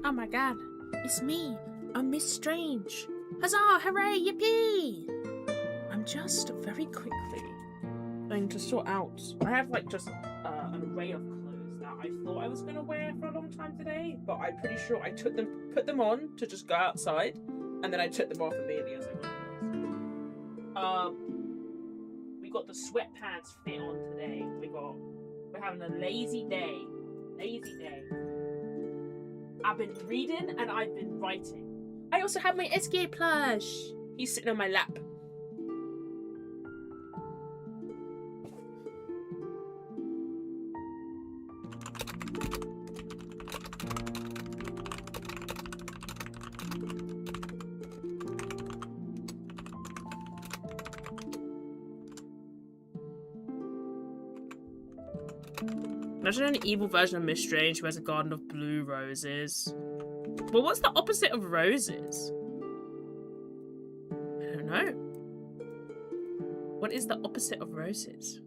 Oh my god, it's me, I'm MissedStrange. Huzzah, hooray, yippee! I'm just very quickly going to sort out. I have like just an array of clothes that I thought I was gonna wear for a long time today, but I'm pretty sure I put them on to just go outside, and then I took them off immediately as I got clothes. We got the sweatpants fit on today. We're having a lazy day. I've been reading and I've been writing. I also have my SK plush. He's sitting on my lap. Imagine an evil version of MissedStrange who has a garden of blue roses. Well, what's the opposite of roses? I don't know. What is the opposite of roses?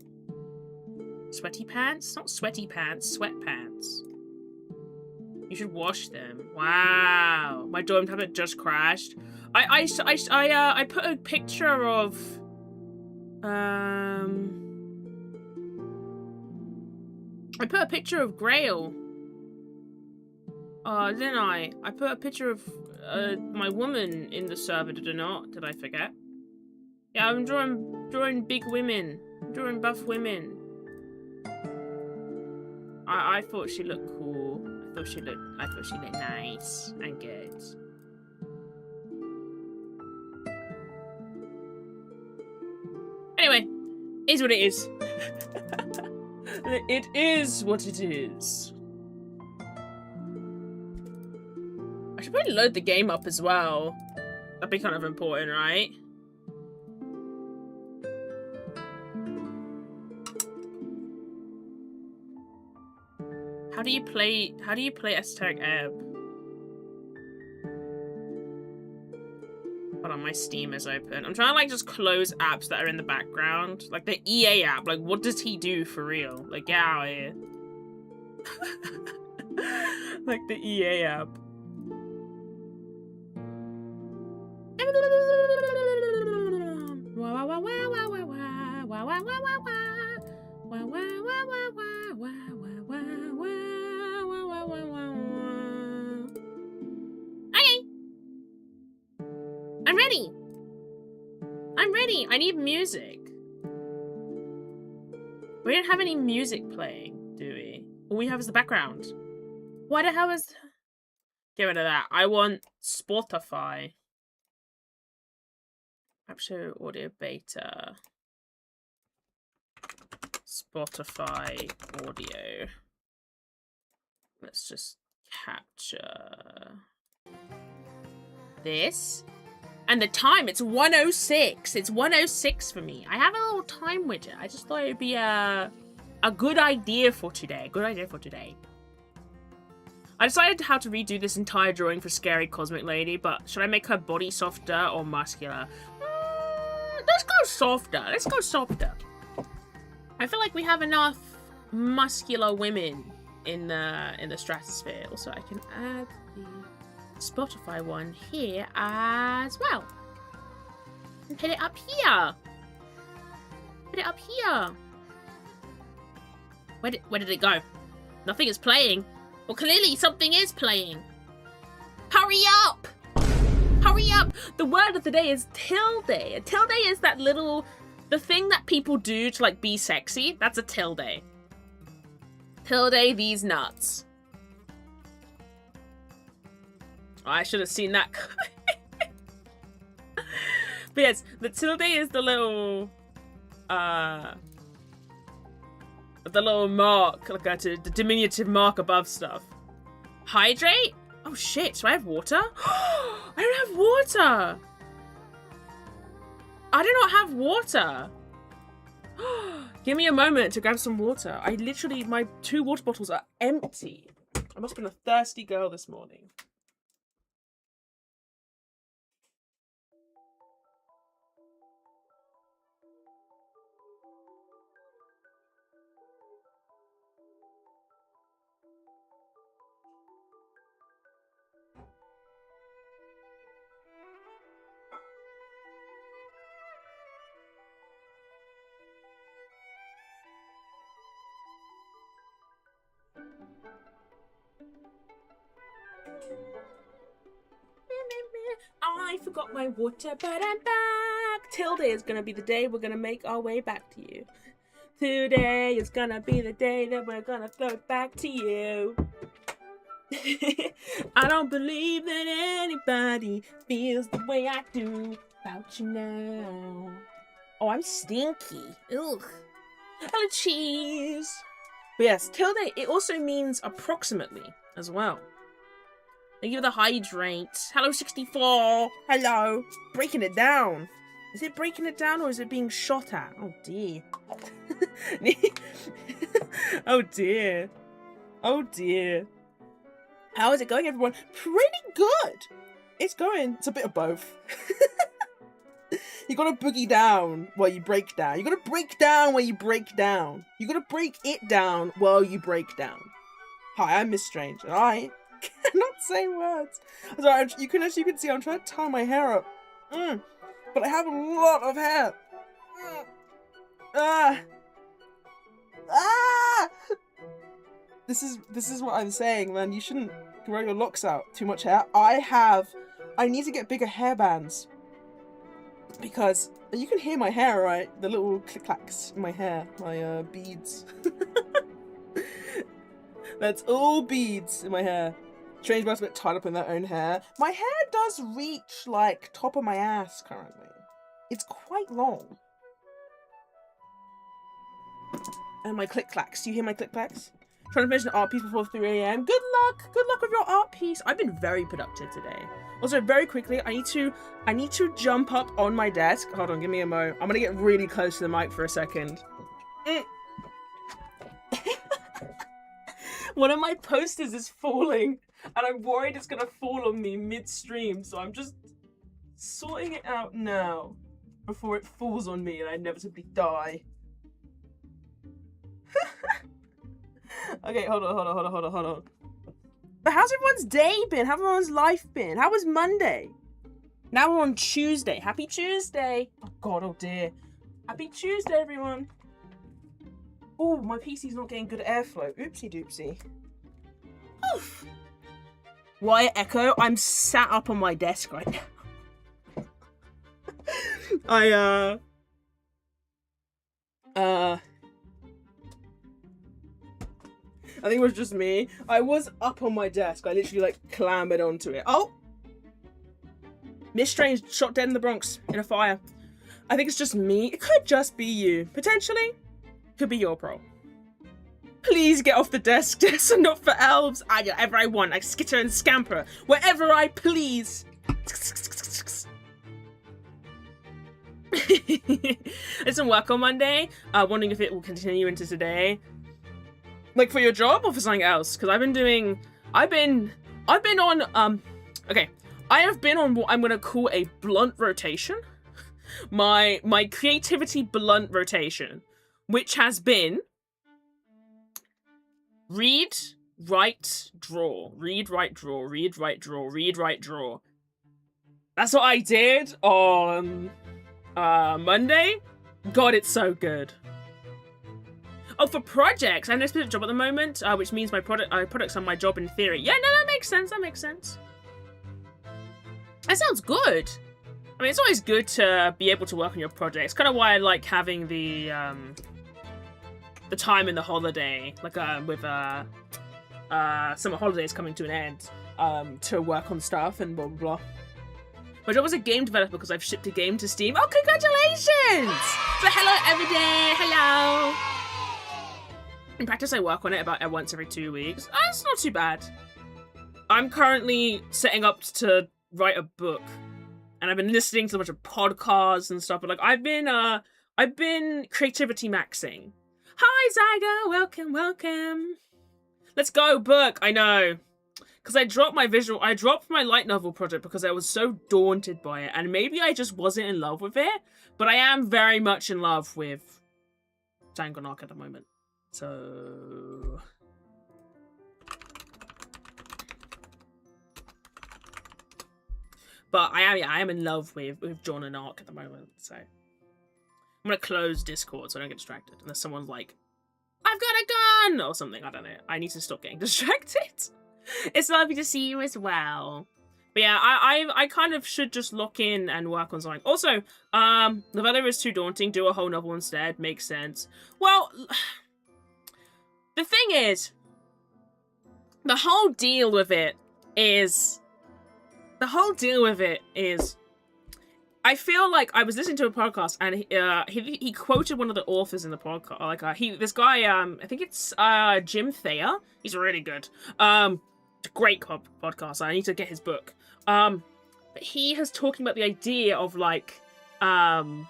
Sweaty pants? Not sweaty pants, sweatpants. You should wash them. Wow. My dorm tablet just crashed. I put a picture of I put a picture of Grail. Didn't I? I put a picture of my woman in the server, did I not? Did I forget? Yeah, I'm drawing big women. I'm drawing buff women. I thought she looked cool. I thought she looked nice and good. Anyway, is what it is. It is what it is. I should probably load the game up as well. That'd be kind of important, right? How do you play ESOTERIC EBB? Hold on, my Steam is open. I'm trying to like just close apps that are in the background. Like the EA app, like what does he do for real? Like get out of here. Like the EA app. I'm ready. I need music. We don't have any music playing, do we? All we have is the background. What the hell is... Get rid of that. I want Spotify. Capture audio beta. Spotify audio. Let's just capture this. And the time, it's 1:06. It's 1:06 for me. I have a little time widget. I just thought it'd be a good idea for today. I decided how to redo this entire drawing for Scary Cosmic Lady, but should I make her body softer or muscular? Let's go softer. I feel like we have enough muscular women in the stratosphere. Also, I can add the Spotify one here as well. And put it up here. Where did it go? Nothing is playing. Well, clearly something is playing. Hurry up! The word of the day is tilde. A tilde is that the thing that people do to like be sexy. That's a tilde. Tilde these nuts. I should have seen that. But yes, the tilde is the little mark, like the diminutive mark above stuff. Hydrate? Oh shit, do I have water? I don't have water! I do not have water! Give me a moment to grab some water. My 2 water bottles are empty. I must have been a thirsty girl this morning. I forgot my water, but I'm back. Tilde is gonna be the day we're gonna make our way back to you. Today is gonna be the day that we're gonna throw it back to you. I don't believe that anybody feels the way I do about you now. Oh, I'm stinky. Ugh. Hello, cheese. But yes, tilde, it also means approximately as well. Thank you for the hydrate. Hello, 64. Hello. Breaking it down. Is it breaking it down or is it being shot at? Oh, dear. Oh, dear. Oh, dear. How is it going, everyone? Pretty good. It's going. It's a bit of both. You gotta boogie down while you break down. You gotta break down while you break down. You gotta break it down while you break down. Hi, I'm MissedStrange, and I cannot say words. Sorry, you can see I'm trying to tie my hair up. But I have a lot of hair. This is what I'm saying, man. You shouldn't grow your locks out. Too much hair. I need to get bigger hair bands. Because you can hear my hair, right? The little click-clacks in my hair. My beads. That's all beads in my hair. Strange Bird's a bit tied up in their own hair. My hair does reach, like, top of my ass currently. It's quite long. And my click-clacks. Do you hear my click-clacks? Trying to finish an art piece before 3 AM. Good luck! Good luck with your art piece. I've been very productive today. Also, very quickly, I need to jump up on my desk. Hold on, give me a mo. I'm gonna get really close to the mic for a second. One of my posters is falling, and I'm worried it's gonna fall on me mid-stream, so I'm just sorting it out now before it falls on me and I inevitably die. Okay, hold on. But how's everyone's day been? How's everyone's life been? How was Monday? Now we're on Tuesday. Happy Tuesday. Oh god, oh dear. Happy Tuesday, everyone. Oh, my PC's not getting good airflow. Oopsie doopsie. Oof. Wyatt Echo, I'm sat up on my desk right now. I think it was just me. I was up on my desk. I literally, like, clambered onto it. Oh! MissedStrange shot dead in the Bronx in a fire. I think it's just me. It could just be you. Potentially. Could be your pro. Please get off the desk. Desks are not for elves. I do whatever I want. I skitter and scamper wherever I please. I did some work on Monday. Wondering if it will continue into today. Like for your job or for something else? Because I've been on okay. I have been on what I'm gonna call a blunt rotation. My creativity blunt rotation, which has been read, write, draw. Read, write, draw. Read, write, draw. Read, write, draw. That's what I did on Monday. God, it's so good. Oh, for projects, I have no specific job at the moment, which means my products are my job in theory. Yeah, no, that makes sense. That makes sense. That sounds good. I mean, it's always good to be able to work on your projects. Kind of why I like having the time in the holiday, like with summer holidays coming to an end, to work on stuff and blah blah blah. My job as a game developer because I've shipped a game to Steam. Oh, congratulations! So hello, everyday. Hello. In practice, I work on it about once every 2 weeks. It's not too bad. I'm currently setting up to write a book, and I've been listening to a bunch of podcasts and stuff. But like, I've been creativity maxing. Hi, Zyga. Welcome. Let's go, book. I know, because I dropped my light novel project because I was so daunted by it, and maybe I just wasn't in love with it. But I am very much in love with Danganronpa at the moment. So but I am in love with John and Ark at the moment, so I'm gonna close Discord so I don't get distracted unless someone's like, I've gotta fun! Or something, I don't know. I need to stop getting distracted. It's lovely to see you as well. But yeah, I kind of should just lock in and work on something. Also, Novella is too daunting. Do a whole novel instead. Makes sense. Well, the thing is, the whole deal with it is, I feel like I was listening to a podcast and he quoted one of the authors in the podcast. Like this guy, I think it's Jim Thayer. He's really good. It's a great podcast. I need to get his book. But he has talking about the idea of like the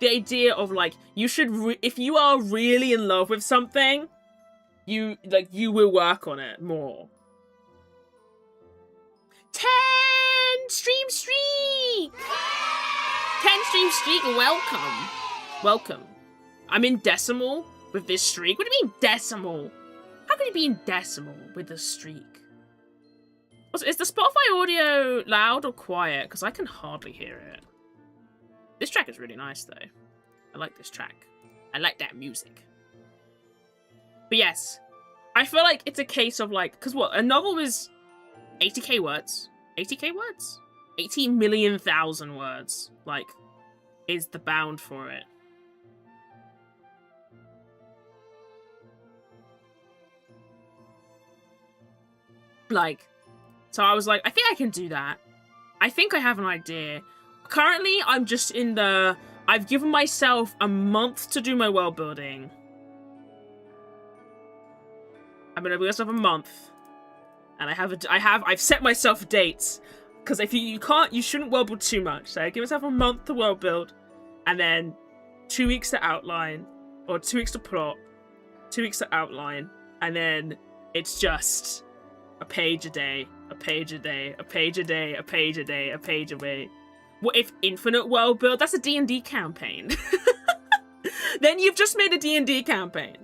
idea of like you should if you are really in love with something, you will work on it more. 10 stream streak! 10 stream streak, welcome. I'm in decimal with this streak. What do you mean decimal? How can you be in decimal with the streak? Also, is the Spotify audio loud or quiet? Because I can hardly hear it. This track is really nice though. I like this track. I like that music. But yes, I feel like it's a case of like, because what, a novel is 80k words? 80k words? 80 million thousand words, like, is the bound for it. Like, so I was like, I think I can do that. I think I have an idea. Currently, I'm just in the, I've given myself a month to do my world building. I'm gonna give myself a month. And I've set myself dates. Because if you shouldn't world build too much. So I give myself a month to world build. And then 2 weeks to outline. Or 2 weeks to plot. 2 weeks to outline. And then it's just a page a day. A page a day. A page a day. A page a day. A page a day. What if infinite world build? That's a D&D campaign. Then you've just made a D&D campaign.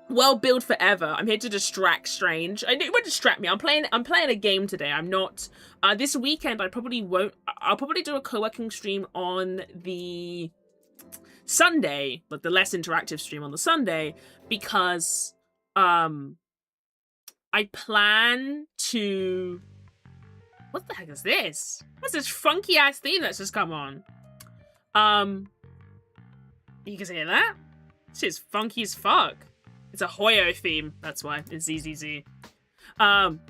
Well, build forever. I'm here to distract Strange. It won't distract me. I'm playing a game today. I'm not. This weekend I probably won't. I'll probably do a co-working stream on the Sunday, like the less interactive stream on the Sunday, because I plan to. What the heck is this? What's this funky ass theme that's just come on? You can hear that? This is funky as fuck. It's a Hoyo theme, that's why. It's ZZZ. I'm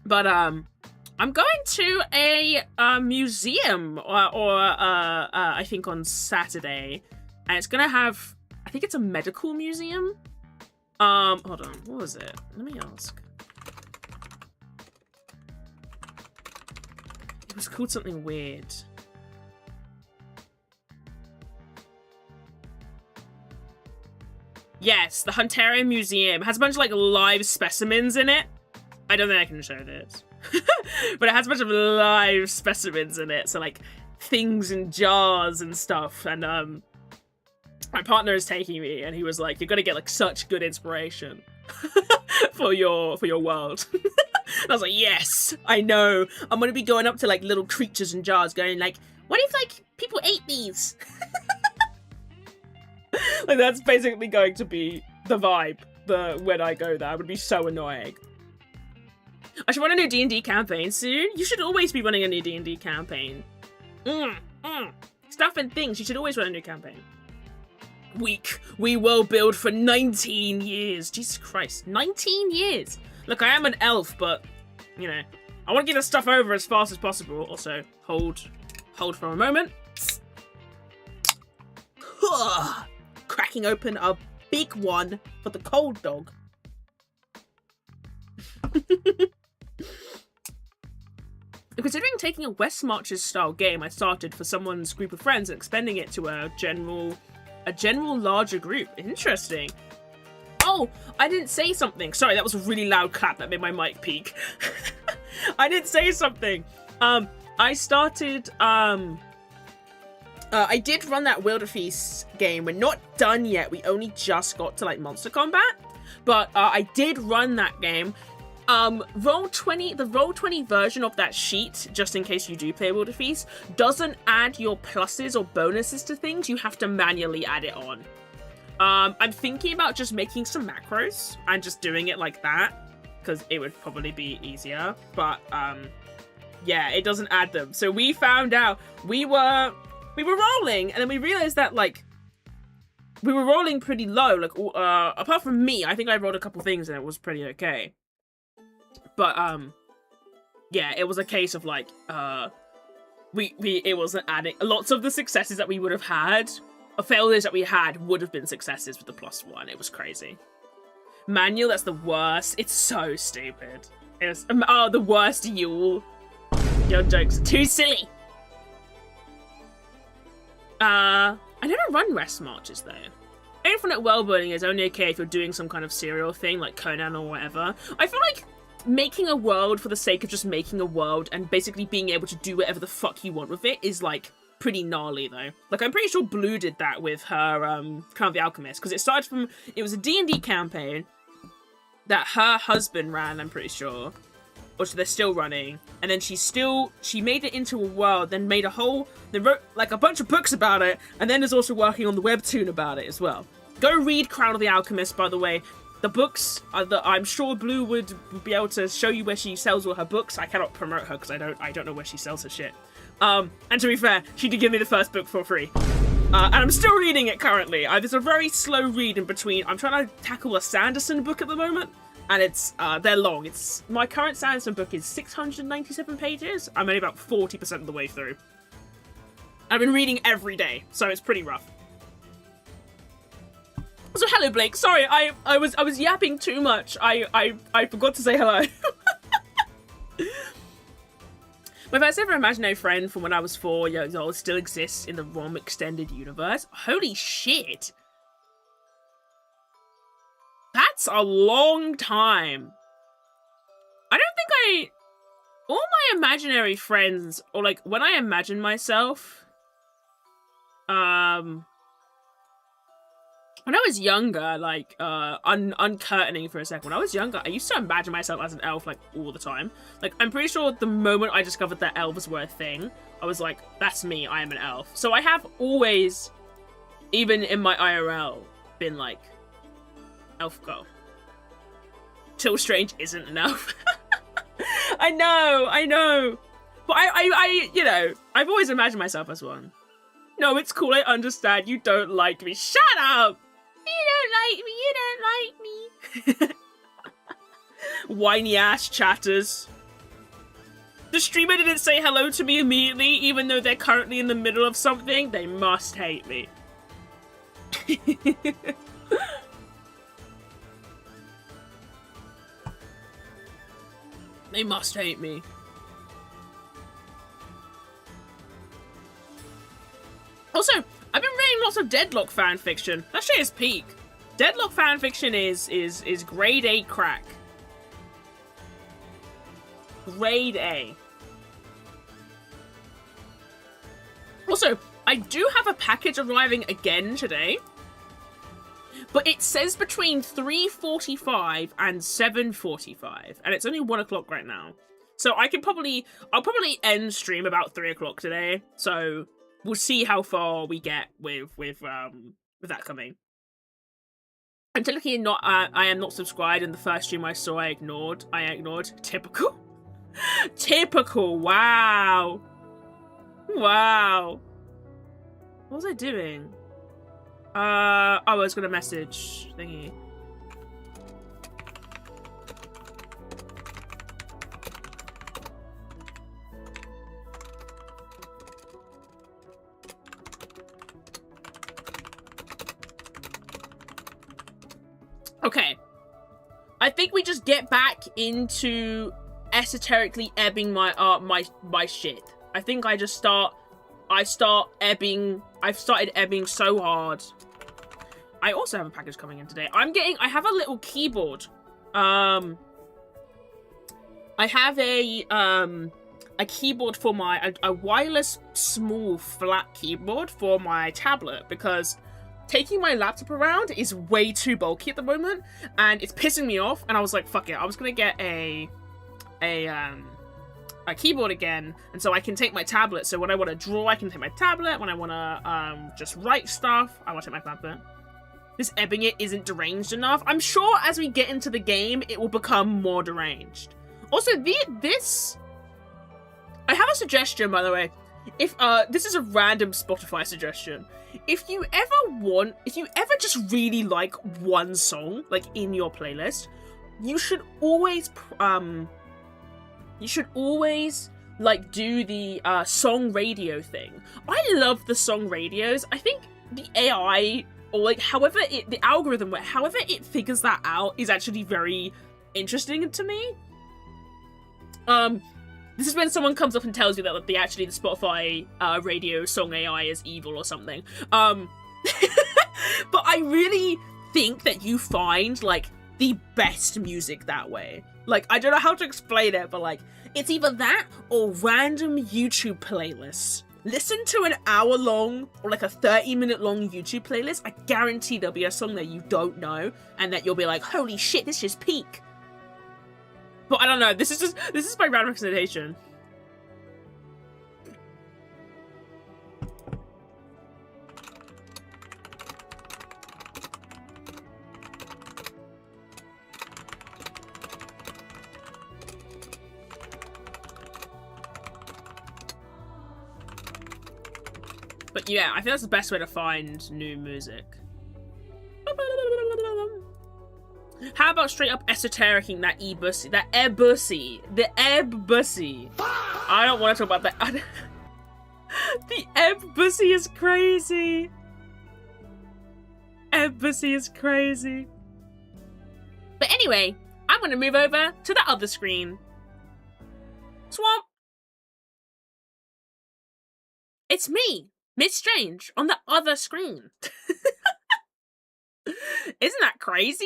going to a museum, I think on Saturday. And it's gonna have, I think it's a medical museum. Hold on, what was it? Let me ask. It was called something weird. Yes, the Hunterian Museum has a bunch of like live specimens in it. I don't think I can show this. But it has a bunch of live specimens in it. So like things in jars and stuff. And my partner is taking me and he was like, you're gonna get like such good inspiration for your world. And I was like, yes, I know. I'm gonna be going up to like little creatures in jars going like, what if like people ate these? Like that's basically going to be the vibe when I go there. It would be so annoying. I should run a new D&D campaign soon. You should always be running a new D&D campaign. Stuff and things. You should always run a new campaign. We will build for 19 years. Jesus Christ. 19 years. Look, I am an elf, but, you know, I want to get this stuff over as fast as possible. Also, hold for a moment. Cracking open a big one for the cold dog. Considering taking a West Marches style game I started for someone's group of friends and expanding it to a general larger group. Interesting. Oh, I didn't say something. Sorry, that was a really loud clap that made my mic peak. I didn't say something. I started, I did run that Wilderfeast game. We're not done yet. We only just got to like monster combat. But I did run that game. Roll20, the Roll20 version of that sheet, just in case you do play World of Feast, doesn't add your pluses or bonuses to things. You have to manually add it on. I'm thinking about just making some macros and just doing it like that, because it would probably be easier. But, yeah, it doesn't add them. So we found out we were rolling, and then we realized that, like, we were rolling pretty low. Like, apart from me, I think I rolled a couple things and it was pretty okay. But, yeah, it was a case of, like, it wasn't adding. Lots of the successes that we would have had, or failures that we had, would have been successes with the +1. It was crazy. Manual, that's the worst. It's so stupid. It was, oh, the worst Yule. Your jokes are too silly. I never run rest marches, though. Infinite world-building is only okay if you're doing some kind of serial thing, like Conan or whatever. I feel like making a world for the sake of just making a world and basically being able to do whatever the fuck you want with it is, like, pretty gnarly, though. Like, I'm pretty sure Blue did that with her, Crown of the Alchemist, because it started from, it was a D&D campaign that her husband ran, I'm pretty sure. Or so they're still running. And then she made it into a world, then made they wrote, like, a bunch of books about it, and then is also working on the webtoon about it as well. Go read Crown of the Alchemist, by the way. The books, I'm sure Blue would be able to show you where she sells all her books. I cannot promote her because I don't know where she sells her shit. And to be fair, she did give me the first book for free. And I'm still reading it currently. It's a very slow read in between. I'm trying to tackle a Sanderson book at the moment. And it's, they're long. My current Sanderson book is 697 pages. I'm only about 40% of the way through. I've been reading every day, so it's pretty rough. So hello, Blake. Sorry, I was yapping too much. I forgot to say hello. My first ever imaginary friend from when I was 4 years old still exists in the ROM extended universe. Holy shit. That's a long time. I don't think all my imaginary friends, or like when I imagine myself, when I was younger, like, uncurtaining for a second, when I was younger, I used to imagine myself as an elf, like, all the time. Like, I'm pretty sure the moment I discovered that elves were a thing, I was like, that's me, I am an elf. So I have always, even in my IRL, been like, elf girl. Till Strange isn't an elf. I know. But I, you know, I've always imagined myself as one. No, it's cool, I understand, you don't like me. Shut up! You don't like me. Whiny ass chatters. The streamer didn't say hello to me immediately, even though they're currently in the middle of something. They must hate me. They must hate me. Also, I've been reading lots of Deadlock fanfiction. That shit is peak. Deadlock fanfiction is grade A crack. Grade A. Also, I do have a package arriving again today. But it says between 3:45 and 7:45. And it's only 1 o'clock right now. So I'll probably end stream about 3 o'clock today. So we'll see how far we get with that coming. I'm technically not, I am not subscribed, and the first stream I saw I ignored. Typical. Typical, wow. Wow. What was I doing? Oh, I was gonna message thingy. Okay. I think we just get back into esoterically ebbing my shit. I think I start ebbing. I've started ebbing so hard. I also have a package coming in today. I have a little keyboard. I have a keyboard for a wireless small flat keyboard for my tablet, because taking my laptop around is way too bulky at the moment, and it's pissing me off, and I was like, fuck it, I was gonna get a keyboard again, and so I can take my tablet, so when I want to draw, I can take my tablet, when I want to just write stuff, I want to take my tablet. This ebbing it isn't deranged enough. I'm sure as we get into the game, it will become more deranged. Also, this... I have a suggestion, by the way. If, this is a random Spotify suggestion. If you ever just really like one song, like, in your playlist, you should always, like, do the, song radio thing. I love the song radios. I think the AI, or, like, the algorithm, however it figures that out is actually very interesting to me. This is when someone comes up and tells you that the Spotify radio song AI is evil or something. But I really think that you find, like, the best music that way. Like, I don't know how to explain it, but, like, it's either that or random YouTube playlists. Listen to an hour-long or, like, a 30-minute long YouTube playlist. I guarantee there'll be a song that you don't know and that you'll be like, holy shit, this is peak. But I don't know, this is my random representation. But yeah, I think that's the best way to find new music. How about straight up esotericing that e-bussy, the ebb bussy. I don't want to talk about that. The ebb bussy is crazy. Ebb bussy is crazy. But anyway, I'm going to move over to the other screen. Swamp. It's me, MissedStrange, on the other screen. Isn't that crazy?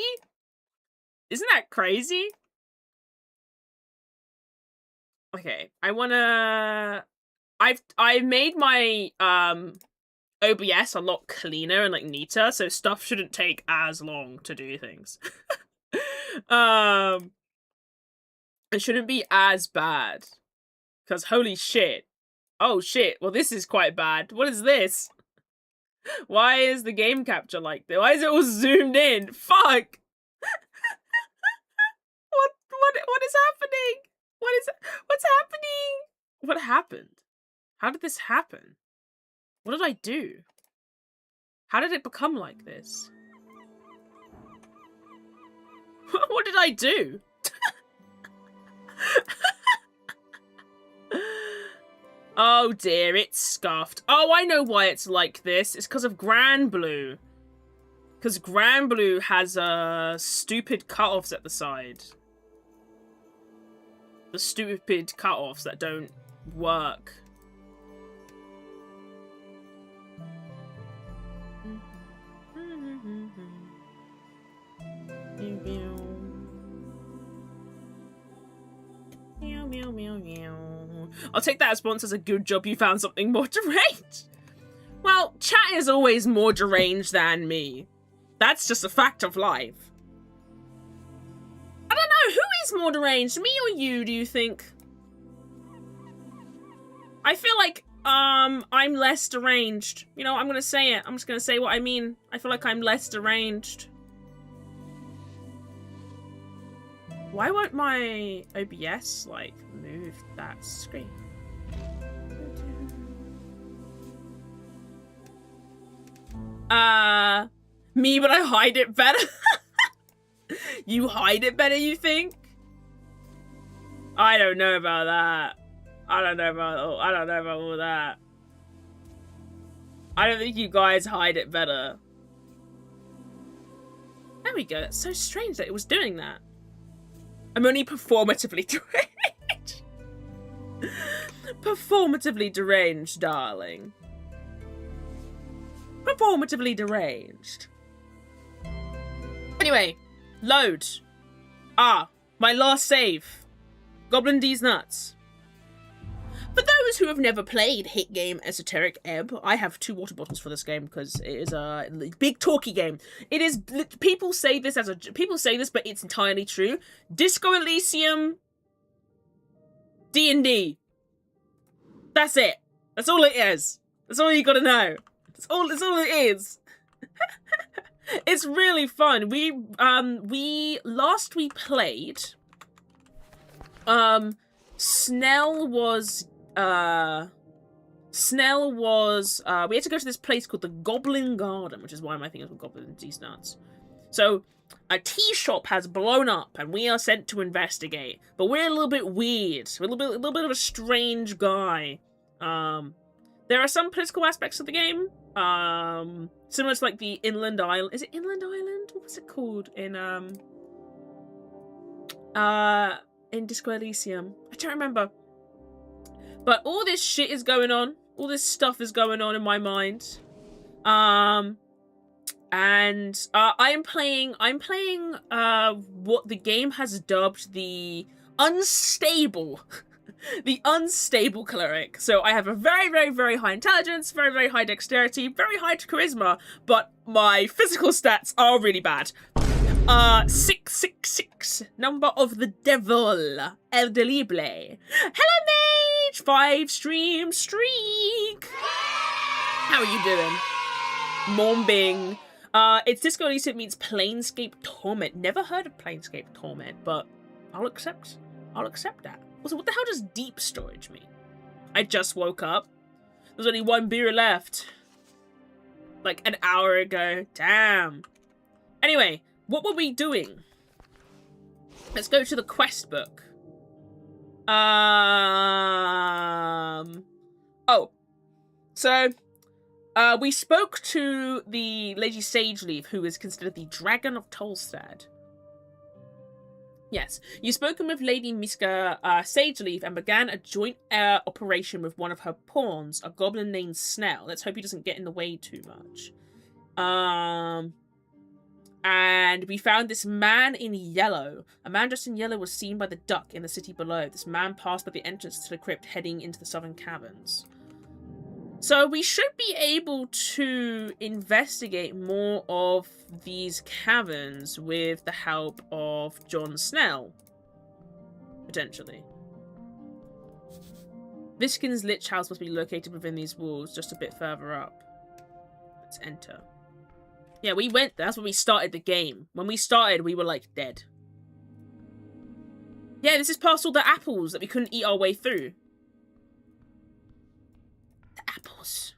Isn't that crazy? Okay, I've made my OBS a lot cleaner and like neater, so stuff shouldn't take as long to do things. It shouldn't be as bad. Cause holy shit. Oh shit, well this is quite bad. What is this? Why is the game capture like this? Why is it all zoomed in? Fuck! What is happening? What's happening? What happened? How did this happen? What did I do? How did it become like this? What did I do? Oh dear, it's scuffed. Oh, I know why it's like this. It's because of Granblue. Because Granblue has stupid cutoffs at the side. The stupid cutoffs that don't work. I'll take that response as a good job you found something more deranged. Well, chat is always more deranged than me. That's just a fact of life. I don't know, who is more deranged, me or you, do you think? I feel like, I'm less deranged. You know, I'm gonna say it. I'm just gonna say what I mean. I feel like I'm less deranged. Why won't my OBS, like, move that screen? Me, but I hide it better. You hide it better, you think? I don't know about that. I don't know about all that. I don't think you guys hide it better. There we go. It's so strange that it was doing that. I'm only performatively deranged. Performatively deranged, darling. Performatively deranged. Anyway, load. Ah, my last save. Goblin D's nuts. For those who have never played hit game Esoteric Ebb, I have 2 water bottles for this game because it is a big talky game. It is, people say this, but it's entirely true. Disco Elysium, D&D. That's it. That's all it is. That's all you gotta know. That's all it is. It's really fun. Last we played, Snell was, we had to go to this place called the Goblin Garden, which is why my thing is with Goblin these nuts. So, a tea shop has blown up, and we are sent to investigate. But we're a little bit weird. We're a little bit of a strange guy. There are some political aspects of the game, similar to like the Inland Island. Is it Inland Island? What was it called in Disco Elysium? I don't remember. But all this shit is going on. All this stuff is going on in my mind. I'm playing what the game has dubbed the unstable the unstable cleric. So I have a very, very, very high intelligence, very, very high dexterity, very high charisma, but my physical stats are really bad. 666, number of the devil, El Delible. Hello, mage! 5 stream streak. How are you doing? Mombing. It's Disco Elysium meets Planescape Torment. Never heard of Planescape Torment, but I'll accept that. Also, what the hell does deep storage mean? I just woke up. There's only 1 beer left. Like an hour ago. Damn. Anyway, what were we doing? Let's go to the quest book. Oh. So, we spoke to the Lady Sageleaf, who is considered the Dragon of Tolstad. Yes, you've spoken with Lady Miska Sageleaf and began a joint operation with one of her pawns, a goblin named Snell. Let's hope he doesn't get in the way too much. And we found this man in yellow. A man dressed in yellow was seen by the duck in the city below. This man passed by the entrance to the crypt heading into the southern caverns. So we should be able to investigate more of these caverns with the help of John Snell. Potentially. Viskin's Lich House must be located within these walls, just a bit further up. Let's enter. Yeah, we went there. That's when we started the game. When we started, we were, like, dead. Yeah, this is past all the apples that we couldn't eat our way through. Apples.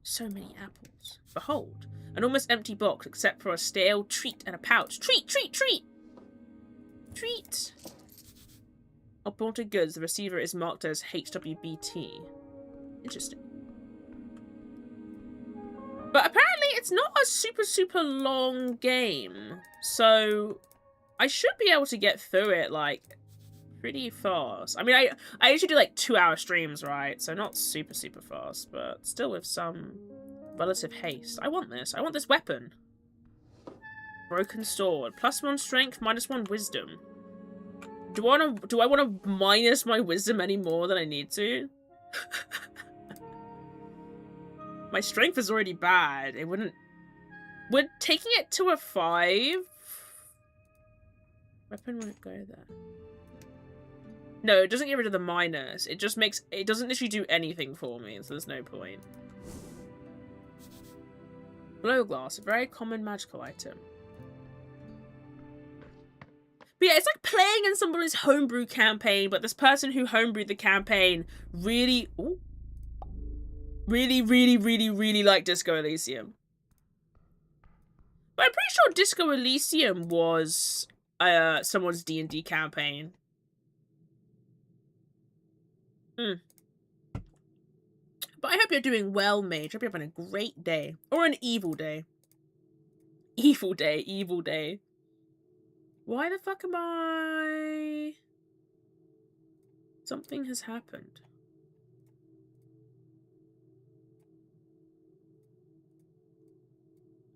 So many apples. Behold, an almost empty box except for a stale treat and a pouch. Treat, treat, treat! Treat! Aborted goods. The receiver is marked as HWBT. Interesting. But apparently it's not a super, super long game. So I should be able to get through it, like, pretty fast. I mean, I usually do like 2-hour streams, right? So not super, super fast, but still with some relative haste. I want this. I want this weapon. Broken sword. +1 strength, -1 wisdom. Do I want to minus my wisdom any more than I need to? My strength is already bad. It wouldn't... Would taking it to a 5... Weapon won't go there. No, it doesn't get rid of the minus. It just makes... It doesn't literally do anything for me, so there's no point. Blowglass, a very common magical item. But yeah, it's like playing in somebody's homebrew campaign, but this person who homebrewed the campaign really... Ooh, really like Disco Elysium. But I'm pretty sure Disco Elysium was someone's D&D campaign. But I hope you're doing well, mage. I hope you're having a great day. Or an evil day. Evil day, evil day. Why the fuck am I... Something has happened.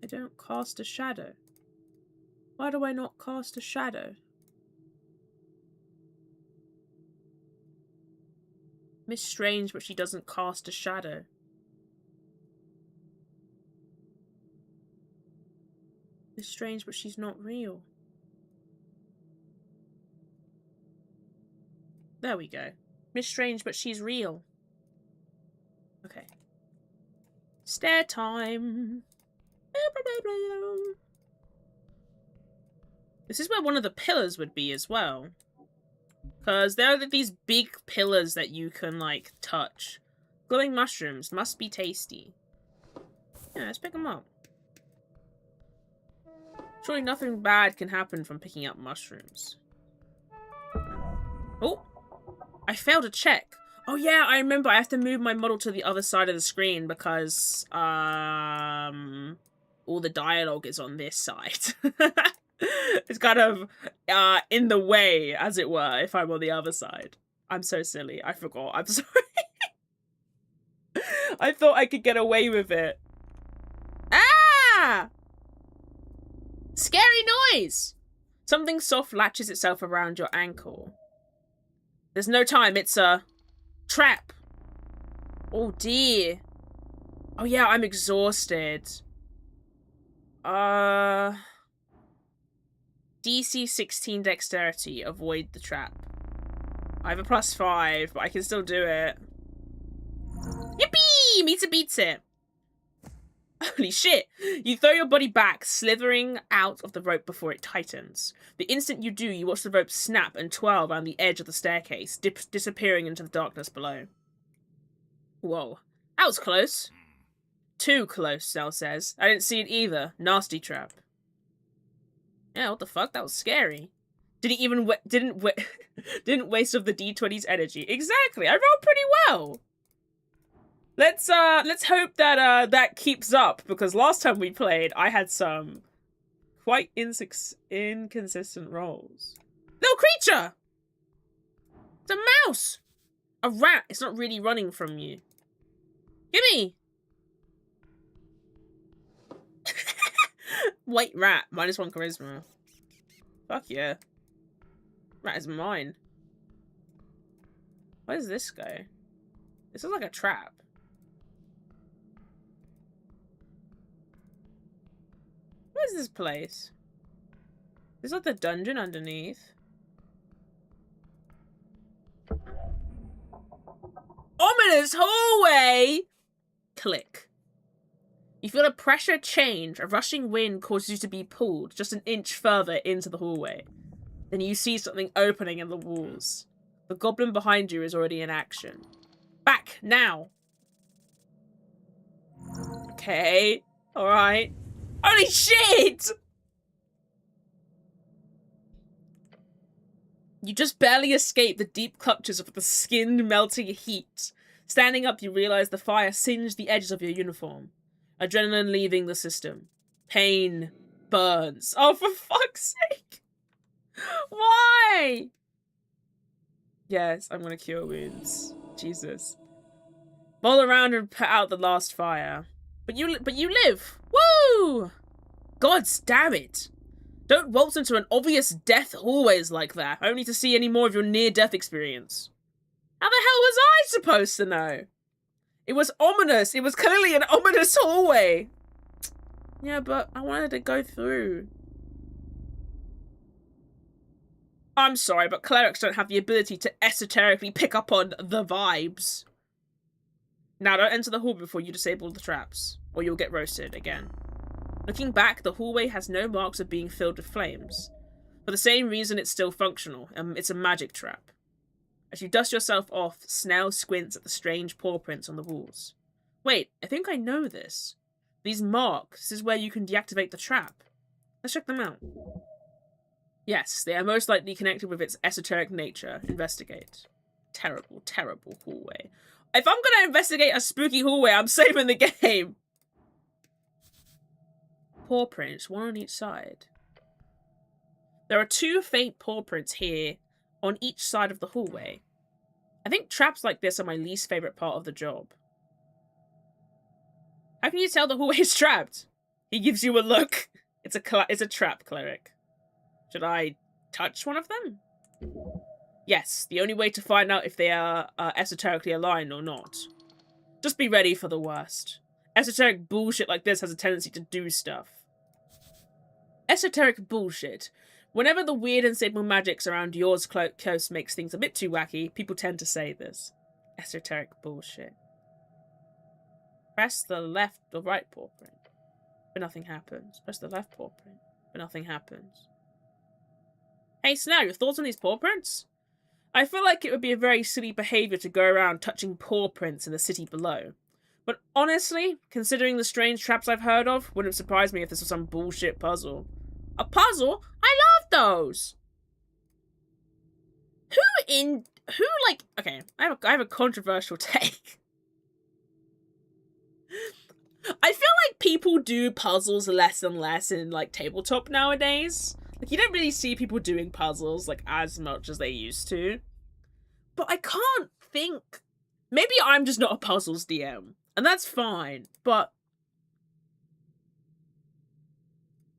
I don't cast a shadow. Why do I not cast a shadow? MissedStrange, but she doesn't cast a shadow. MissedStrange, but she's not real. There we go. MissedStrange, but she's real. Okay. Stare time. This is where one of the pillars would be as well. Because there are these big pillars that you can, like, touch. Glowing mushrooms must be tasty. Yeah, let's pick them up. Surely nothing bad can happen from picking up mushrooms. Oh! I failed a check. Oh yeah, I remember I have to move my model to the other side of the screen because, all the dialogue is on this side. It's kind of, in the way, as it were, if I'm on the other side. I'm so silly. I forgot. I'm sorry. I thought I could get away with it. Ah! Scary noise! Something soft latches itself around your ankle. There's no time. It's a trap. Oh dear. Oh yeah, I'm exhausted. DC 16 dexterity. Avoid the trap. I have a +5, but I can still do it. Yippee! Meets it beats it. Holy shit! You throw your body back, slithering out of the rope before it tightens. The instant you do, you watch the rope snap and twirl around the edge of the staircase, disappearing into the darkness below. Whoa. That was close. Too close, Snell says. I didn't see it either. Nasty trap. Yeah, what the fuck? That was scary. Did he even didn't waste of the D20's energy? Exactly. I rolled pretty well. Let's hope that that keeps up, because last time we played, I had some quite inconsistent rolls. Little creature! It's a mouse! A rat. It's not really running from you. Gimme! White rat. -1 charisma. Fuck yeah. Rat is mine. Where does this go? This is like a trap. Where's this place? Is that the dungeon underneath? Ominous hallway! Click. You feel a pressure change. A rushing wind causes you to be pulled just an inch further into the hallway. Then you see something opening in the walls. The goblin behind you is already in action. Back, now! Okay. Alright. Holy shit! You just barely escape the deep clutches of the skin-melting heat. Standing up, you realize the fire singed the edges of your uniform. Adrenaline leaving the system. Pain burns. Oh, for fuck's sake! Why? Yes, I'm gonna cure wounds. Jesus. Bowl around and put out the last fire. But you live! Woo! Gods damn it! Don't waltz into an obvious death hallways like that, only to see any more of your near-death experience. How the hell was I supposed to know? It was ominous. It was clearly an ominous hallway. Yeah, but I wanted to go through. I'm sorry, but clerics don't have the ability to esoterically pick up on the vibes. Now, don't enter the hall before you disable the traps, or you'll get roasted again. Looking back, the hallway has no marks of being filled with flames. For the same reason, it's still functional. It's a magic trap. As you dust yourself off, Snell squints at the strange paw prints on the walls. Wait, I think I know this. These marks, this is where you can deactivate the trap. Let's check them out. Yes, they are most likely connected with its esoteric nature. Investigate. Terrible, terrible hallway. If I'm gonna investigate a spooky hallway, I'm saving the game. Paw prints, one on each side. There are 2 faint paw prints here on each side of the hallway. I think traps like this are my least favourite part of the job. How can you tell the hallway is trapped? He gives you a look. It's a trap, cleric. Should I touch one of them? Yes, the only way to find out if they are esoterically aligned or not. Just be ready for the worst. Esoteric bullshit like this has a tendency to do stuff. Esoteric bullshit. Whenever the weird and simple magics around yours coast makes things a bit too wacky, people tend to say this. Esoteric bullshit. Press the left or right paw print, but nothing happens. Press the left paw print, but nothing happens. Hey Snow, your thoughts on these paw prints? I feel like it would be a very silly behaviour to go around touching paw prints in the city below. But honestly, considering the strange traps I've heard of, wouldn't surprise me if this was some bullshit puzzle. A puzzle? I love those! Okay, I have a controversial take. I feel like people do puzzles less and less in, like, tabletop nowadays. Like, you don't really see people doing puzzles, like, as much as they used to. But I can't think... Maybe I'm just not a puzzles DM, and that's fine, but...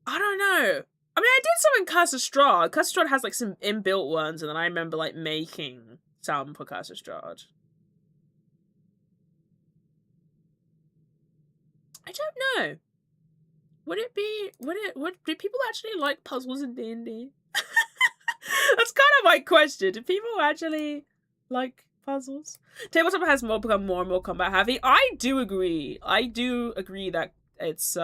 I don't know. I mean, I did some in Curse of Strahd. Curse of Strahd has, like, some inbuilt ones, and then I remember, like, making some for Curse of Strahd. I don't know. Do people actually like puzzles in D&D? That's kind of my question. Do people actually like puzzles? Tabletop has become more and more combat heavy. I do agree. I do agree that it's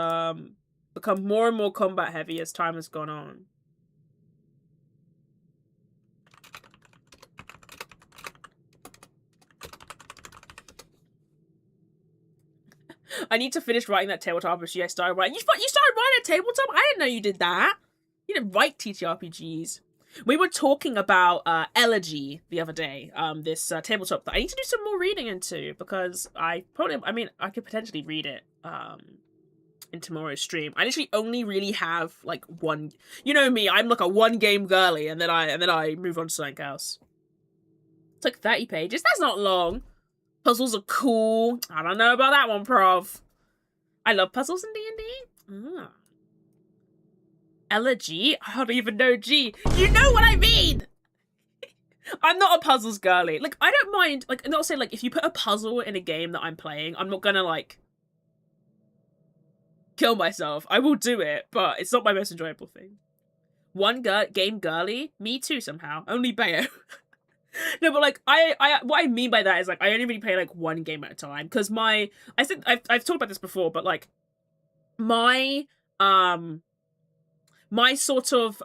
become more and more combat heavy as time has gone on. I need to finish writing that tabletop RPG I started writing. You started writing a tabletop? I didn't know you did that. You didn't write TTRPGs. We were talking about Elegy the other day. This tabletop that I need to do some more reading into because I could potentially read it in tomorrow's stream. I literally only really have like one. You know me, I'm like a one game girly, and then I move on to something else. It's like 30 pages. That's not long. Puzzles are cool. I don't know about that one, Prov. I love puzzles in D&D. Elegy? I don't even know G. You know what I mean! I'm not a puzzles girly. Like, I don't mind, like, I'm not saying, like, if you put a puzzle in a game that I'm playing, I'm not gonna, like, kill myself. I will do it, but it's not my most enjoyable thing. One game girly? Me too, somehow. Only Bayo. No, but like what I mean by that is like I only really play like one game at a time because I've talked about this before, but like my sort of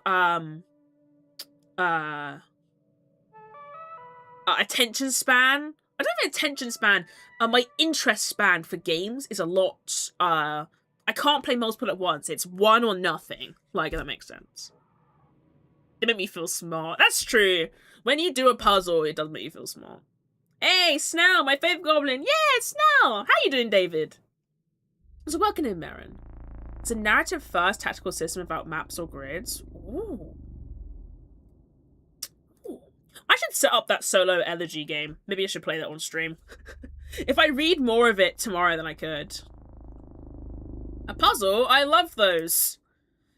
attention span. I don't have attention span. My interest span for games is a lot. I can't play multiple at once. It's one or nothing. Like if that makes sense. It made me feel smart. That's true. When you do a puzzle, it does make you feel smart. Hey, Snell, my favourite goblin. Yeah, Snell. How you doing, David? So welcome in, Marin. It's a narrative-first tactical system without maps or grids. Ooh. I should set up that solo Elegy game. Maybe I should play that on stream. If I read more of it tomorrow, then I could. A puzzle? I love those.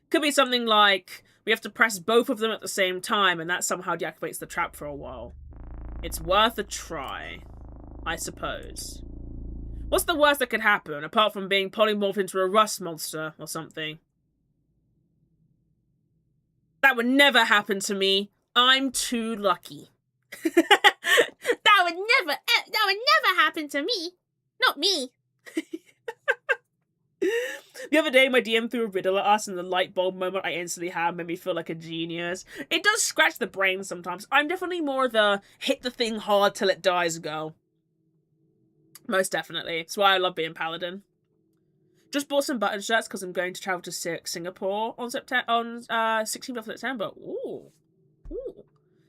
Could be something like... We have to press both of them at the same time, and that somehow deactivates the trap for a while. It's worth a try, I suppose. What's the worst that could happen, apart from being polymorphed into a rust monster or something? That would never happen to me. I'm too lucky. That would never happen to me. Not me. The other day, my DM threw a riddle at us, and the light bulb moment I instantly had made me feel like a genius. It does scratch the brain sometimes. I'm definitely more the hit the thing hard till it dies girl. Most definitely. That's why I love being Paladin. Just bought some button shirts because I'm going to travel to Singapore on 16th of September. Ooh.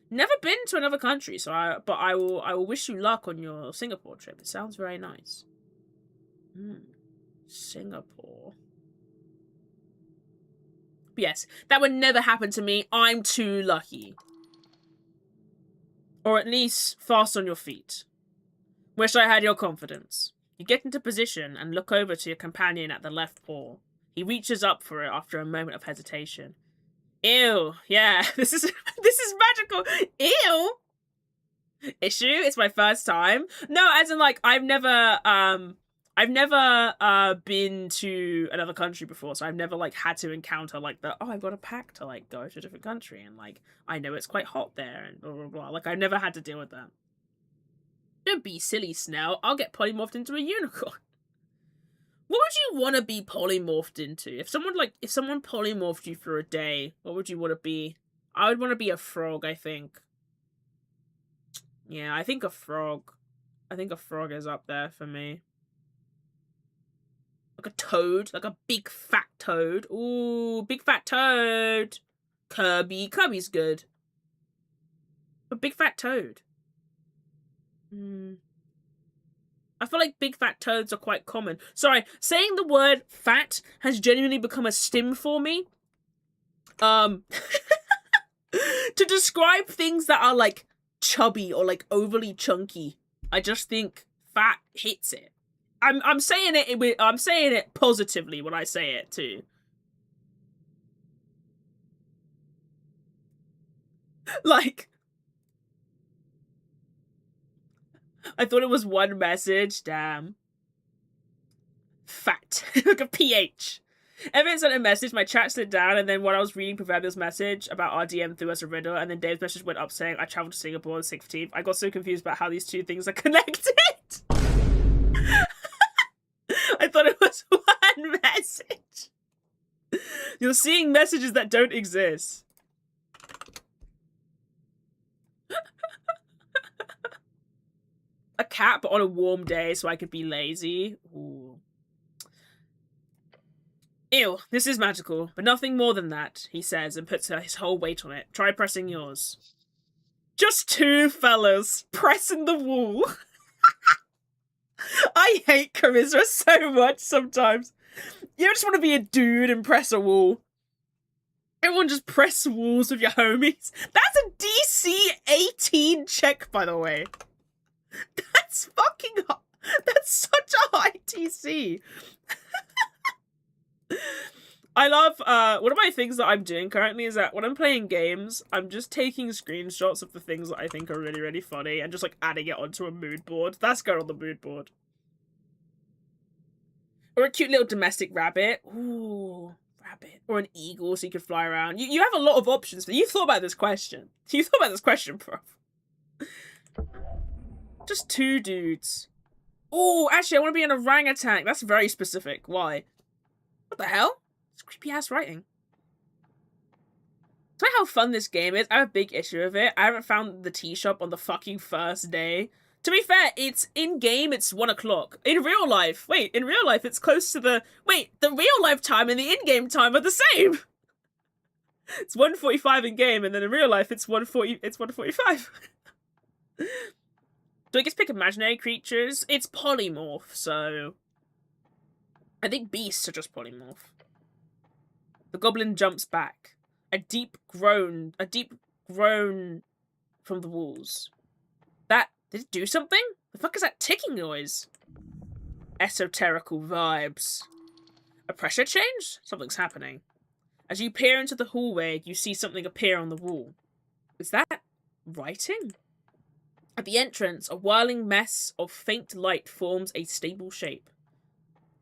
Never been to another country, so I will wish you luck on your Singapore trip. It sounds very nice. Singapore. But yes, that would never happen to me. I'm too lucky. Or at least fast on your feet. Wish I had your confidence. You get into position and look over to your companion at the left paw. He reaches up for it after a moment of hesitation. Ew, yeah, this is magical. Ew! issue. It's my first time. No, as in like I've never been to another country before, so I've never like had to encounter like I've got a pack to like go to a different country and like I know it's quite hot there and blah blah blah. Like I've never had to deal with that. Don't be silly, Snell. I'll get polymorphed into a unicorn. What would you want to be polymorphed into? If someone polymorphed you for a day, what would you want to be? I would want to be a frog, I think. Yeah, I think a frog. I think a frog is up there for me. Like a toad, like a big fat toad. Ooh, big fat toad. Kirby. Kirby's good. A big fat toad. I feel like big fat toads are quite common. Sorry, saying the word fat has genuinely become a stim for me. To describe things that are like chubby or like overly chunky, I just think fat hits it. I'm saying it positively when I say it too. Like, I thought it was one message. Damn. Fat. Like a PH. Evan sent a message, my chat slid down, and then when I was reading Proverbial's message about our DM threw us a riddle, and then Dave's message went up saying, I travelled to Singapore on the 16th. I got so confused about how these two things are connected. I thought it was one message. You're seeing messages that don't exist. A cat, but on a warm day so I could be lazy. Ooh. Ew, this is magical, but nothing more than that, he says, and puts his whole weight on it. Try pressing yours. Just two fellas pressing the wall. I hate Charisma so much sometimes. You just want to be a dude and press a wall. Everyone just press walls with your homies. That's a DC 18 check, by the way. That's fucking hot. That's such a high TC. I love, one of my things that I'm doing currently is that when I'm playing games, I'm just taking screenshots of the things that I think are really, really funny and just, like, adding it onto a mood board. That's going on the mood board. Or a cute little domestic rabbit. Ooh, rabbit. Or an eagle so you can fly around. You have a lot of options. You thought about this question. You thought about this question, bro. Just two dudes. Oh, actually, I want to be an orangutan. That's very specific. Why? What the hell? It's creepy-ass writing. Tell me how fun this game is. I have a big issue with it. I haven't found the tea shop on the fucking first day. To be fair, it's in-game, it's 1 o'clock. In real life, it's close to the... Wait, the real-life time and the in-game time are the same! It's 1:45 in-game, and then in real life, it's 1:45. Do I just pick imaginary creatures? It's polymorph, so... I think beasts are just polymorph. The goblin jumps back. A deep groan from the walls. Did it do something? The fuck is that ticking noise? Esoterical vibes. A pressure change? Something's happening. As you peer into the hallway, you see something appear on the wall. Is that writing? At the entrance, a whirling mess of faint light forms a stable shape.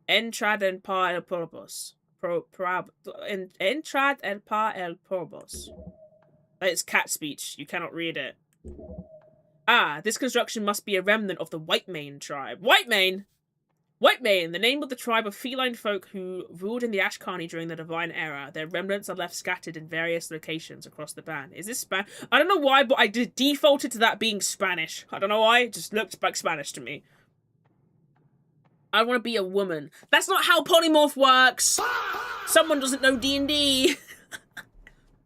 Entrad en pa el probos. Entrad en pa el probos. It's cat speech. You cannot read it. Ah, this construction must be a remnant of the Whitemane tribe. Whitemane! Whitemane, the name of the tribe of feline folk who ruled in the Ashkani during the Divine Era. Their remnants are left scattered in various locations across the band. Is this Spanish? I don't know why, but I defaulted to that being Spanish. I don't know why, it just looked like Spanish to me. I want to be a woman. That's not how polymorph works! Someone doesn't know D&D.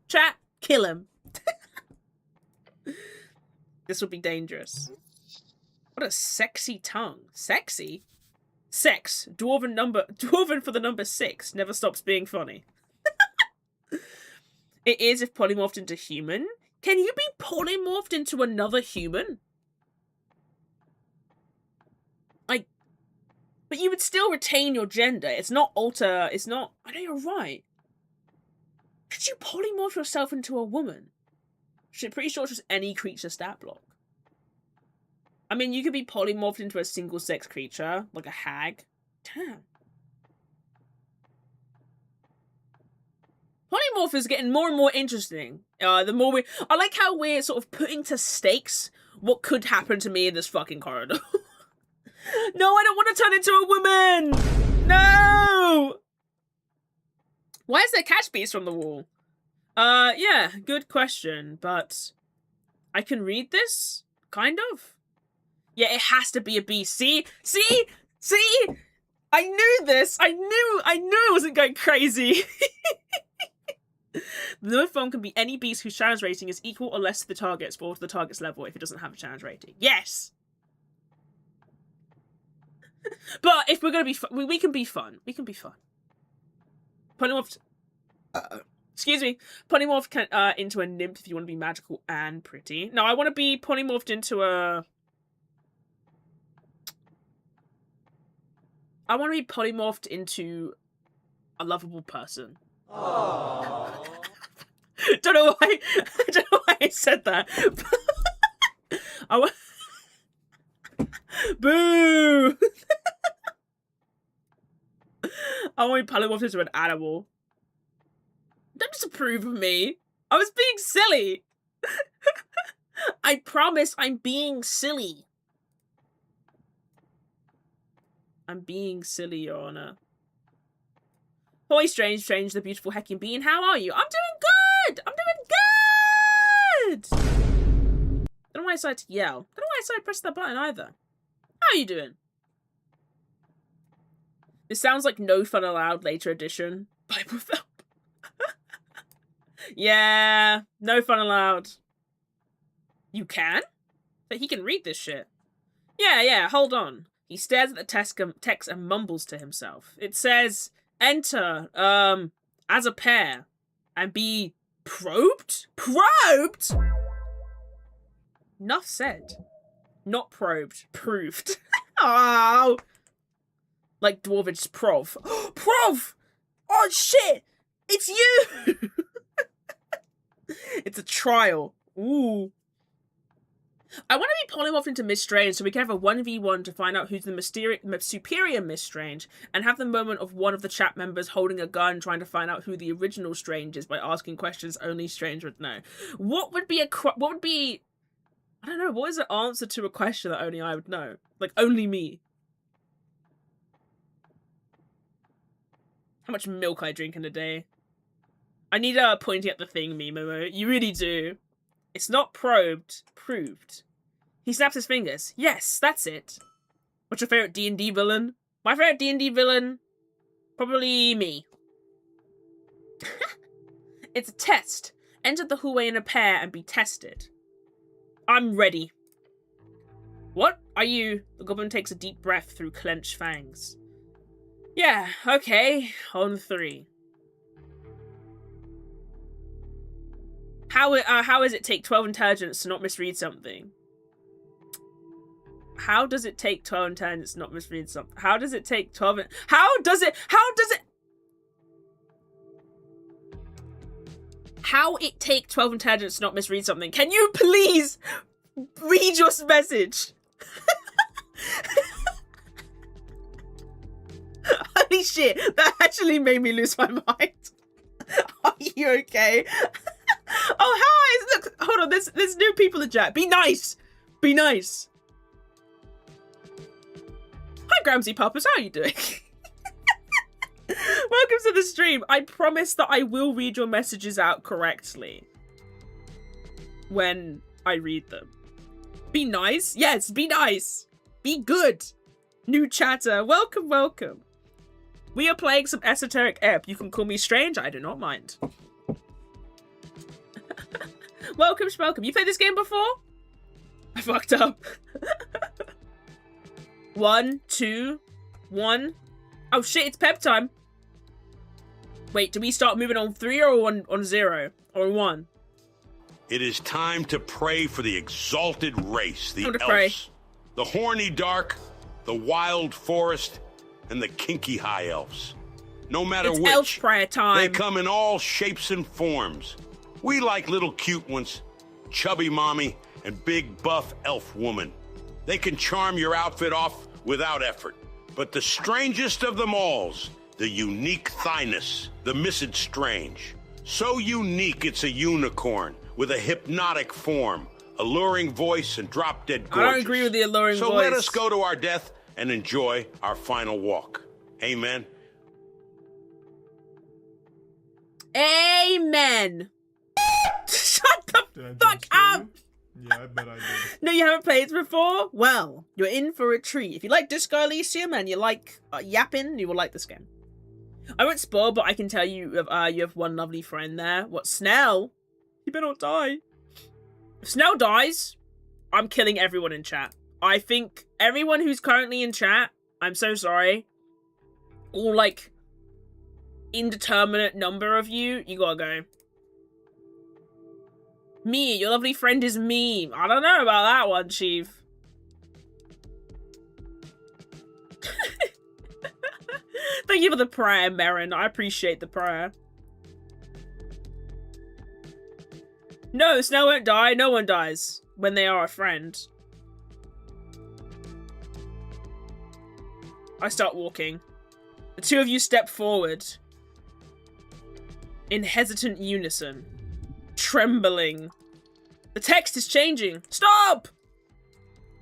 Chat, kill him. This would be dangerous. What a sexy tongue. Sexy? Sex. Dwarven for the number 6. Never stops being funny. It is if polymorphed into human. Can you be polymorphed into another human? But you would still retain your gender. It's not alter. It's not... I know you're right. Could you polymorph yourself into a woman? Pretty sure it's just any creature stat block. I mean, you could be polymorphed into a single-sex creature, like a hag. Damn. Polymorph is getting more and more interesting. The more I like how we're sort of putting to stakes what could happen to me in this fucking corridor. No, I don't want to turn into a woman! No! Why is there catch beasts from the wall? Yeah, good question, but I can read this? Kind of? Yeah, it has to be a beast. See? See? See? I knew this! I knew it wasn't going crazy! The node form can be any beast whose challenge rating is equal or less to the target's or to the target's level if it doesn't have a challenge rating. Yes! But if we're gonna be we can be fun. We can be fun. Polymorphed. Excuse me. Polymorphed can, into a nymph if you want to be magical and pretty. No, I want to be polymorphed into a... I want to be polymorphed into a lovable person. Aww. Don't know why I said that. I want... Boo! I want to be polymorphed into an animal. Don't disapprove of me. I was being silly. I promise I'm being silly. I'm being silly, Your Honor. Boy, Strange, the beautiful hecking being. How are you? I'm doing good! I'm doing good! I don't know why I decided to yell. I don't know why I decided to press that button either. How are you doing? This sounds like No Fun Allowed Later Edition Bible film. Yeah, no fun allowed. You can? But he can read this shit. Yeah, hold on. He stares at the text and mumbles to himself. It says, enter, as a pair, and be probed? Probed? Enough said. Not probed, proved. Oh! Like Dwarvish prov. Prov! Oh shit! It's you! It's a trial. Ooh. I want to be polymorphed into MissedStrange so we can have a 1v1 to find out who's the superior MissedStrange and have the moment of one of the chat members holding a gun trying to find out who the original Strange is by asking questions only Strange would know. What would be I don't know, what is the answer to a question that only I would know? Like, only me. How much milk I drink in a day. I need pointing at the thing, Momo. You really do. It's not probed, proved. He snaps his fingers. Yes, that's it. What's your favourite D&D villain? My favourite D&D villain? Probably me. It's a test. Enter the hallway in a pair and be tested. I'm ready. What are you? The goblin takes a deep breath through clenched fangs. Yeah, okay. On 3. How does it take 12 intelligence to not misread something? How does it take 12 intelligence to not misread something? How does it take 12... How does it take 12 intelligence to not misread something? Can you please read your message? Holy shit, that actually made me lose my mind. Are you okay? Oh, hi! Look, hold on, there's new people in chat. Be nice! Be nice! Hi, Gramsy Papas, how are you doing? Welcome to the stream. I promise that I will read your messages out correctly when I read them. Be nice? Yes, be nice! Be good! New chatter, welcome, welcome. We are playing some esoteric ebb. You can call me strange, I do not mind. Welcome, welcome. You played this game before? I fucked up. 1, 2, 1. Oh shit, it's pep time. Wait, do we start moving on 3 or on 0? Or 1? It is time to pray for the exalted race, the elves, pray. The horny dark, the wild forest, and the kinky high elves. No matter it's which, elf prayer time. They come in all shapes and forms. We like little cute ones, chubby mommy, and big buff elf woman. They can charm your outfit off without effort. But the strangest of them all's the unique thighness, the MissedStrange. So unique it's a unicorn with a hypnotic form, alluring voice, and drop-dead gorgeous. I don't agree with the alluring voice. So let us go to our death and enjoy our final walk. Amen. Amen. Shut the fuck up. Yeah, I bet I did. No, you haven't played before? Well, you're in for a treat. If you like Disco Elysium and you like yapping, you will like this game. I won't spoil, but I can tell you you have one lovely friend there. What, Snell? You better not die. If Snell dies, I'm killing everyone in chat. I think everyone who's currently in chat, I'm so sorry. All, like, indeterminate number of you, you gotta go. Me, your lovely friend is me. I don't know about that one, Chief. Thank you for the prayer, Marin. I appreciate the prayer. No, Snow won't die. No one dies when they are a friend. I start walking. The two of you step forward. In hesitant unison. Trembling. The text is changing. Stop!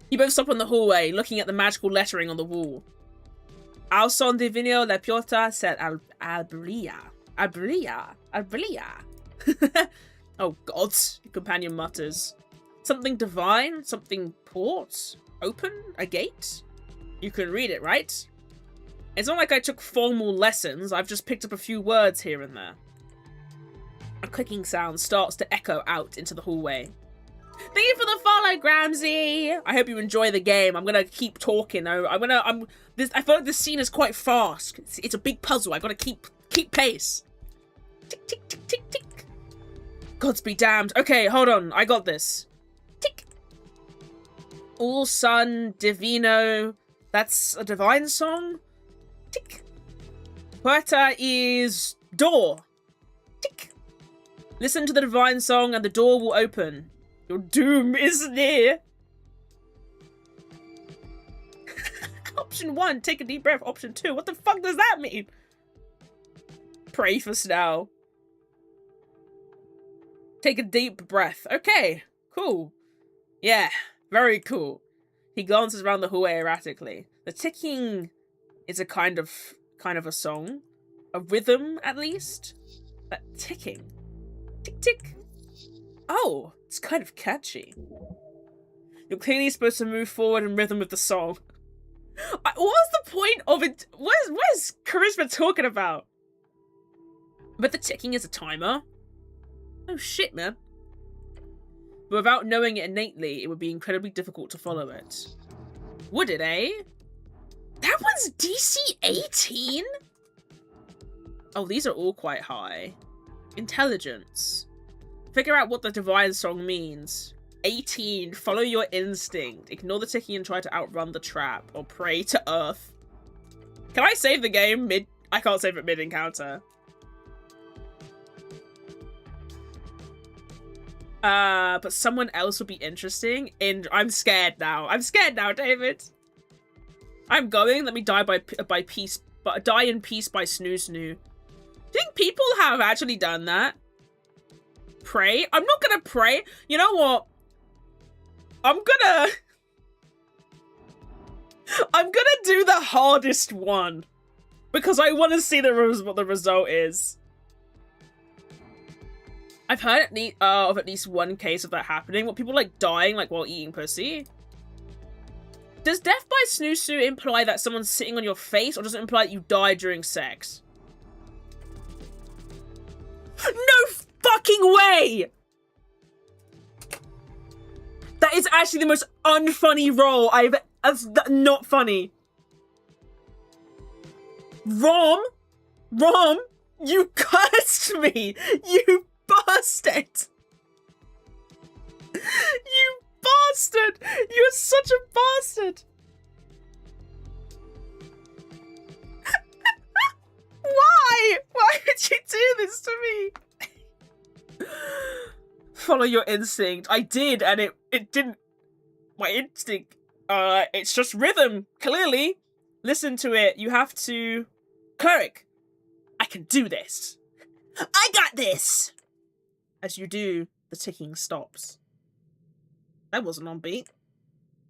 You both stop on the hallway, looking at the magical lettering on the wall. Al son divino la piota sed albria. Oh god, your companion mutters. Something divine? Something port? Open? A gate? You can read it, right? It's not like I took formal lessons, I've just picked up a few words here and there. A clicking sound starts to echo out into the hallway. Thank you for the follow, Gramsy! I hope you enjoy the game. I'm gonna keep talking. I feel like this scene is quite fast. It's a big puzzle. I gotta keep pace. Tick, tick, tick, tick, tick. Gods be damned. Okay, hold on. I got this. Tick. All Sun Divino. That's a divine song? Tick. Puerta is door. Tick. Listen to the divine song and the door will open. Your doom is near. Option 1, take a deep breath. Option 2, what the fuck does that mean? Pray for Snow. Take a deep breath. Okay, cool. Yeah, very cool. He glances around the hallway erratically. The ticking is a kind of a song. A rhythm, at least. That ticking. Tick, tick. Oh, it's kind of catchy. You're clearly supposed to move forward in rhythm with the song. What was the point of it? What is Charisma talking about? But the ticking is a timer. Oh shit, man. But without knowing it innately, it would be incredibly difficult to follow it. Would it, eh? That one's DC 18? Oh, these are all quite high. Intelligence. Figure out what the divine song means. 18. Follow your instinct. Ignore the ticking and try to outrun the trap. Or pray to Earth. Can I save the game mid... I can't save it mid-encounter. But someone else would be interesting. I'm scared now. I'm scared now, David. I'm going. Let me die by peace. But die in peace by Snoo Snoo. Do you think people have actually done that? Pray? I'm not gonna pray. You know what? I'm gonna do the hardest one. Because I want to see what the result is. I've heard of at least one case of that happening. What, people like dying like while eating pussy? Does death by Snoo Snoo imply that someone's sitting on your face, or does it imply that you die during sex? No fucking way! That is actually the most unfunny roll that's not funny. Rom, you cursed me! You bastard! You bastard! You're such a bastard! Why? Why would you do this to me? Follow your instinct. I did, and it didn't... My instinct It's just rhythm, clearly. Listen to it. You have to... Cleric, I can do this. I got this! As you do, the ticking stops. That wasn't on beat.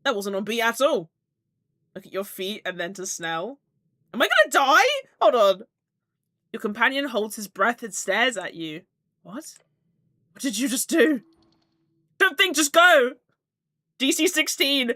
That wasn't on beat at all. Look at your feet and then to Snell. Am I gonna die? Hold on. Your companion holds his breath and stares at you. What? What did you just do? Don't think, just go! DC 16. Run!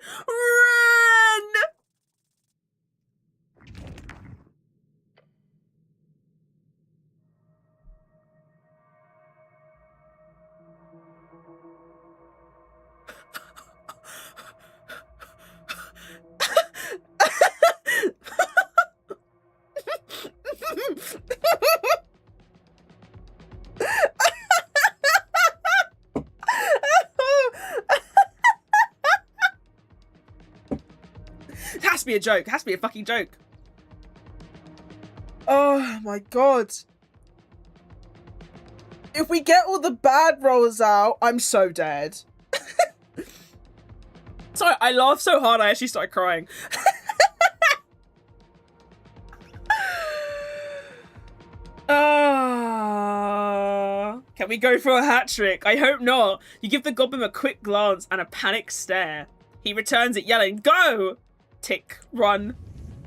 It has to be a joke. It has to be a fucking joke. Oh my god. If we get all the bad rolls out, I'm so dead. Sorry, I laughed so hard I actually started crying. Can we go for a hat trick? I hope not. You give the goblin a quick glance and a panicked stare. He returns it yelling, "Go!" Tick, run.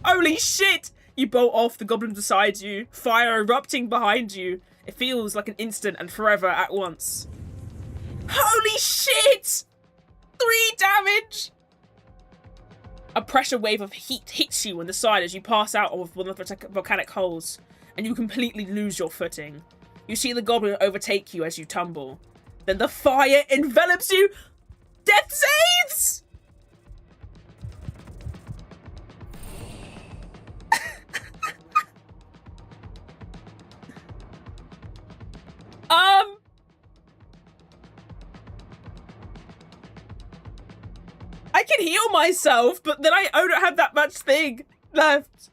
Holy shit! You bolt off, the goblin beside you, fire erupting behind you. It feels like an instant and forever at once. Holy shit! 3 damage! A pressure wave of heat hits you on the side as you pass out of one of the volcanic holes, and you completely lose your footing. You see the goblin overtake you as you tumble. Then the fire envelops you! Death saves! I can heal myself, but then I don't have that much thing left.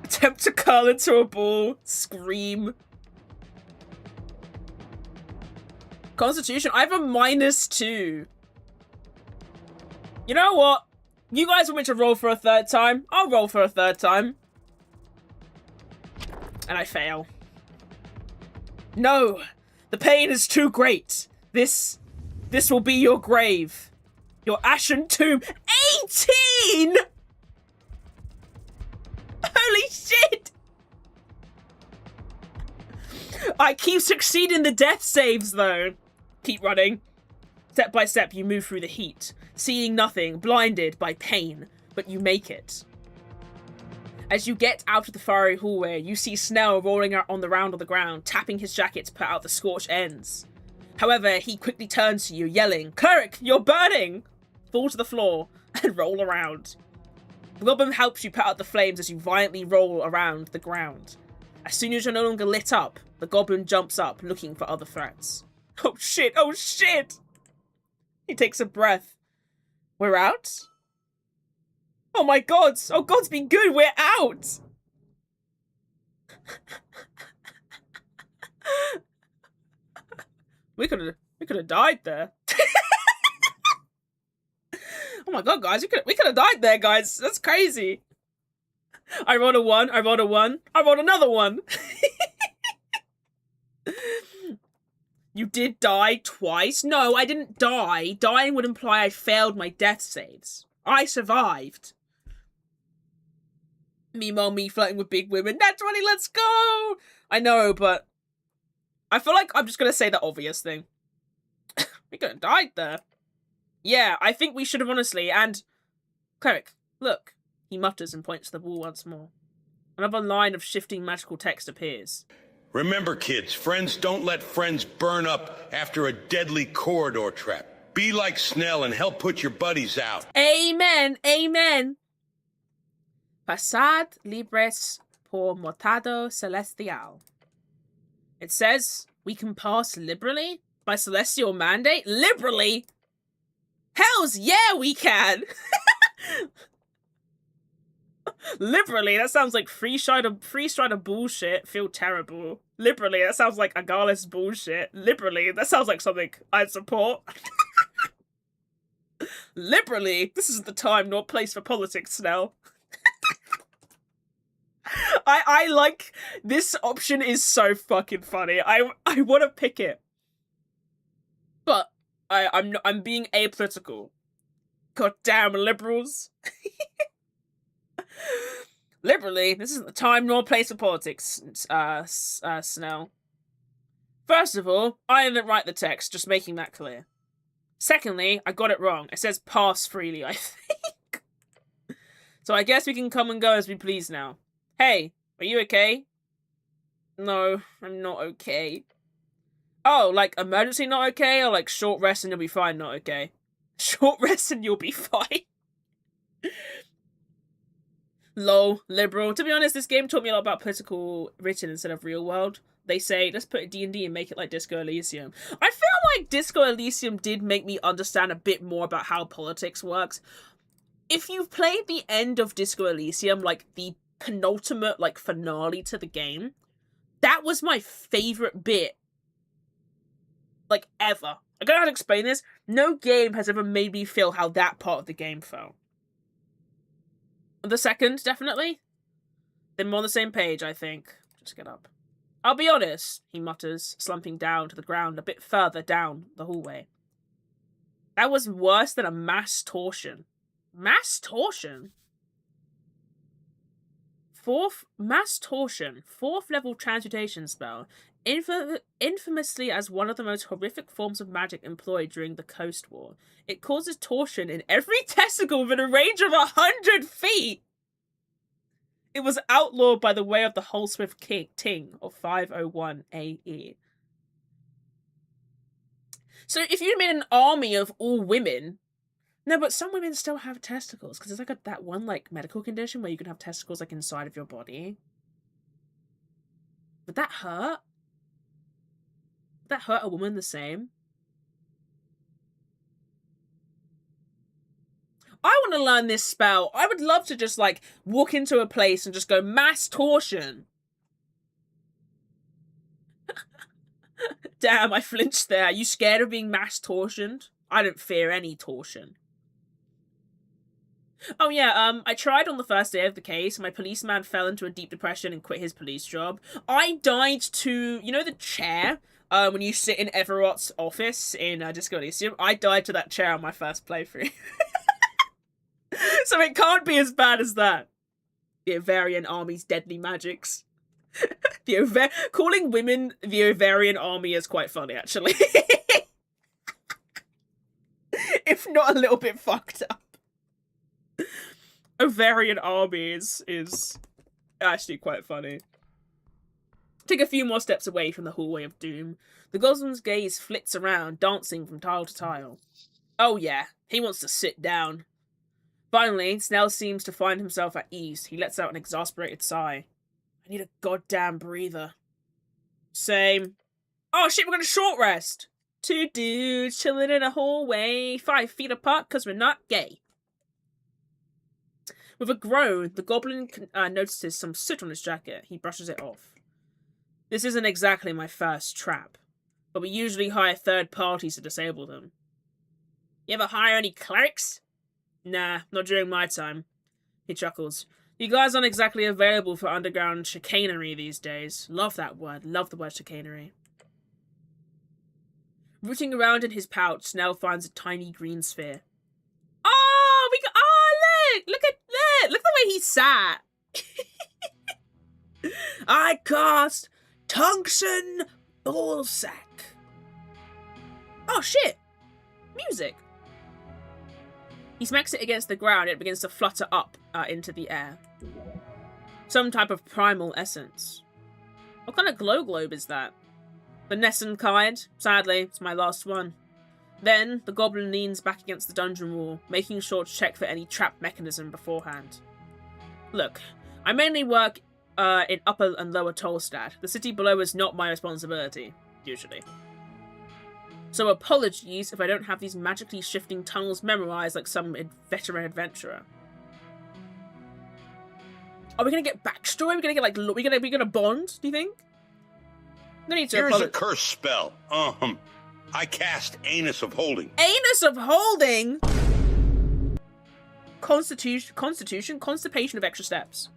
Attempt to curl into a ball. Scream. Constitution, I have a -2. You know what? You guys want me to roll for a 3rd time? I'll roll for a 3rd time. And I fail. No! The pain is too great. This will be your grave. Your ashen tomb. 18! Holy shit! I keep succeeding the death saves, though. Keep running. Step by step, you move through the heat, seeing nothing, blinded by pain, but you make it. As you get out of the fiery hallway, you see Snell rolling out on the ground, tapping his jacket to put out the scorched ends. However, he quickly turns to you, yelling, "Cleric, you're burning!" Fall to the floor and roll around. The goblin helps you put out the flames as you violently roll around the ground. As soon as you're no longer lit up, the goblin jumps up, looking for other threats. Oh shit, oh shit! He takes a breath. We're out? Oh my god! Oh, God's been good, we're out! We could have died there. Oh my god, guys, we could have died there, guys. That's crazy. I rolled a 1, I rolled a 1, I rolled another 1. You did die twice? No, I didn't die. Dying would imply I failed my death saves. I survived. Meanwhile, me flirting with big women. Nat 20, let's go! I know, but I feel like I'm just gonna say the obvious thing. We could have died there. Yeah, I think we should have, honestly, and... Cleric, look. He mutters and points to the wall once more. Another line of shifting magical text appears. Remember, kids, friends don't let friends burn up after a deadly corridor trap. Be like Snell and help put your buddies out. Amen, amen. Pasad libres por mortado celestial. It says we can pass liberally by celestial mandate. Liberally? Hells yeah, we can. Liberally, that sounds like free strider bullshit. Feel terrible. Liberally, that sounds like Agales bullshit. Liberally, that sounds like something I'd support. Liberally, this isn't the time nor place for politics, Snell. I like, this option is so fucking funny. I want to pick it. But I'm being apolitical. Goddamn liberals. Liberally, this isn't the time nor place for politics, Snell. First of all, I didn't write the text, just making that clear. Secondly, I got it wrong. It says pass freely, I think. So I guess we can come and go as we please now. Hey, are you okay? No, I'm not okay. Oh, like emergency not okay? Or like short rest and you'll be fine not okay? Short rest and you'll be fine. Lol, liberal. To be honest, this game taught me a lot about political written instead of real world. They say, let's put D&D and make it like Disco Elysium. I feel like Disco Elysium did make me understand a bit more about how politics works. If you've played the end of Disco Elysium, like the penultimate like finale to the game, that was my favorite bit like ever. I don't know how to explain this. No game has ever made me feel how that part of the game felt. The second, definitely. They're more on the same page, I think. Just get up. I'll be honest, he mutters, slumping down to the ground a bit further down the hallway. That was worse than a mass torsion. Mass torsion? Mass torsion, 4th level transmutation spell, infamously as one of the most horrific forms of magic employed during the Coast War. It causes torsion in every testicle within a range of 100 feet! It was outlawed by the way of the Holsworth Ting of 501 AE. So if you made an army of all women... No, but some women still have testicles, because there's like that one like medical condition where you can have testicles like inside of your body. Would that hurt? Would that hurt a woman the same? I want to learn this spell. I would love to just like walk into a place and just go mass torsion. Damn, I flinched there. Are you scared of being mass torsioned? I don't fear any torsion. Oh yeah, I tried on the first day of the case. My policeman fell into a deep depression and quit his police job. I died to, you know the chair? When you sit in Everott's office in Disco Elysium? I died to that chair on my first playthrough. So it can't be as bad as that. The Ovarian Army's deadly magics. Calling women the Ovarian Army is quite funny, actually. If not a little bit fucked up. Ovarian Army is actually quite funny. Take a few more steps away from the hallway of doom. The goblin's gaze flits around, dancing from tile to tile. Oh yeah, he wants to sit down. Finally, Snell seems to find himself at ease. He lets out an exasperated sigh. I need a goddamn breather. Same. Oh shit, we're gonna short rest! 2 dudes chilling in a hallway, 5 feet apart because we're not gay. With a groan, the goblin notices some soot on his jacket. He brushes it off. This isn't exactly my first trap, but we usually hire third parties to disable them. You ever hire any clerics? Nah, not during my time. He chuckles. You guys aren't exactly available for underground chicanery these days. Love that word. Love the word chicanery. Rooting around in his pouch, Snell finds a tiny green sphere. Oh, look the way he sat. I cast Tungsten Ballsack. Oh shit! Music. He smacks it against the ground. It begins to flutter up into the air. Some type of primal essence. What kind of glow globe is that? The Nessun kind. Sadly, it's my last one. Then, the goblin leans back against the dungeon wall, making sure to check for any trap mechanism beforehand. Look, I mainly work in Upper and Lower Tolstad. The city below is not my responsibility, usually. So apologies if I don't have these magically shifting tunnels memorized like some veteran adventurer. Are we gonna get backstory? We're gonna get like, we're gonna bond, do you think? No need to Here's a curse spell. I cast Anus of Holding. Anus of Holding? constipation of extra steps.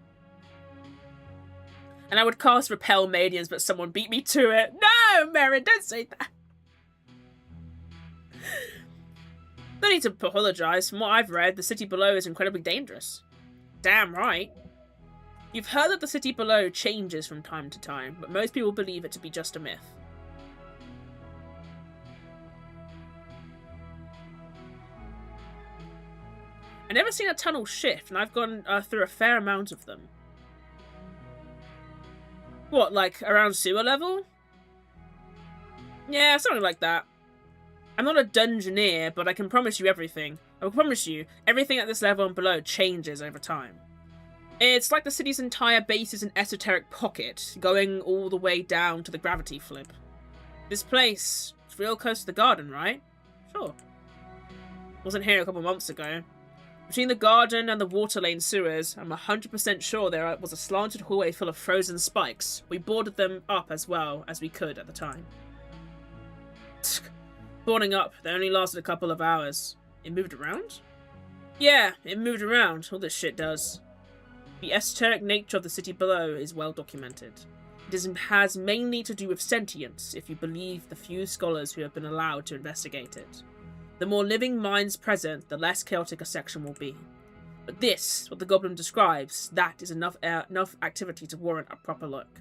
And I would cast Repel Madians, but someone beat me to it. No, Merrin, don't say that. No need to apologise. From what I've read, the city below is incredibly dangerous. Damn right. You've heard that the city below changes from time to time, but most people believe it to be just a myth. I've never seen a tunnel shift, and I've gone through a fair amount of them. What, like around sewer level? Yeah, something like that. I'm not a dungeoneer, but I can promise you everything. I will promise you, everything at this level and below changes over time. It's like the city's entire base is an esoteric pocket, going all the way down to the gravity flip. This place is real close to the garden, right? Sure. Wasn't here a couple months ago. Between the garden and the water lane sewers, I'm 100% sure there was a slanted hallway full of frozen spikes. We boarded them up as well as we could at the time. Boarding up, they only lasted a couple of hours. It moved around? Yeah, it moved around. All this shit does. The esoteric nature of the city below is well documented. It has mainly to do with sentience, if you believe the few scholars who have been allowed to investigate it. The more living minds present, the less chaotic a section will be. But this, what the goblin describes, that is enough activity to warrant a proper look.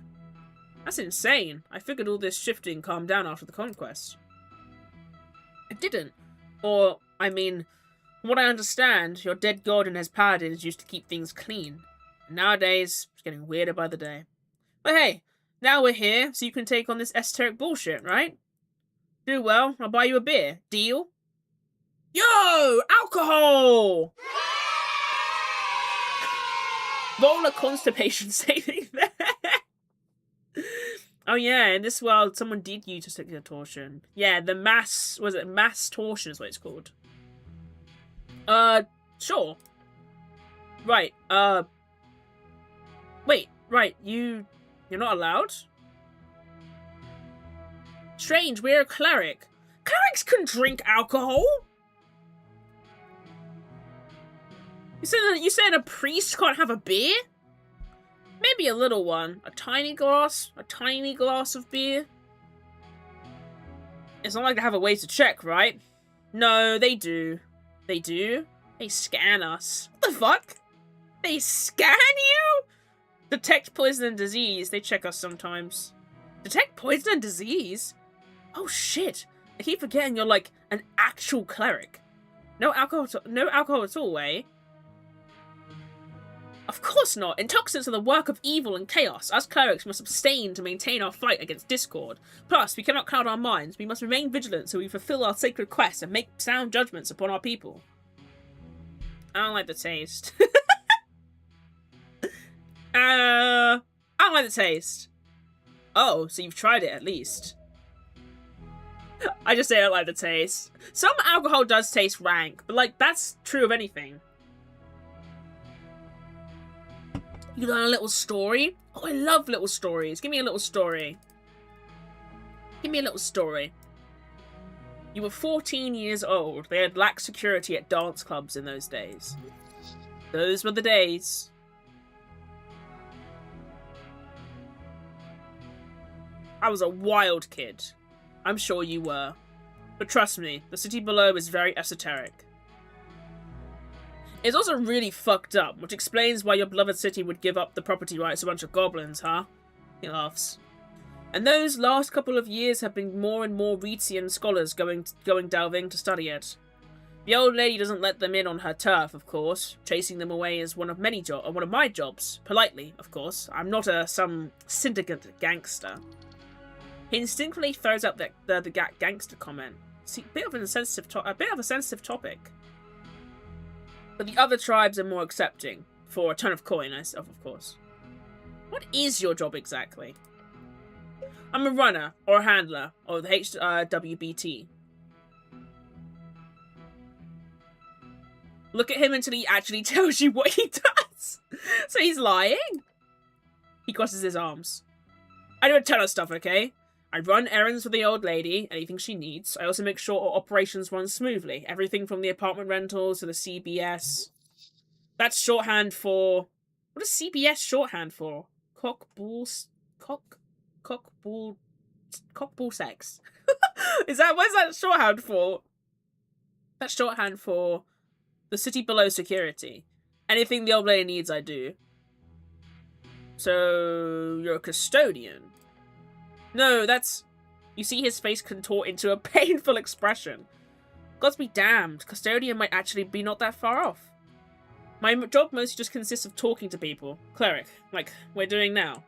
That's insane. I figured all this shifting calmed down after the conquest. It didn't. Or, I mean, from what I understand, your dead god and his paladins used to keep things clean. And nowadays, it's getting weirder by the day. But hey, now we're here, so you can take on this esoteric bullshit, right? Do well, I'll buy you a beer. Deal? Yo! Alcohol! Roll a constipation saving there. Oh yeah, in this world, someone did use a circular torsion. Yeah, the mass torsion is what it's called. Sure. Right, wait, right, you're not allowed? Strange, we're a cleric. Clerics can drink alcohol? You said a priest can't have a beer? Maybe a little one. A tiny glass of beer. It's not like they have a way to check, right? No, they do. They do? They scan us. What the fuck? They scan you? Detect poison and disease. They check us sometimes. Detect poison and disease? Oh shit. I keep forgetting you're like an actual cleric. No alcohol at all, eh? Of course not. Intoxicants are the work of evil and chaos. Us clerics must abstain to maintain our fight against discord. Plus, we cannot cloud our minds. We must remain vigilant so we fulfill our sacred quest and make sound judgments upon our people. I don't like the taste. I don't like the taste. Oh, so you've tried it at least. I just say I don't like the taste. Some alcohol does taste rank, but like, that's true of anything. You learn a little story? Oh, I love little stories. Give me a little story. Give me a little story. You were 14 years old. They had lax security at dance clubs in those days. Those were the days. I was a wild kid. I'm sure you were. But trust me, the city below is very esoteric. It's also really fucked up, which explains why your beloved city would give up the property rights to a bunch of goblins, huh? He laughs. And those last couple of years have been more and more Reetian scholars going delving to study it. The old lady doesn't let them in on her turf, of course. Chasing them away is one of my jobs. Politely, of course. I'm not some syndicate gangster. He instinctively throws out the gangster comment. See, a bit of a sensitive topic. But the other tribes are more accepting. For a ton of coin, of course. What is your job exactly? I'm a runner, or a handler, or the HWBT. Look at him until he actually tells you what he does. So he's lying? He crosses his arms. I do a ton of stuff, okay? I run errands for the old lady, anything she needs. I also make sure our operations run smoothly. Everything from the apartment rentals to the CBS. That's shorthand for... What is CBS shorthand for? Cock bull sex. What is that shorthand for? That's shorthand for the city below security. Anything the old lady needs, I do. So, you're a custodian. No, that's... You see his face contort into a painful expression. Gods be damned, custodian might actually be not that far off. My job mostly just consists of talking to people. Cleric, like we're doing now.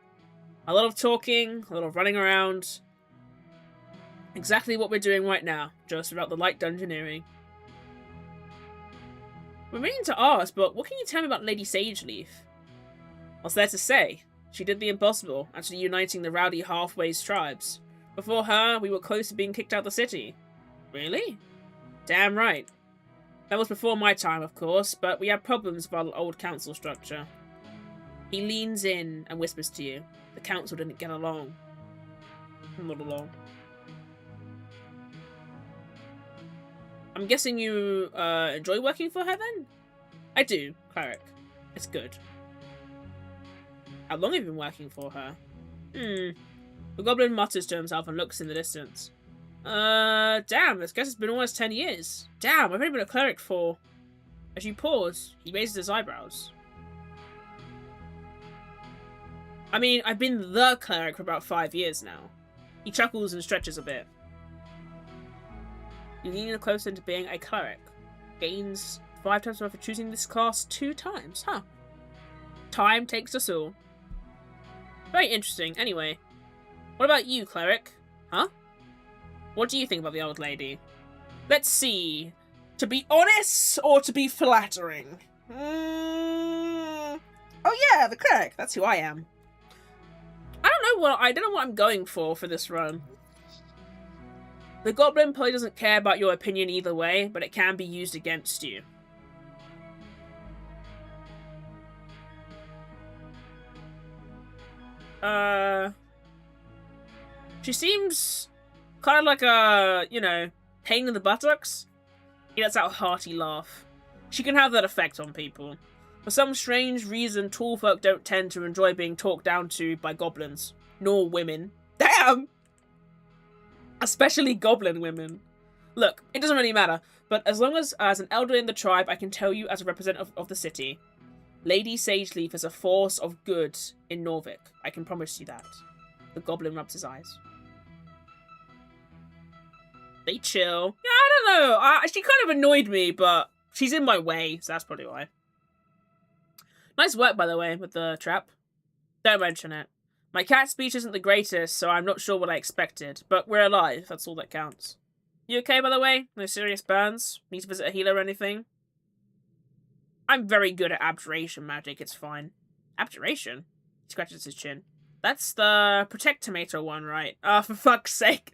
A lot of talking, a lot of running around. Exactly what we're doing right now, just without the light dungeoneering. We're meaning to ask, but what can you tell me about Lady Sageleaf? What's there to say? She did the impossible, actually uniting the rowdy halfways tribes. Before her, we were close to being kicked out of the city. Really? Damn right. That was before my time, of course, but we had problems with our old council structure. He leans in and whispers to you. The council didn't get along. Not along. I'm guessing you enjoy working for her then? I do, cleric. It's good. How long have you been working for her? The goblin mutters to himself and looks in the distance. Damn, I guess it's been almost 10 years. Damn, I've only been a cleric for... As you pause, he raises his eyebrows. I mean, I've been the cleric for about 5 years now. He chuckles and stretches a bit. You lean closer into being a cleric. Gains 5 times worth for choosing this class 2 times, huh? Time takes us all. Very interesting. Anyway, what about you, cleric? Huh? What do you think about the old lady? Let's see. To be honest or to be flattering? Oh yeah, the cleric. That's who I am. I don't know what I'm going for this run. The goblin probably doesn't care about your opinion either way, but it can be used against you. She seems kind of like a, you know, pain in the buttocks. He lets out a hearty laugh. She can have that effect on people. For some strange reason, tall folk don't tend to enjoy being talked down to by goblins. Nor women. Damn! Especially goblin women. Look, it doesn't really matter, but as long as an elder in the tribe, I can tell you as a representative of the city, Lady Sageleaf is a force of good in Norvik. I can promise you that. The goblin rubs his eyes. They chill. Yeah, I don't know. She kind of annoyed me, but she's in my way, so that's probably why. Nice work, by the way, with the trap. Don't mention it. My cat speech isn't the greatest, so I'm not sure what I expected, but we're alive. That's all that counts. You okay, by the way? No serious burns? Need to visit a healer or anything? I'm very good at abjuration magic, it's fine. Abjuration? He scratches his chin. That's the Protect Tomato one, right? For fuck's sake.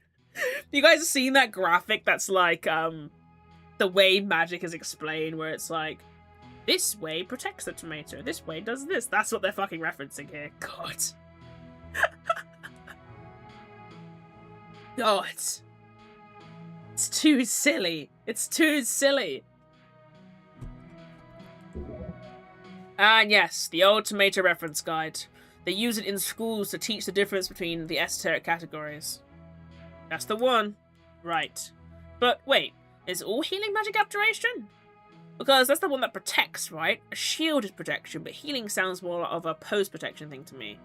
You guys have seen that graphic that's like, the way magic is explained, where it's like, this way protects the tomato, this way does this. That's what they're fucking referencing here. God. God. It's too silly. It's too silly. And yes, the old tomato reference guide. They use it in schools to teach the difference between the esoteric categories. That's the one. Right. But wait, is all healing magic abjuration? Because that's the one that protects, right? A shield is protection, but healing sounds more of a post-protection thing to me.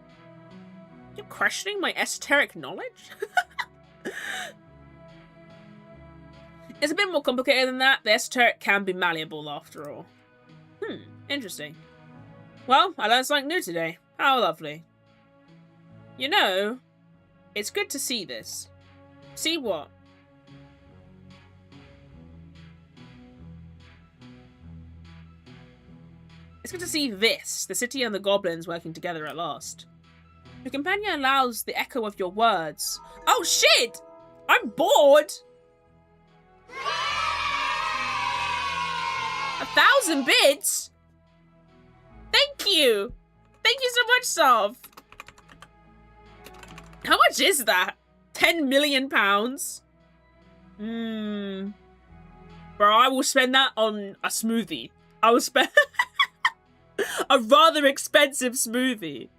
You're questioning my esoteric knowledge? It's a bit more complicated than that. The esoteric can be malleable after all. Interesting. Well, I learned something new today. How lovely. You know, it's good to see this. See what? It's good to see this, the city and the goblins working together at last. Your companion allows the echo of your words. Oh shit! I'm bored! 1,000 bits? Thank you! Thank you so much, Sov! How much is that? 10 million pounds? Bro, I will spend that on a smoothie. I will spend... A rather expensive smoothie.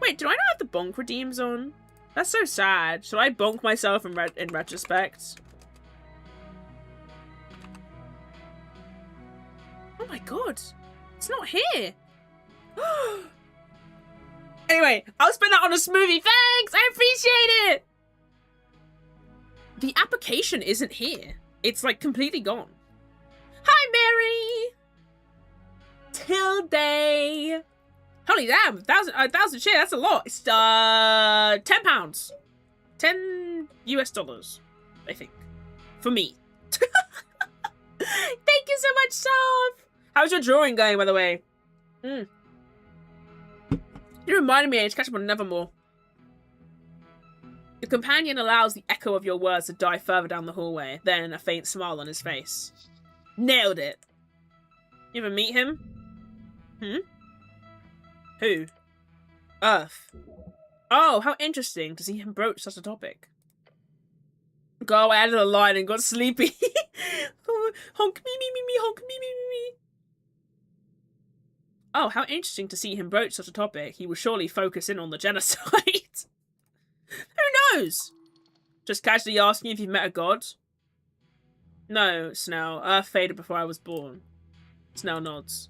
Wait, do I not have the bonk redeems on? That's so sad. Should I bonk myself in retrospect? Oh my god. It's not here. Anyway, I'll spend that on a smoothie. Thanks! I appreciate it! The application isn't here. It's like completely gone. Hi, Mary! Tilde! Holy damn, 1,000 share, that's a lot. It's, £10. 10 US dollars, I think. For me. Thank you so much, Soph! How's your drawing going, by the way? You reminded me I need to catch up on Nevermore. Your companion allows the echo of your words to die further down the hallway, then a faint smile on his face. Nailed it. You ever meet him? Who? Earth. Oh, how interesting to see him broach such a topic. God, I added a line and got sleepy. Honk me, honk me, me. Oh, how interesting to see him broach such a topic. He will surely focus in on the genocide. Who knows? Just casually asking if you've met a god? No, Snell. Earth faded before I was born. Snell nods.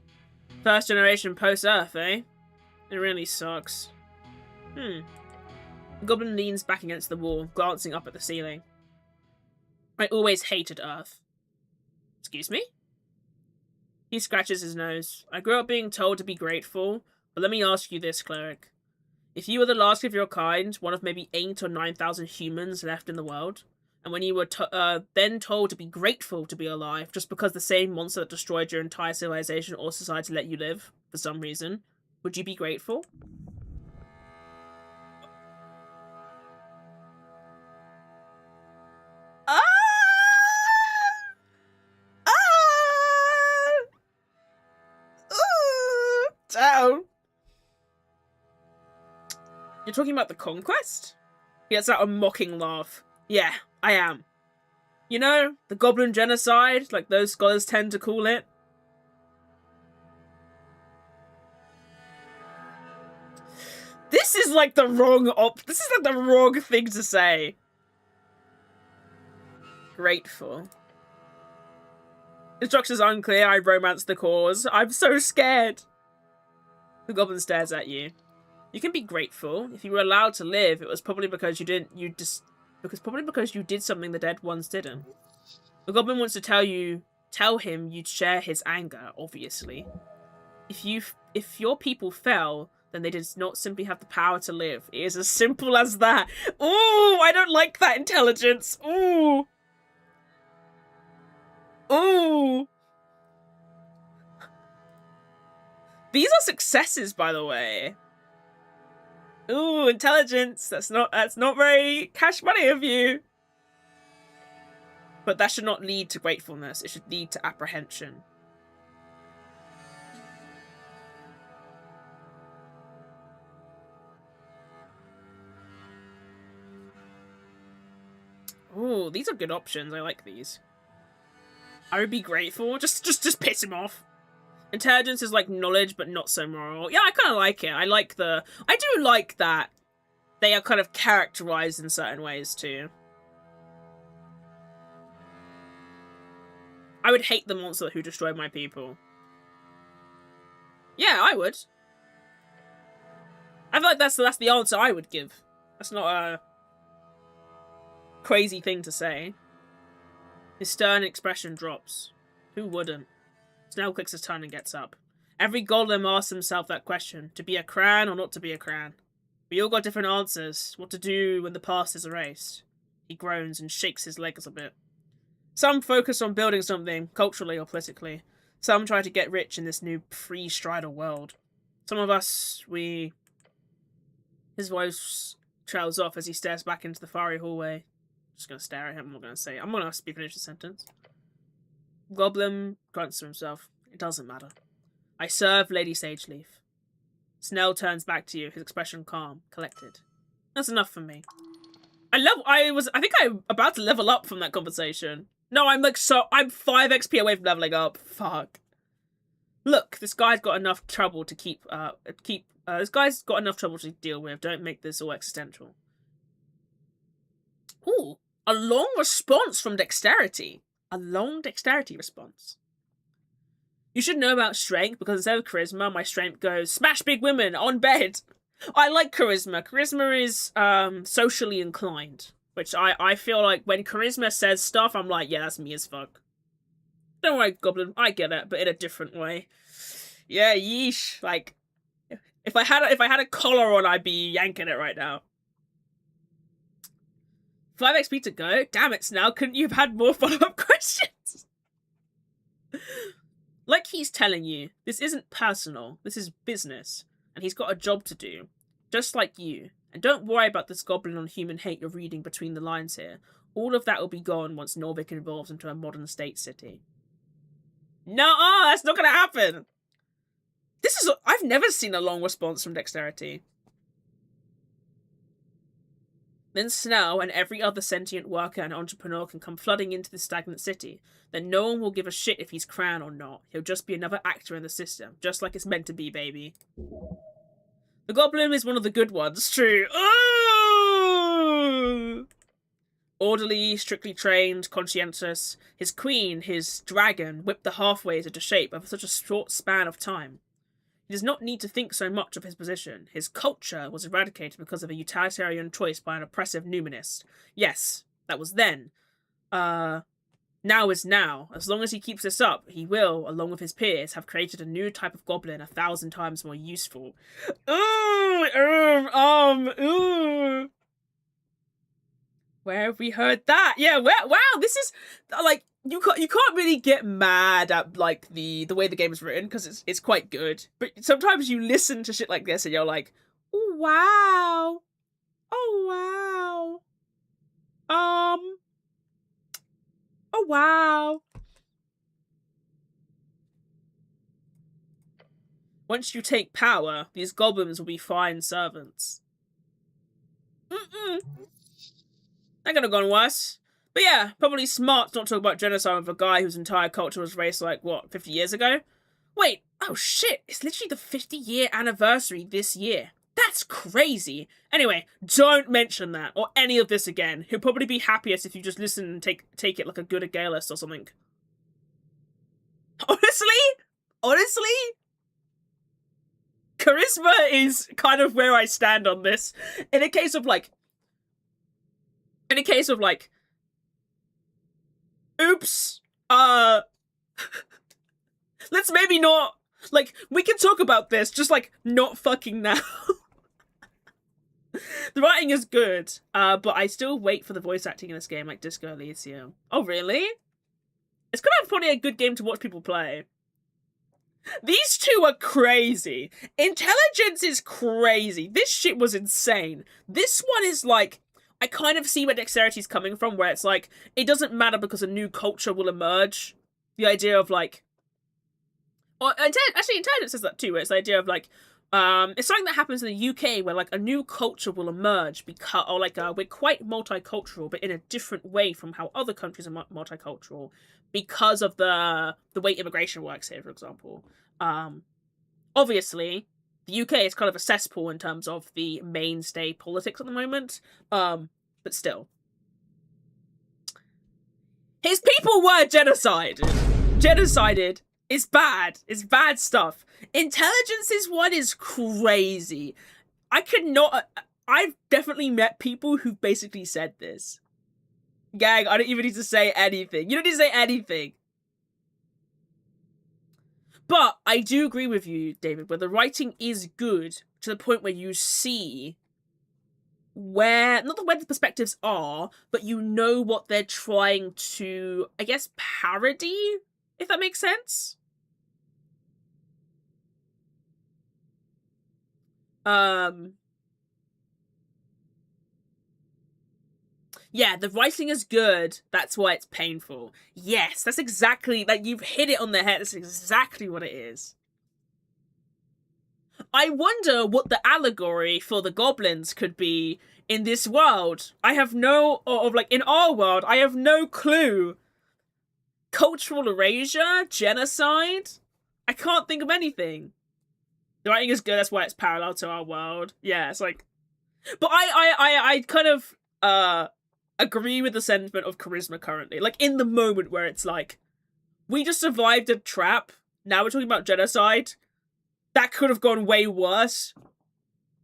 First generation post-Earth, eh? It really sucks. The goblin leans back against the wall, glancing up at the ceiling. I always hated Earth. Excuse me? He scratches his nose. I grew up being told to be grateful, but let me ask you this, cleric. If you were the last of your kind, one of maybe 8 or 9,000 humans left in the world, and when you were then told to be grateful to be alive just because the same monster that destroyed your entire civilization or society let you live, for some reason, would you be grateful? Down. You're talking about the conquest? He lets out a mocking laugh. Yeah, I am. You know, the goblin genocide, like those scholars tend to call it. This is like the wrong this is like the wrong thing to say. Grateful. Instructions unclear, I romanced the cause. I'm so scared. The goblin stares at you. You can be grateful. If you were allowed to live, it was probably because you didn't because you did something the dead ones didn't. The goblin wants to tell him you'd share his anger, obviously. If your people fell, then they did not simply have the power to live. It is as simple as that. Ooh, I don't like that intelligence. Ooh. Ooh. These are successes, by the way. Ooh, intelligence. That's not very cash money of you. But that should not lead to gratefulness. It should lead to apprehension. Ooh, these are good options. I like these. I would be grateful. Just piss him off. Intelligence is like knowledge, but not so moral. Yeah, I kind of like it. I do like that they are kind of characterized in certain ways too. I would hate the monster who destroyed my people. Yeah, I would. I feel like that's the answer I would give. That's not a crazy thing to say. His stern expression drops. Who wouldn't? Snell clicks his tongue and gets up. Every golem asks himself that question. To be a cran or not to be a cran? We all got different answers. What to do when the past is erased. He groans and shakes his legs a bit. Some focus on building something, culturally or politically. Some try to get rich in this new pre-Strider world. Some of us, His voice trails off as he stares back into the fiery hallway. Just gonna stare at him, I'm not gonna finish the sentence. Goblin grunts to himself. It doesn't matter. I serve Lady Sageleaf. Snell turns back to you, his expression calm, collected. That's enough for me. I think I'm about to level up from that conversation. No, I'm 5 XP away from leveling up. Fuck. Look, this guy's got enough trouble to this guy's got enough trouble to deal with. Don't make this all existential. Ooh, a long response from dexterity. A long dexterity response. You should know about strength, because instead of charisma, my strength goes, smash big women on bed. I like charisma. Charisma is socially inclined, which I feel like when charisma says stuff, I'm like, yeah, that's me as fuck. Don't worry, Goblin, I get it, but in a different way. Yeah, yeesh. Like, if I had a collar on, I'd be yanking it right now. 5 XP to go? Damn it, Snell, couldn't you have had more follow-up questions? Like he's telling you, this isn't personal, this is business, and he's got a job to do, just like you. And don't worry about this goblin on human hate you're reading between the lines here. All of that will be gone once Norvik evolves into a modern state city. No, that's not gonna happen! I've never seen a long response from dexterity. Then Snell and every other sentient worker and entrepreneur can come flooding into the stagnant city. Then no one will give a shit if he's crown or not. He'll just be another actor in the system, just like it's meant to be, baby. The goblin is one of the good ones, true. Oh! Orderly, strictly trained, conscientious. His queen, his dragon, whipped the halfways into shape over such a short span of time. He does not need to think so much of his position. His culture was eradicated because of a utilitarian choice by an oppressive numinist. Yes, that was then. Now is now. As long as he keeps this up, he will, along with his peers, have created a new type of goblin 1,000 times more useful. Ooh. Where have we heard that? Yeah, wow, this is, like, you can't really get mad at, like, the way the game is written, because it's quite good. But sometimes you listen to shit like this and you're like, oh, wow. Oh, wow. Oh, wow. Once you take power, these goblins will be fine servants. That could have gone worse. But yeah, probably smart to not talk about genocide with a guy whose entire culture was raised, like, what, 50 years ago? Wait, oh shit, it's literally the 50-year anniversary this year. That's crazy. Anyway, don't mention that, or any of this again. He'll probably be happiest if you just listen and take it like a good Agalist or something. Honestly? Charisma is kind of where I stand on this. In a case of, like, oops, let's maybe not, like, we can talk about this, just, like, not fucking now. The writing is good, but I still wait for the voice acting in this game, like Disco Elysium. Oh, really? It's kind of probably a good game to watch people play. These two are crazy. Intelligence is crazy. This shit was insane. This one is, like, I kind of see where dexterity's coming from, where it's like, it doesn't matter because a new culture will emerge. The idea of, like... Actually, intelligence says that too, where it's the idea of, like, it's something that happens in the UK, where, like, a new culture will emerge, because, or, like, we're quite multicultural, but in a different way from how other countries are multicultural, because of the way immigration works here, for example. Obviously... The UK is kind of a cesspool in terms of the mainstay politics at the moment, but still. His people were genocided. Genocided is bad. It's bad stuff. Intelligence's one is crazy. I've definitely met people who've basically said this. Gang, I don't even need to say anything. You don't need to say anything. But I do agree with you, David, where the writing is good to the point where you see not where the perspectives are, but you know what they're trying to, I guess, parody, if that makes sense. Yeah, the writing is good. That's why it's painful. Yes, that's exactly, like, you've hit it on the head. That's exactly what it is. I wonder what the allegory for the goblins could be in this world. I have no, like, in our world, I have no clue. Cultural erasure? Genocide? I can't think of anything. The writing is good, that's why it's parallel to our world. Yeah, it's like... But I kind of agree with the sentiment of charisma currently. Like, in the moment where it's like, we just survived a trap, now we're talking about genocide. That could have gone way worse.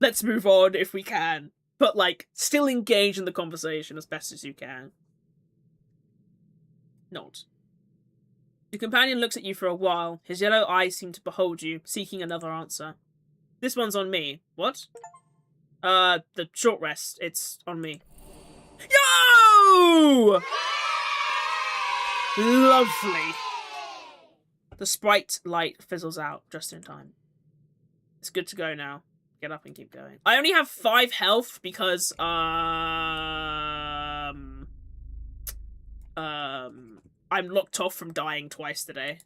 Let's move on if we can. But, like, still engage in the conversation as best as you can. Not. Your companion looks at you for a while. His yellow eyes seem to behold you, seeking another answer. This one's on me. What? The short rest. It's on me. Yo! Lovely. The sprite light fizzles out just in time. It's good to go now. Get up and keep going. I only have 5 health because, I'm locked off from dying twice today.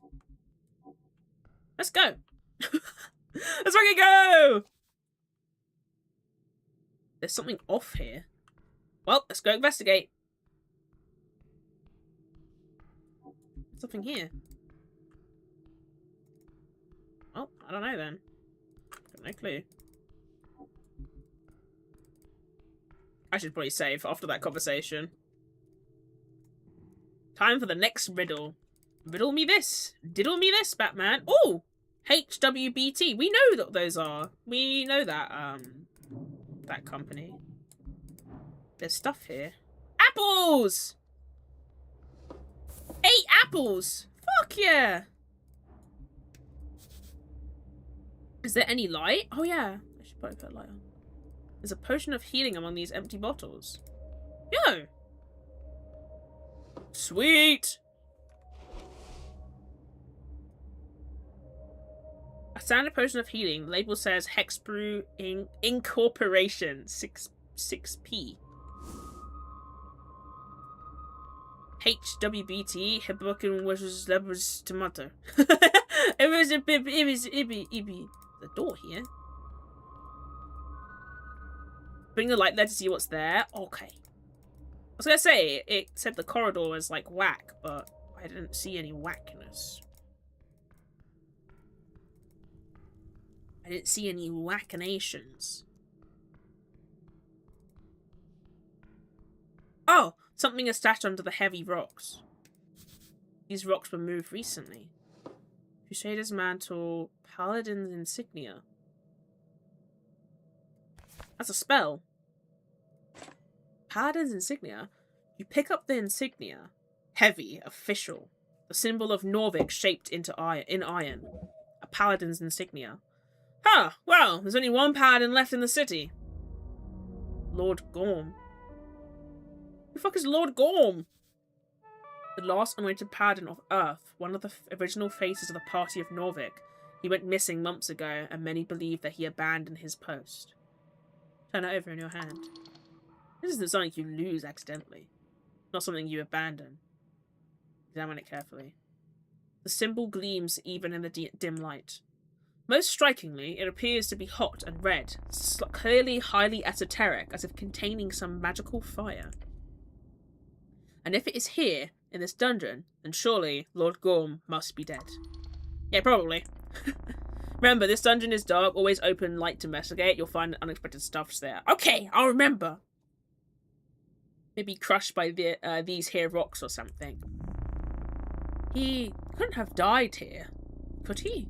Let's go. Let's fucking go! There's something off here. Well, let's go investigate. Something here. Oh, I don't know then. Got no clue. I should probably save after that conversation. Time for the next riddle. Riddle me this. Diddle me this, Batman. Oh! HWBT. We know what those are. We know that, that company. There's stuff here. Apples! 8 apples! Fuck yeah! Is there any light? Oh yeah. I should probably put a light on. There's a potion of healing among these empty bottles. Yo! Sweet! A standard potion of healing. The label says Hexbrew Incorporation 6p. HWBT Hiboken was tomato. It was the door here. Bring the light there to see what's there. Okay. I was gonna say, it said the corridor was like whack, but I didn't see any whackness. I didn't see any wackinations. Oh! Something is stashed under the heavy rocks. These rocks were moved recently. Crusader's Mantle, Paladin's Insignia. That's a spell. Paladin's Insignia. You pick up the insignia. Heavy, official. The symbol of Norvik shaped into iron. A Paladin's Insignia. Huh, well, there's only one Paladin left in the city. Lord Gorm. Who the fuck is Lord Gorm? The last anointed Paladin of Earth, one of the original faces of the party of Norvik. He went missing months ago, and many believe that he abandoned his post. Turn it over in your hand. This isn't something you lose accidentally. Not something you abandon. Examine it carefully. The symbol gleams even in the dim light. Most strikingly, it appears to be hot and red, clearly highly esoteric, as if containing some magical fire. And if it is here, in this dungeon, then surely Lord Gorm must be dead. Yeah, probably. Remember, this dungeon is dark, always open light to investigate. You'll find unexpected stuffs there. Okay, I'll remember. Maybe crushed by these here rocks or something. He couldn't have died here, could he?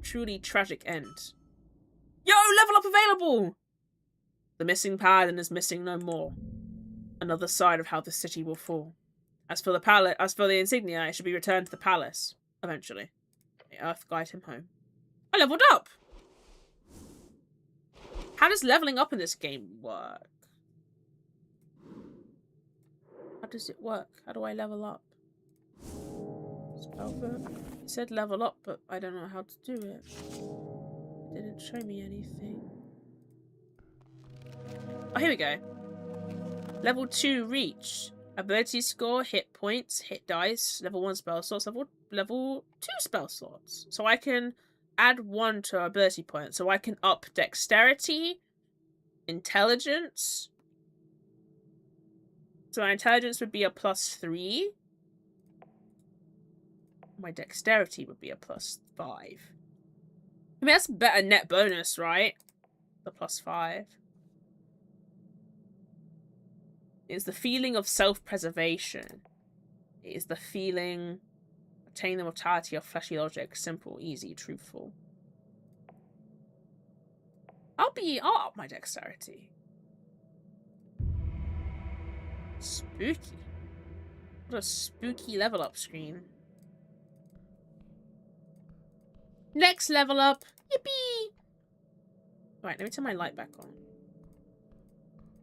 Truly tragic end. Yo, level up available! The missing Paladin is missing no more. Another side of how the city will fall. As for the insignia, it should be returned to the palace eventually. The Earth guide him home. I leveled up. How does leveling up in this game work? How does it work? How do I level up? Spellbook. It said level up, but I don't know how to do it. It didn't show me anything. Oh, here we go. Level 2 reach. Ability score, hit points, hit dice, level 1 spell slots, level 2 spell slots. So I can add 1 to our ability point. So I can up dexterity, intelligence. So my intelligence would be a +3. my dexterity would be a +5. I mean, that's better net bonus, right? The +5. It's the feeling of self-preservation. It is the feeling... Attain the mortality of fleshy logic. Simple, easy, truthful. I'll up my dexterity. Spooky. What a spooky level up screen. Next level up. Yippee! Right, let me turn my light back on.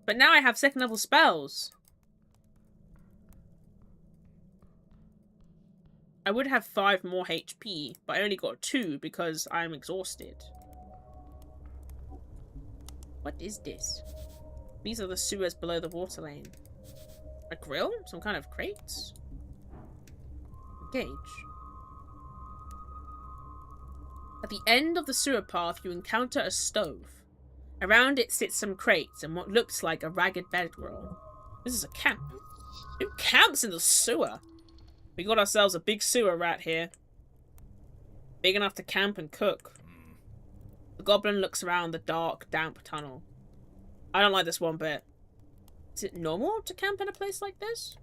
But now I have second level spells. I would have 5 more HP, but I only got 2 because I'm exhausted. What is this? These are the sewers below the water lane. A grill? Some kind of crates? Gauge. At the end of the sewer path, you encounter a stove. Around it sits some crates and what looks like a ragged bedroll. This is a camp. Who camps in the sewer? We got ourselves a big sewer rat here. Big enough to camp and cook. The goblin looks around the dark, damp tunnel. I don't like this one bit. Is it normal to camp in a place like this?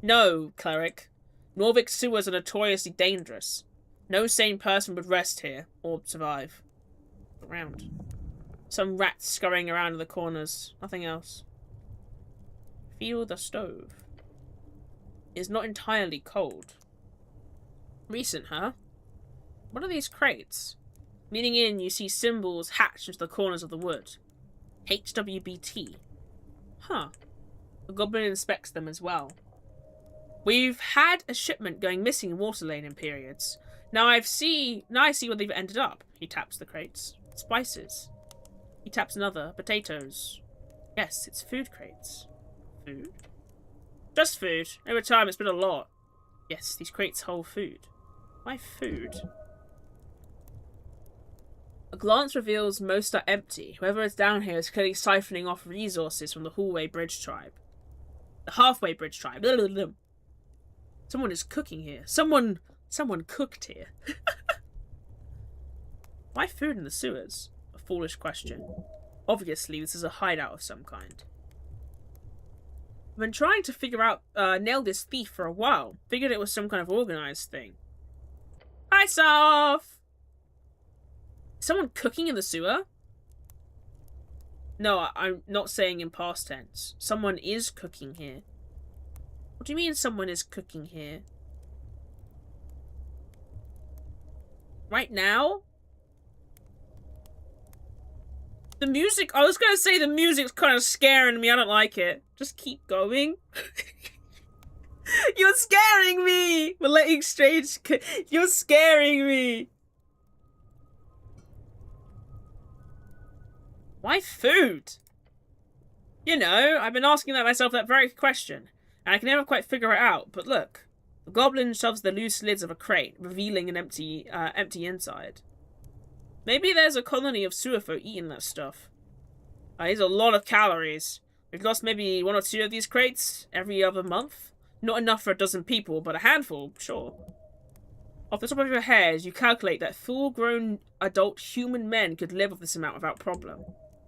No, cleric. Norvik sewers are notoriously dangerous. No sane person would rest here, or survive. Around. Some rats scurrying around in the corners. Nothing else. Feel the stove. It's not entirely cold. Recent, huh? What are these crates? Leaning in, you see symbols hatched into the corners of the wood. HWBT. Huh. The goblin inspects them as well. We've had a shipment going missing in Water Lane in periods. Now I see where they've ended up. He taps the crates. Spices. He taps another. Potatoes. Yes, it's food crates. Food? Just food. Over time, it's been a lot. Yes, these crates hold food. Why food? A glance reveals most are empty. Whoever is down here is clearly siphoning off resources from the Hallway Bridge Tribe. The Halfway Bridge Tribe. Someone is cooking here. Someone cooked here. Why food in the sewers? A foolish question. Obviously, this is a hideout of some kind. I've been trying to figure out, nail this thief for a while. Figured it was some kind of organized thing. Hi, Soph! Someone cooking in the sewer? No, I'm not saying in past tense. Someone is cooking here. What do you mean someone is cooking here? Right now? The music, I was gonna say the music's kind of scaring me. I don't like it. Just keep going. You're scaring me! We're letting Strange... You're scaring me! Why food? You know, I've been asking myself that very question, and I can never quite figure it out, but look. The goblin shoves the loose lids of a crate, revealing an empty inside. Maybe there's a colony of sewer folk eating that stuff. There's a lot of calories. We've lost maybe 1 or 2 of these crates every other month. Not enough for a dozen people, but a handful, sure. Off the top of your head, you calculate that full-grown adult human men could live with this amount without problem.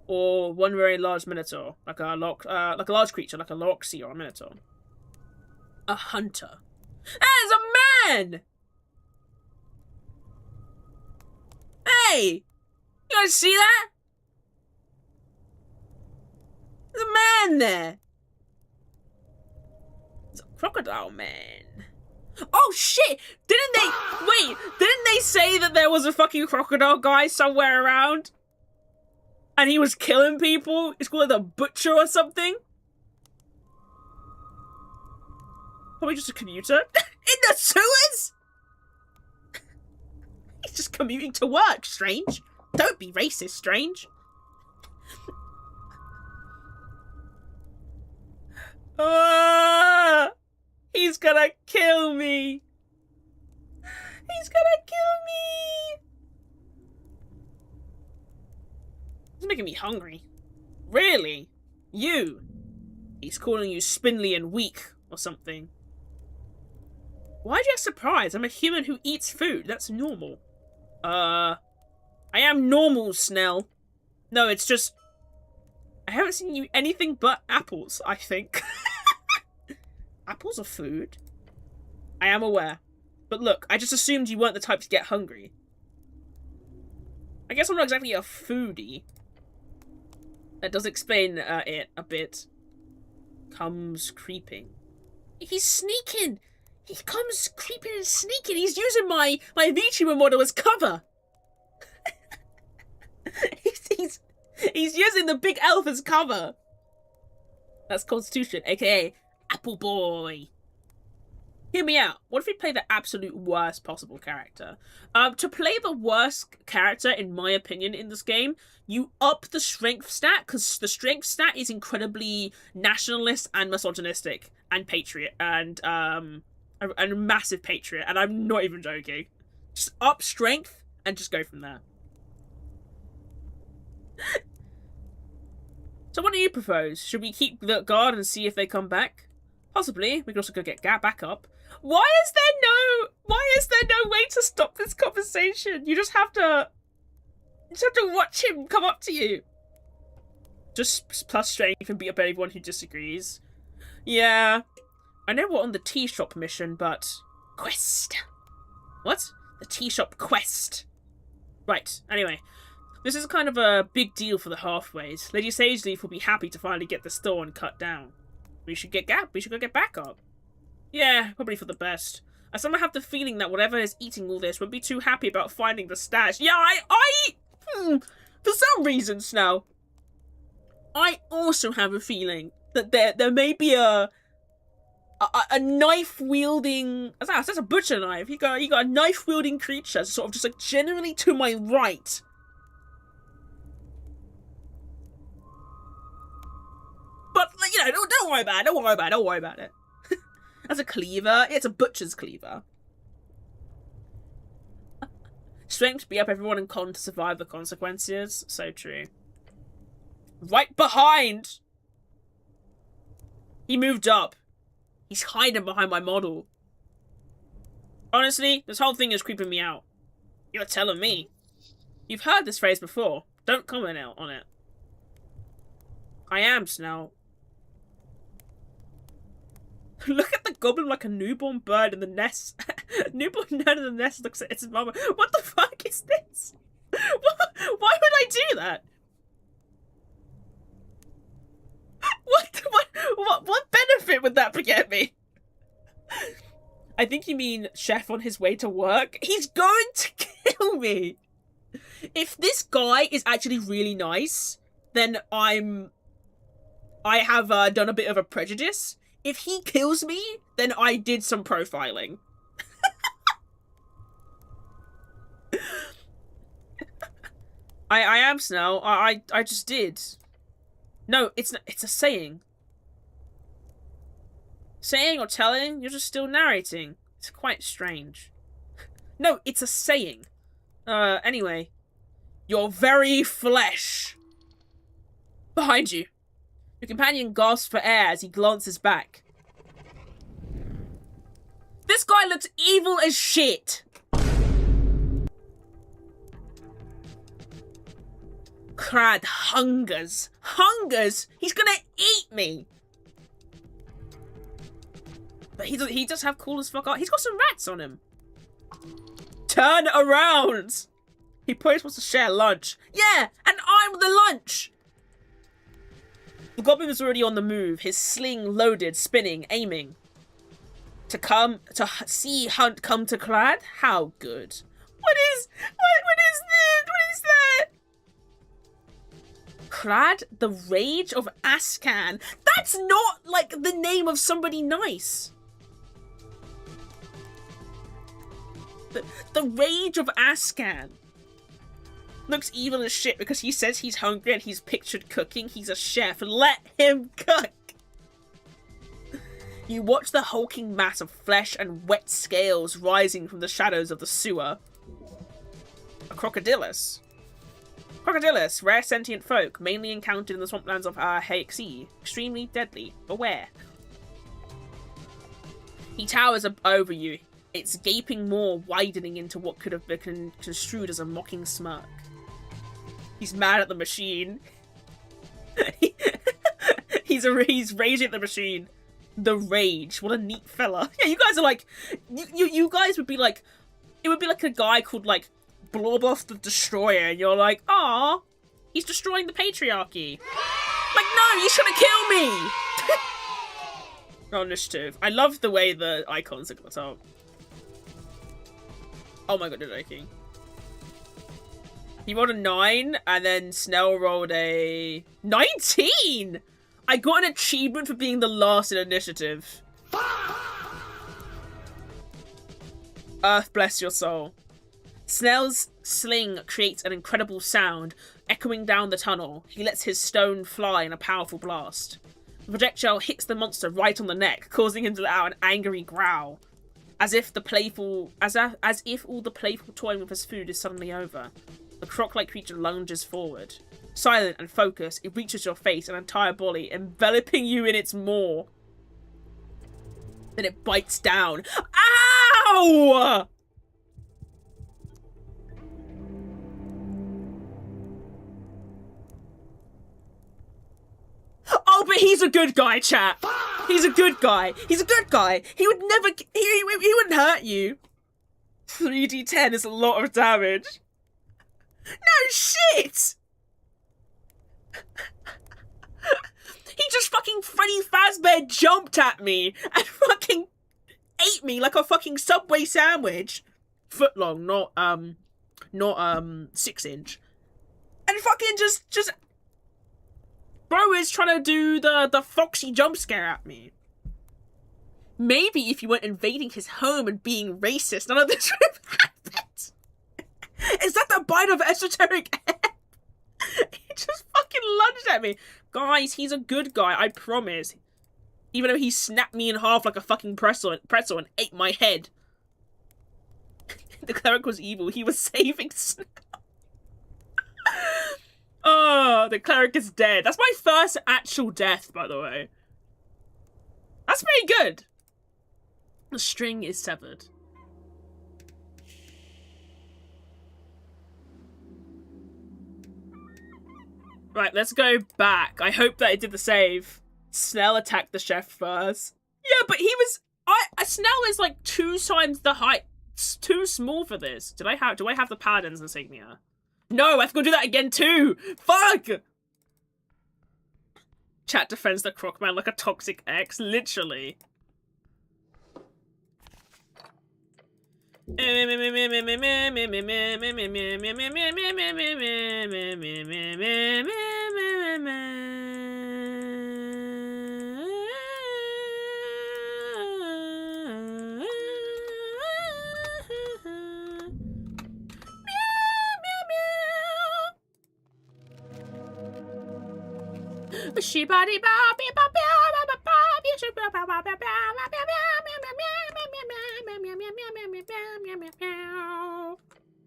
Or one very large minotaur, like a large creature, like a loxy or a minotaur. A hunter. There's a man! Hey! You guys see that? There's a man there! There's a crocodile man. Oh shit! Didn't they say that there was a fucking crocodile guy somewhere around? And he was killing people? It's called the Butcher or something? Probably just a commuter. In the sewers? He's just commuting to work, Strange. Don't be racist, Strange. He's gonna kill me. He's gonna kill me. He's making me hungry. Really? You? He's calling you spindly and weak or something. Why'd you get surprised? I'm a human who eats food. That's normal. I am normal, Snell. No, it's just... I haven't seen you anything but apples, I think. Apples are food? I am aware. But look, I just assumed you weren't the type to get hungry. I guess I'm not exactly a foodie. That does explain it a bit. Comes creeping. He's sneaking! He comes creeping and sneaking! He's using my Vtuber model as cover! he's using the big elf as cover! That's Constitution, aka Apple Boy. Hear me out. What if we play the absolute worst possible character? To play the worst character, in my opinion, in this game, you up the strength stat, because the strength stat is incredibly nationalist and misogynistic and patriot, and a massive patriot, and I'm not even joking. Just up strength and just go from there. So what do you propose? Should we keep the guard and see if they come back? Possibly. We could also go get back up. Why is there no way to stop this conversation? You just have to watch him come up to you. Just plus strength and beat up anyone who disagrees. Yeah. I know we're on the tea shop mission, but... Quest. What? The tea shop quest. Right, anyway. This is kind of a big deal for the Halfways. Lady Sageleaf will be happy to finally get this thorn cut down. We should go get back up. Yeah, probably for the best. I somehow have the feeling that whatever is eating all this won't be too happy about finding the stash. Yeah, for some reason, Snow, I also have a feeling that there may be a knife-wielding... That's a butcher knife. You got a knife-wielding creature sort of just like generally to my right. But, you know, don't worry about it. Don't worry about it. That's a cleaver. It's a butcher's cleaver. Strength to beat up everyone and con to survive the consequences. So true. Right behind! He moved up. He's hiding behind my model. Honestly, this whole thing is creeping me out. You're telling me. You've heard this phrase before. Don't comment out on it. I am, Snell. Look at the goblin like a newborn bird in the nest. Newborn bird in the nest looks at its mama. What the fuck is this? Why would I do that? What benefit would that get me? I think you mean chef on his way to work. He's going to kill me. If this guy is actually really nice, then I have done a bit of a prejudice. If he kills me, then I did some profiling. I am Snell. I just did. No, it's a saying. Saying or telling, you're just still narrating. It's quite strange. No, it's a saying. Anyway. Your very flesh. Behind you. Your companion gasps for air as he glances back. This guy looks evil as shit. Crad hungers. Hungers? He's gonna eat me. But he does have cool as fuck art. He's got some rats on him. Turn around. He probably wants to share lunch. Yeah, and I'm the lunch. The goblin was already on the move, his sling loaded, spinning, aiming. To see Hunt come to Clad? How good. What is this? What is that? Clad, the Rage of Ascan. That's not like the name of somebody nice. The Rage of Ascan. Looks evil as shit because he says he's hungry and he's pictured cooking. He's a chef. Let him cook! You watch the hulking mass of flesh and wet scales rising from the shadows of the sewer. A crocodilus. Crocodilus, rare sentient folk, mainly encountered in the swamplands of Haixi. Extremely deadly. Beware. He towers over you, its gaping maw widening into what could have been construed as a mocking smirk. He's mad at the machine. He's raging at the machine. The rage. What a neat fella. Yeah, you guys are like, you guys would be like, it would be like a guy called like Blorboss the Destroyer, and you're like, ah, he's destroying the patriarchy. Like, no, you shouldn't kill me. Oh, initiative. I love the way the icons are got up. Oh my god, you're joking. He rolled a 9, and then Snell rolled a 19! I got an achievement for being the last in initiative. Earth bless your soul. Snell's sling creates an incredible sound, echoing down the tunnel. He lets his stone fly in a powerful blast. The projectile hits the monster right on the neck, causing him to let out an angry growl. As if all the playful toying with his food is suddenly over. The croc-like creature lunges forward. Silent and focused, it reaches your face and entire body, enveloping you in its maw. Then it bites down. Ow! Oh, but he's a good guy, chat. He's a good guy. He's a good guy. He would never... He wouldn't hurt you. 3d10 is a lot of damage. No shit! He just fucking Freddy Fazbear jumped at me and fucking ate me like a fucking Subway sandwich. Foot long, not 6-inch. And fucking just bro is trying to do the foxy jump scare at me. Maybe if you weren't invading his home and being racist, none of this would have happened. Is that the bite of esoteric ebb? He just fucking lunged at me. Guys, he's a good guy, I promise. Even though he snapped me in half like a fucking pretzel and ate my head. The cleric was evil. He was saving Snell. Oh, the cleric is dead. That's my first actual death, by the way. That's pretty good. The string is severed. Right, let's go back. I hope that it did the save. Snell attacked the chef first. Yeah, but he was... Snell is like 2 times the height. It's too small for this. Do I have the paladin's insignia? No, I have to go do that again too! Fuck! Chat defends the Crocman like a toxic ex, literally.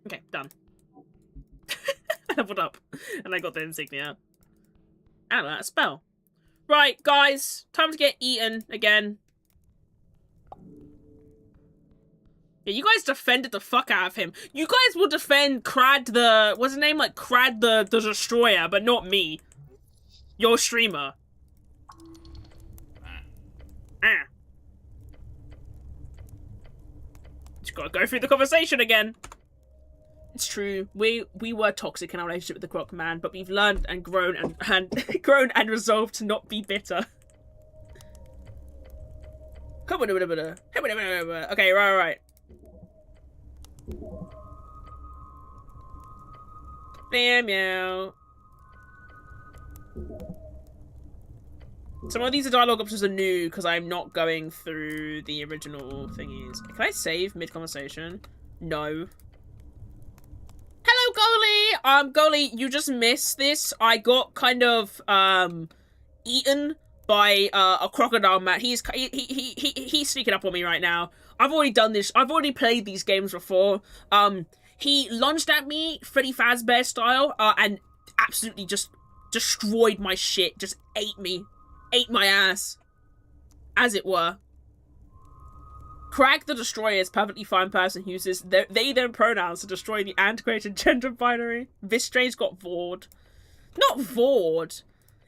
Okay, done. I leveled up and I got the insignia. And that spell. Right, guys, time to get eaten again. Yeah, you guys defended the fuck out of him. You guys will defend Crad the... What's his name? Like, Crad the Destroyer, but not me. Your streamer. Just gotta go through the conversation again. It's true. We were toxic in our relationship with the Croc Man, but we've learned and grown and grown and resolved to not be bitter. Come on, okay, right. Meow. Some of these dialogue options are new because I'm not going through the original thingies. Can I save mid-conversation? No. Hello, Goalie! Goalie, you just missed this. I got kind of, eaten by, a crocodile man. He's sneaking up on me right now. I've already done this. I've already played these games before. He lunged at me, Freddy Fazbear style, and absolutely just destroyed my shit. Just ate me. Ate my ass. As it were. Crag the Destroyer is a perfectly fine person who uses they them pronouns to destroy the antiquated gender binary. MissedStrange got vored. Not vored.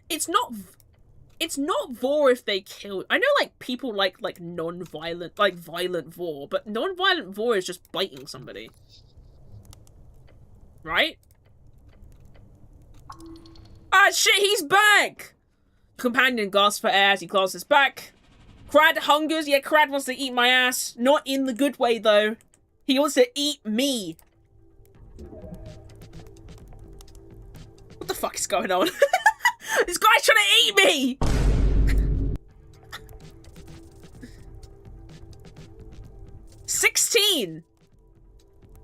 It's not vor if they kill. I know like people like non-violent, like violent vor, but non-violent vor is just biting somebody. Right? Ah shit, he's back! Companion gasps for air as he glances back. Crad hungers. Yeah, Crad wants to eat my ass. Not in the good way, though. He wants to eat me. What the fuck is going on? This guy's trying to eat me! 16!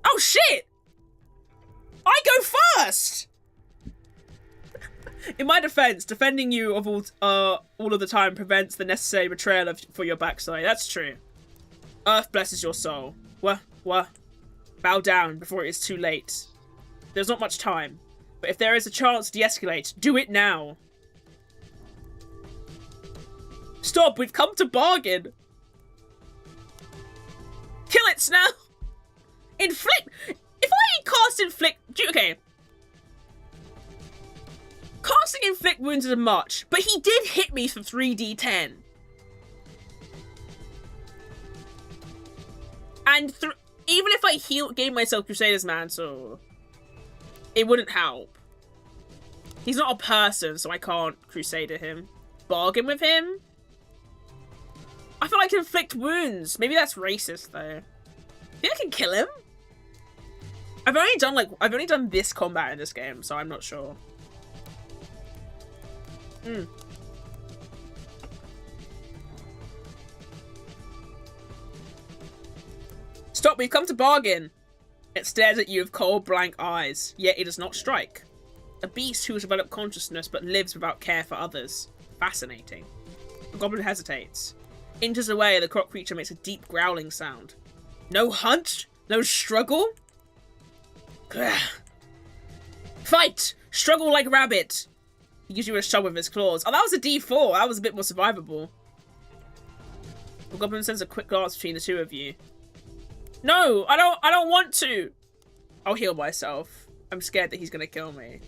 Oh, shit! I go first! In my defense, defending you of all of the time prevents the necessary betrayal for your backside. That's true. Earth blesses your soul. What? Bow down before it is too late. There's not much time, but if there is a chance to de-escalate, do it now. Stop, we've come to bargain. Kill it, Snell. Inflict. If I cast inflict, okay. Casting inflict wounds is a much, but he did hit me for 3d10. And even if I gave myself Crusader's Mantle, it wouldn't help. He's not a person, so I can't Crusader him. Bargain with him? I feel like inflict wounds. Maybe that's racist though. I think I can kill him. I've only done this combat in this game, so I'm not sure. Stop, we've come to bargain. It stares at you with cold, blank eyes, yet it does not strike. A beast who has developed consciousness but lives without care for others. Fascinating. The goblin hesitates. Inches away, the croc creature makes a deep growling sound. No hunt? No struggle? Fight! Struggle like rabbit! He gives you a shove with his claws. Oh, that was a D4. That was a bit more survivable. The goblin sends a quick glance between the two of you. No, I don't want to. I'll heal myself. I'm scared that he's gonna kill me.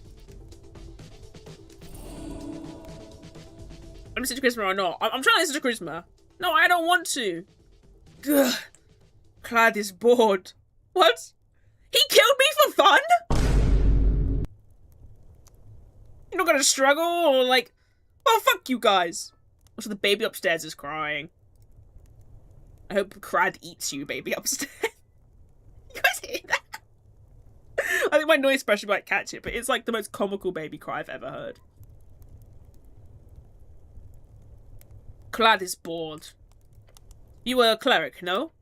I'm Mr. Charisma or not? I'm trying to listen to Charisma. No, I don't want to. Ugh. Clad is bored. What? He killed me for fun? You're not gonna struggle or like, oh fuck you guys. Also, the baby upstairs is crying. I hope Crad eats you, baby upstairs. You guys hear that? I think my noise suppression might catch it, but it's like the most comical baby cry I've ever heard. Clad is bored. You were a cleric, no?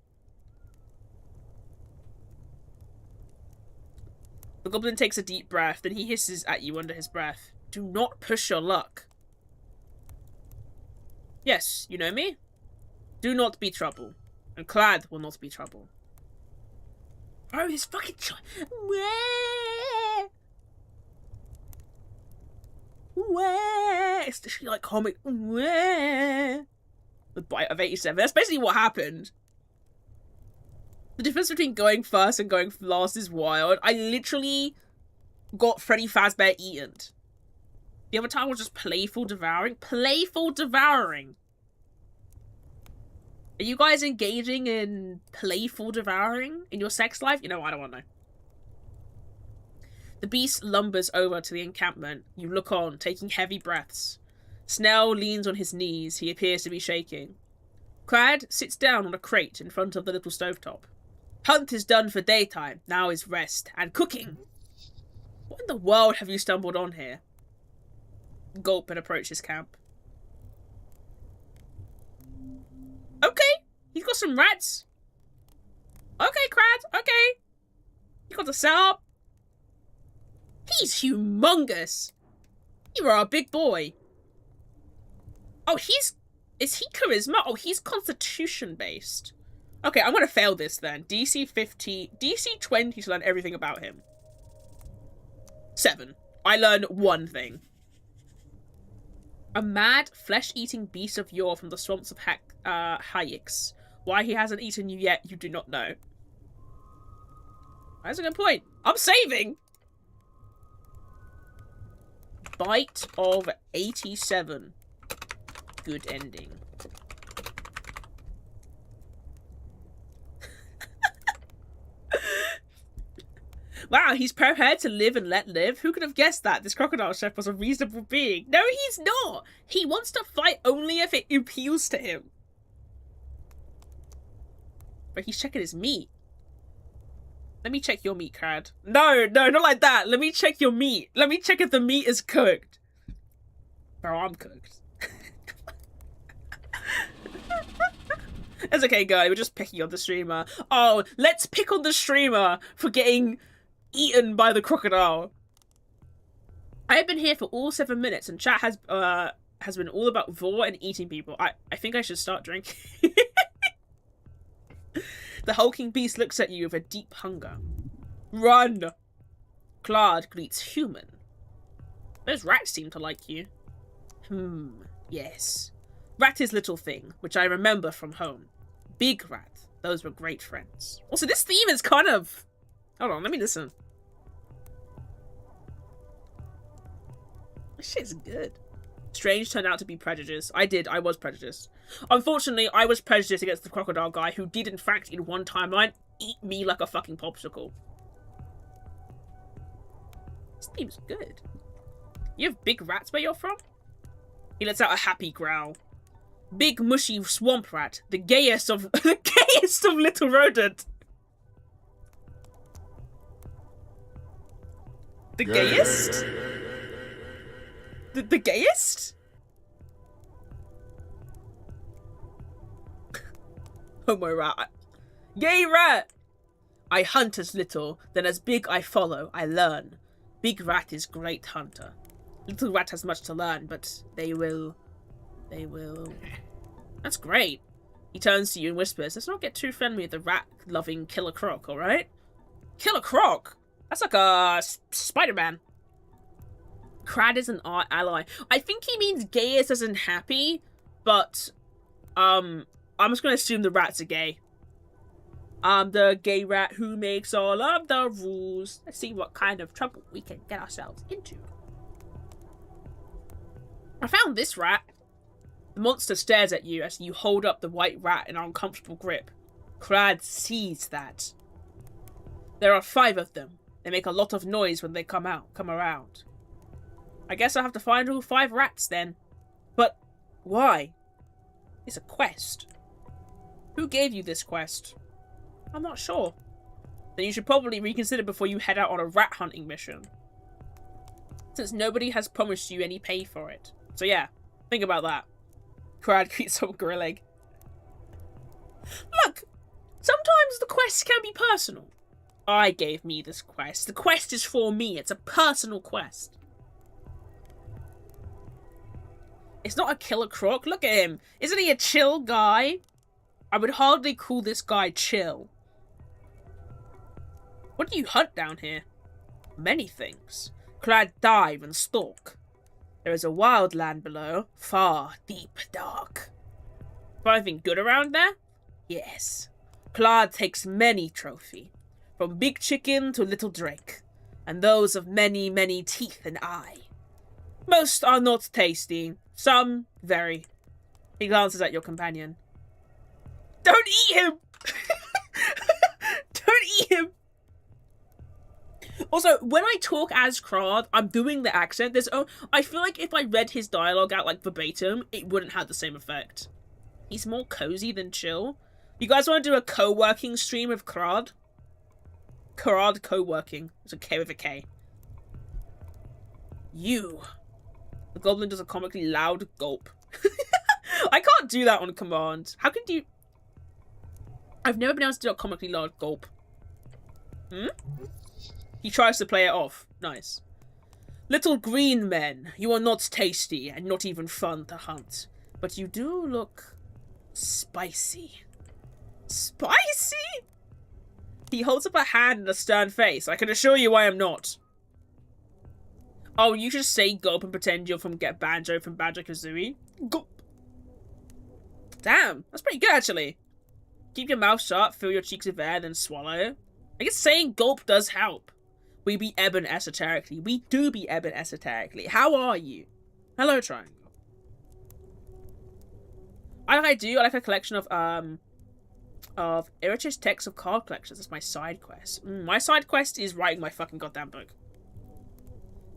The goblin takes a deep breath, then he hisses at you under his breath. Do not push your luck. Yes, you know me? Do not be trouble. And Clad will not be trouble. Oh, this fucking it's literally like comic. The bite of 87. That's basically what happened. The difference between going first and going last is wild. I literally got Freddy Fazbear eaten. The other time was just playful devouring. Playful devouring. Are you guys engaging in playful devouring in your sex life? You know, I don't want to know. The beast lumbers over to the encampment. You look on, taking heavy breaths. Snell leans on his knees. He appears to be shaking. Crad sits down on a crate in front of the little stovetop. Hunt is done for daytime. Now is rest and cooking. What in the world have you stumbled on here? Gulp and approach his camp. Okay, he's got some rats. Okay, Crad, okay. You got the setup. He's humongous. You are a big boy. Oh, is he charisma? Oh, he's constitution based. Okay, I'm gonna fail this then. DC 50, DC 20 to learn everything about him. 7. I learn one thing. A mad, flesh-eating beast of yore from the swamps of Hayeks. Why he hasn't eaten you yet, you do not know. That's a good point. I'm saving! Bite of 87. Good ending. Wow, he's prepared to live and let live? Who could have guessed that this crocodile chef was a reasonable being? No, he's not! He wants to fight only if it appeals to him. But he's checking his meat. Let me check your meat, Crad. No, not like that. Let me check your meat. Let me check if the meat is cooked. Bro, I'm cooked. It's okay, guy. We're just picking on the streamer. Oh, let's pick on the streamer for getting eaten by the crocodile. I have been here for all 7 minutes, and chat has been all about vor and eating people. I think I should start drinking. The hulking beast looks at you with a deep hunger. Run! Claude greets human. Those rats seem to like you. Yes. Rat is little thing, which I remember from home. Big rat. Those were great friends. Also, this theme is kind of... Hold on, let me listen. This shit's good. Strange turned out to be prejudiced. I was prejudiced. Unfortunately, I was prejudiced against the crocodile guy who did, in fact, in one timeline, eat me like a fucking popsicle. This theme's good. You have big rats where you're from? He lets out a happy growl. Big mushy swamp rat, the gayest of the gayest of little rodent. The gayest? The gayest? Homo rat. Gay rat! I hunt as little, then as big I follow, I learn. Big rat is great hunter. Little rat has much to learn, but they will... That's great. He turns to you and whispers, let's not get too friendly with the rat-loving Killer Croc, alright? Killer Croc? That's like a Spider-Man. Crad is an art ally. I think he means gayest as in happy, but I'm just gonna assume the rats are gay. I'm the gay rat who makes all of the rules. Let's see what kind of trouble we can get ourselves into. I found this rat. The monster stares at you as you hold up the white rat in an uncomfortable grip. Crad sees that. There are 5 of them. They make a lot of noise when they come around. I guess I'll have to find all 5 rats then. But why? It's a quest. Who gave you this quest? I'm not sure. Then you should probably reconsider before you head out on a rat hunting mission. Since nobody has promised you any pay for it. So yeah, think about that. Crad greets some grilling. Look, sometimes the quests can be personal. I gave me this quest. The quest is for me. It's a personal quest. It's not a killer croc. Look at him. Isn't he a chill guy? I would hardly call this guy chill. What do you hunt down here? Many things. Clad dive and stalk. There is a wild land below, far, deep, dark. Find anything good around there? Yes. Claude takes many trophy, from big chicken to little drake, and those of many, many teeth and eye. Most are not tasty, some very. He glances at your companion. Don't eat him! Don't eat him! Also, when I talk as Crad, I'm doing the accent. I feel like if I read his dialogue out like verbatim, it wouldn't have the same effect. He's more cozy than chill. You guys want to do a co-working stream with Crad? Crad co-working. It's a K with a K. You. The goblin does a comically loud gulp. I can't do that on command. How can you... I've never been able to do a comically loud gulp. He tries to play it off. Nice. Little green men, you are not tasty and not even fun to hunt. But you do look spicy. Spicy? He holds up a hand and a stern face. I can assure you I am not. Oh, you should say gulp and pretend you're from Get Banjo from Banjo-Kazooie. Gulp. Damn, that's pretty good actually. Keep your mouth shut, fill your cheeks with air, then swallow. I guess saying gulp does help. We be ebbing esoterically. We do be ebbing esoterically. How are you? Hello, Triangle. I like a collection of Irich's texts of card collections. That's my side quest. My side quest is writing my fucking goddamn book.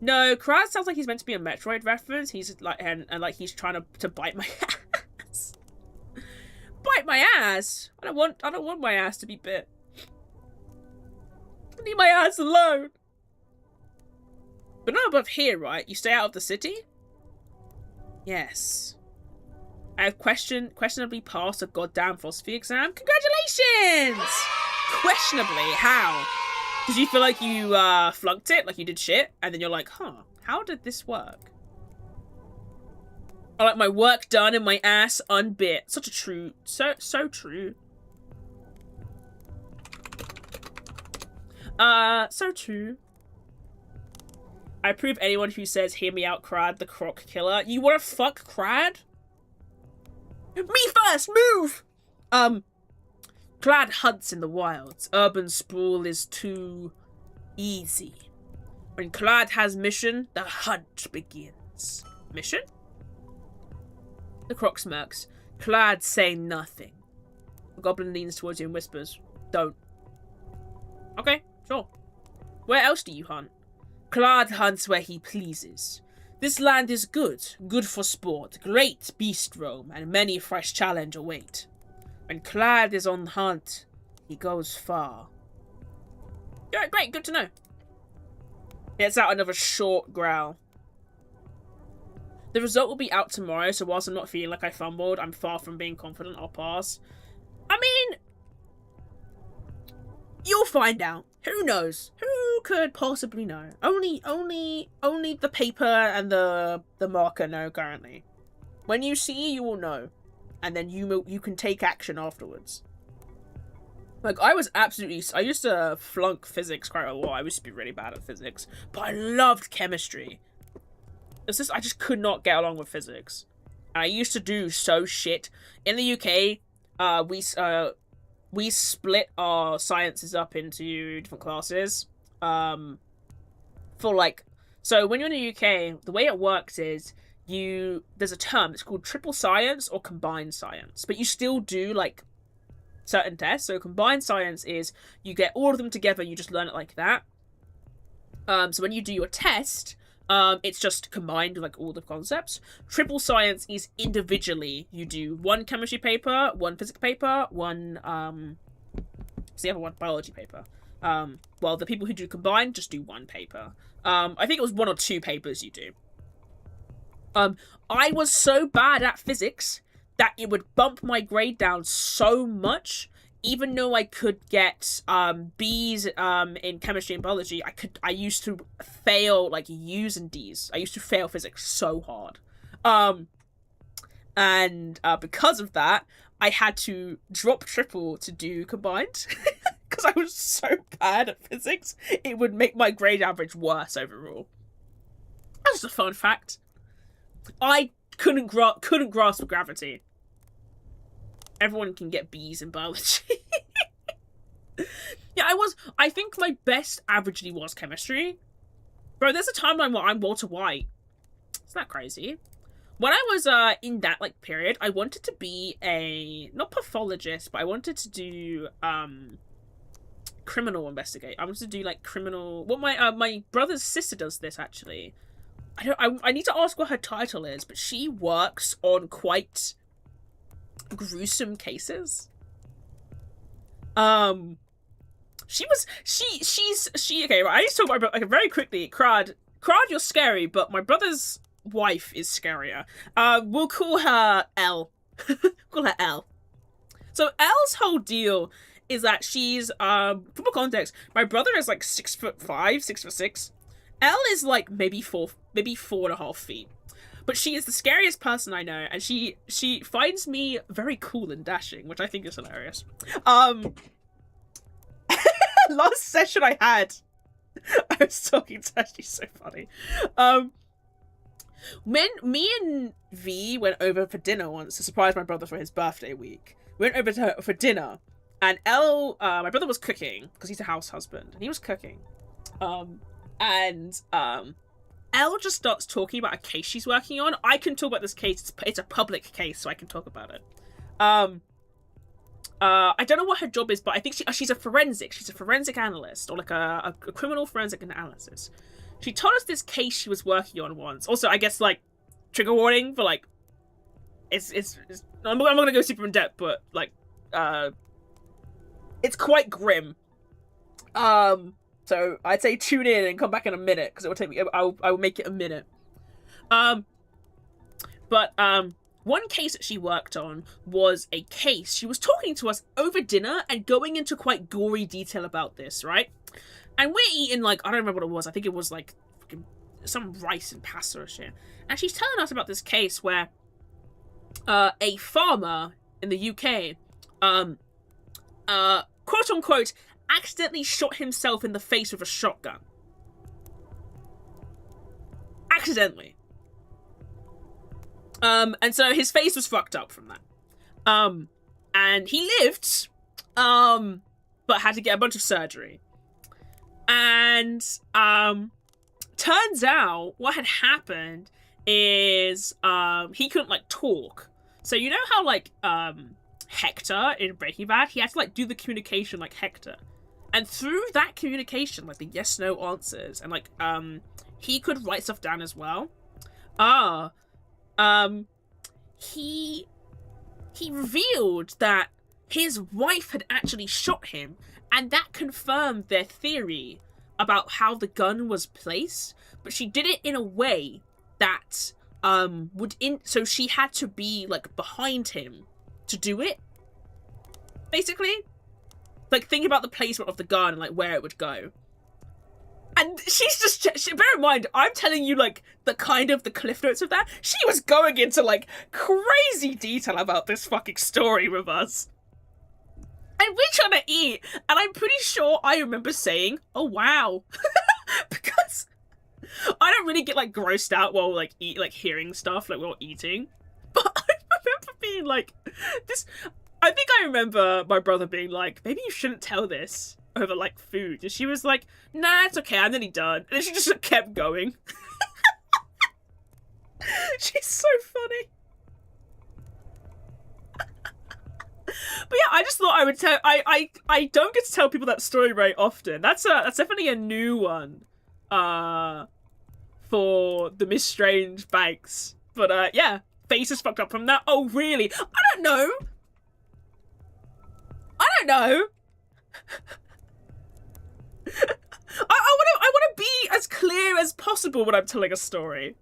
No, Kraz sounds like he's meant to be a Metroid reference. He's like, and like he's trying to bite my ass. Bite my ass? I don't want my ass to be bit. I need my ass alone. But not above here, right? You stay out of the city? Yes. I have questionably passed a goddamn philosophy exam. Congratulations! Questionably, how? Did you feel like you flunked it, like you did shit, and then you're like, huh, how did this work? I like my work done and my ass unbit. Such a true, so true. So true. I approve anyone who says, hear me out, Crad, the croc killer. You wanna fuck Crad? Me first, move! Clad hunts in the wilds. Urban sprawl is too easy. When Clad has mission, the hunt begins. Mission? The croc smirks. Clad say nothing. The goblin leans towards you and whispers, don't. Okay, sure. Where else do you hunt? Clad hunts where he pleases. This land is good for sport, great beast roam, and many fresh challenge await. When Clad is on hunt, he goes far. Yeah, great, good to know. It's out another short growl. The result will be out tomorrow, so whilst I'm not feeling like I fumbled, I'm far from being confident I'll pass. I mean, you'll find out. Who knows? Who could possibly know? Only the paper and the marker know currently. When you see, you will know. And then you can take action afterwards. Like, I used to flunk physics quite a lot. I used to be really bad at physics. But I loved chemistry. It's just, I just could not get along with physics. And I used to do so shit. In the UK, we split our sciences up into different classes. So when you're in the UK, the way it works is there's a term, it's called triple science or combined science, but you still do like certain tests. So combined science is you get all of them together, you just learn it like that. So when you do your test, it's just combined with like all the concepts. Triple science is individually, you do one chemistry paper, one physics paper, one the other one biology paper. Well, the people who do combined just do one paper. I think it was 1 or 2 papers you do. I was so bad at physics that it would bump my grade down so much. Even though I could get B's in chemistry and biology, I used to fail like U's and D's. I used to fail physics so hard. And because of that, I had to drop triple to do combined. Because I was so bad at physics, it would make my grade average worse overall. That's just a fun fact. I couldn't grasp gravity. Everyone can get B's in biology. Yeah, I think my best averagely was chemistry. Bro, there's a timeline where I'm Walter White. Isn't that crazy? When I was in that like period, I wanted to be not pathologist, but I wanted to do criminal investigate. I wanted to do like criminal. What my brother's sister does this actually. I need to ask what her title is, but she works on quite gruesome cases. She's okay, right, I need to talk about my brother, like, very quickly. Crad, you're scary, but my brother's wife is scarier. We'll call her Elle. Call her Elle. So Elle's whole deal is that she's for more context, my brother is like 6'5", 6'6". Elle is like maybe 4.5 feet. But she is the scariest person I know, and she finds me very cool and dashing, which I think is hilarious. Last session I had, I was talking to her, she's so funny. When me and V went over for dinner once to surprise my brother for his birthday week, went over to her for dinner, and my brother was cooking, because he's a house husband, and he was cooking. Elle just starts talking about a case she's working on. I can talk about this case. It's a public case, so I can talk about it. I don't know what her job is, but I think she's a forensic. She's a forensic analyst, or like a criminal forensic analysis. She told us this case she was working on once. Also, I guess, like, trigger warning for, like, I'm not gonna go super in depth, but, like, it's quite grim. So I'd say tune in and come back in a minute, because it will take me, I will make it a minute. One case that she worked on was a case. She was talking to us over dinner and going into quite gory detail about this, right? And we're eating, like, I don't remember what it was. I think it was, like, some rice and pasta or shit. And she's telling us about this case where a farmer in the UK, quote-unquote, accidentally shot himself in the face with a shotgun. Accidentally. And so his face was fucked up from that. And he lived, but had to get a bunch of surgery. And, turns out what had happened is, he couldn't, like, talk. So you know how, like, Hector in Breaking Bad, he had to, like, do the communication like Hector. And through that communication, like, the yes-no answers, and, like, he could write stuff down as well. He revealed that his wife had actually shot him, and that confirmed their theory about how the gun was placed, but she did it in a way that, so she had to be, like, behind him to do it, basically. Like, think about the placement of the gun and, like, where it would go. And she's just, bear in mind, I'm telling you, like, the cliff notes of that. She was going into, like, crazy detail about this fucking story with us. And we're trying to eat, and I'm pretty sure I remember saying, oh, wow. Because I don't really get, like, grossed out while, like, hearing stuff, like, while eating. But I remember being, like, I think I remember my brother being like, maybe you shouldn't tell this over, like, food. And she was like, nah, it's okay, I'm nearly done. And then she just kept going. She's so funny. But yeah, I just thought I would tell, I don't get to tell people that story very often. That's definitely a new one, for the MissedStrange banks. But, yeah, face is fucked up from that. Oh, really? I don't know. I want to be as clear as possible when I'm telling a story.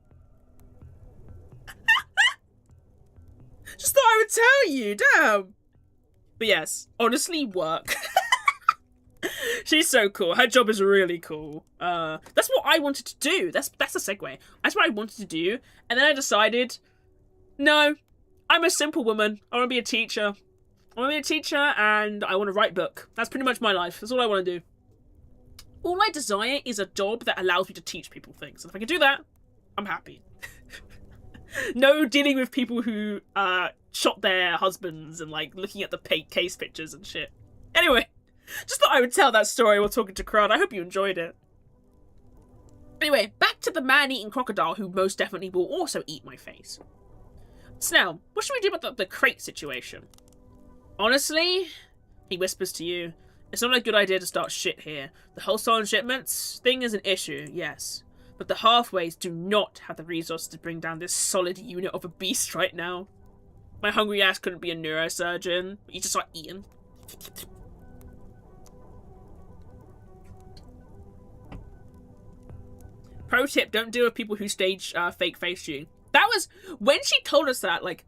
Just thought I would tell you, damn. But yes, honestly, work. She's so cool. Her job is really cool. That's what I wanted to do. That's a segue. That's what I wanted to do. And then I decided, no, I'm a simple woman. I want to be a teacher. I want to be a teacher, and I want to write book. That's pretty much my life. That's all I want to do. All I desire is a job that allows me to teach people things. And if I can do that, I'm happy. No dealing with people who shot their husbands and, like, looking at the case pictures and shit. Anyway, just thought I would tell that story while talking to Crowd. I hope you enjoyed it. Anyway, back to the man-eating crocodile who most definitely will also eat my face. So now, what should we do about the crate situation? Honestly, he whispers to you, it's not a good idea to start shit here. The wholesale shipments thing is an issue, yes. But the halfways do not have the resources to bring down this solid unit of a beast right now. My hungry ass couldn't be a neurosurgeon. You just start eating. Pro tip, don't deal with people who stage fake face you. That was, when she told us that, like,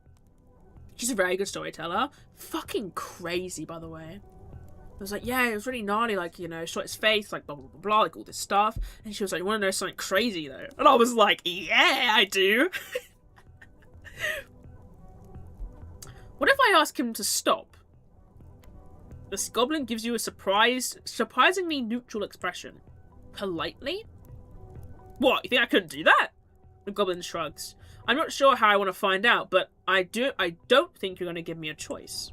she's a very good storyteller. Fucking crazy, by the way. I was like, yeah, it was really gnarly, like, you know, shot his face, like, blah, blah, blah, blah, like, all this stuff. And she was like, you want to know something crazy, though? And I was like, yeah, I do. What if I ask him to stop? This goblin gives you a surprisingly neutral expression. Politely? What, you think I couldn't do that? The goblin shrugs. I'm not sure how I want to find out, but I don't think you're going to give me a choice.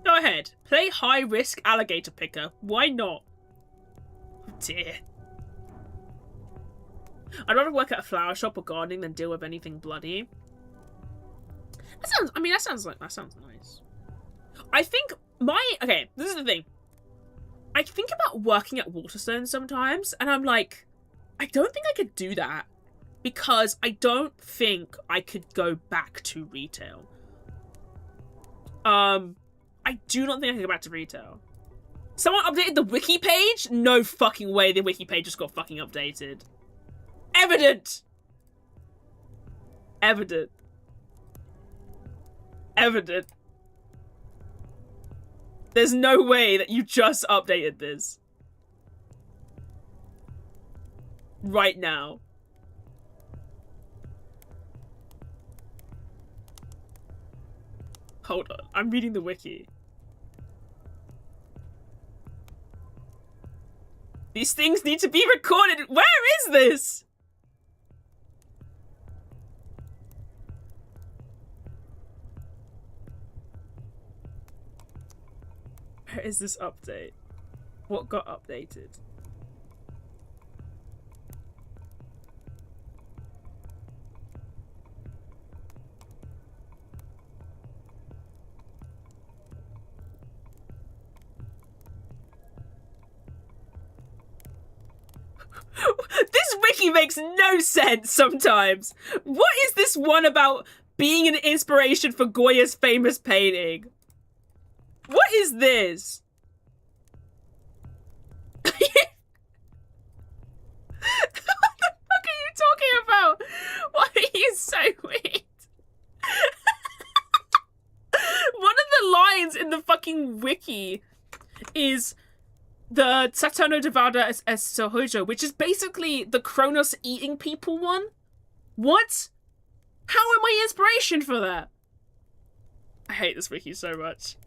Go ahead. Play high-risk alligator picker. Why not? Oh dear. I'd rather work at a flower shop or gardening than deal with anything bloody. That sounds, I mean, that sounds nice. I think okay, this is the thing. I think about working at Waterstone sometimes, and I'm like, I don't think I could do that. Because I don't think I could go back to retail. I do not think I can go back to retail. Someone updated the wiki page? No fucking way the wiki page just got fucking updated. Evident! Evident. Evident. There's no way that you just updated this. Right now. Hold on, I'm reading the wiki. These things need to be recorded. Where is this? Where is this update? What got updated? This wiki makes no sense sometimes. What is this one about being an inspiration for Goya's famous painting? What is this? What the fuck are you talking about? Why are you so weird? One of the lines in the fucking wiki is the Satono Devada as Sohojo, which is basically the Kronos eating people one. What? How am I inspiration for that? I hate this wiki so much.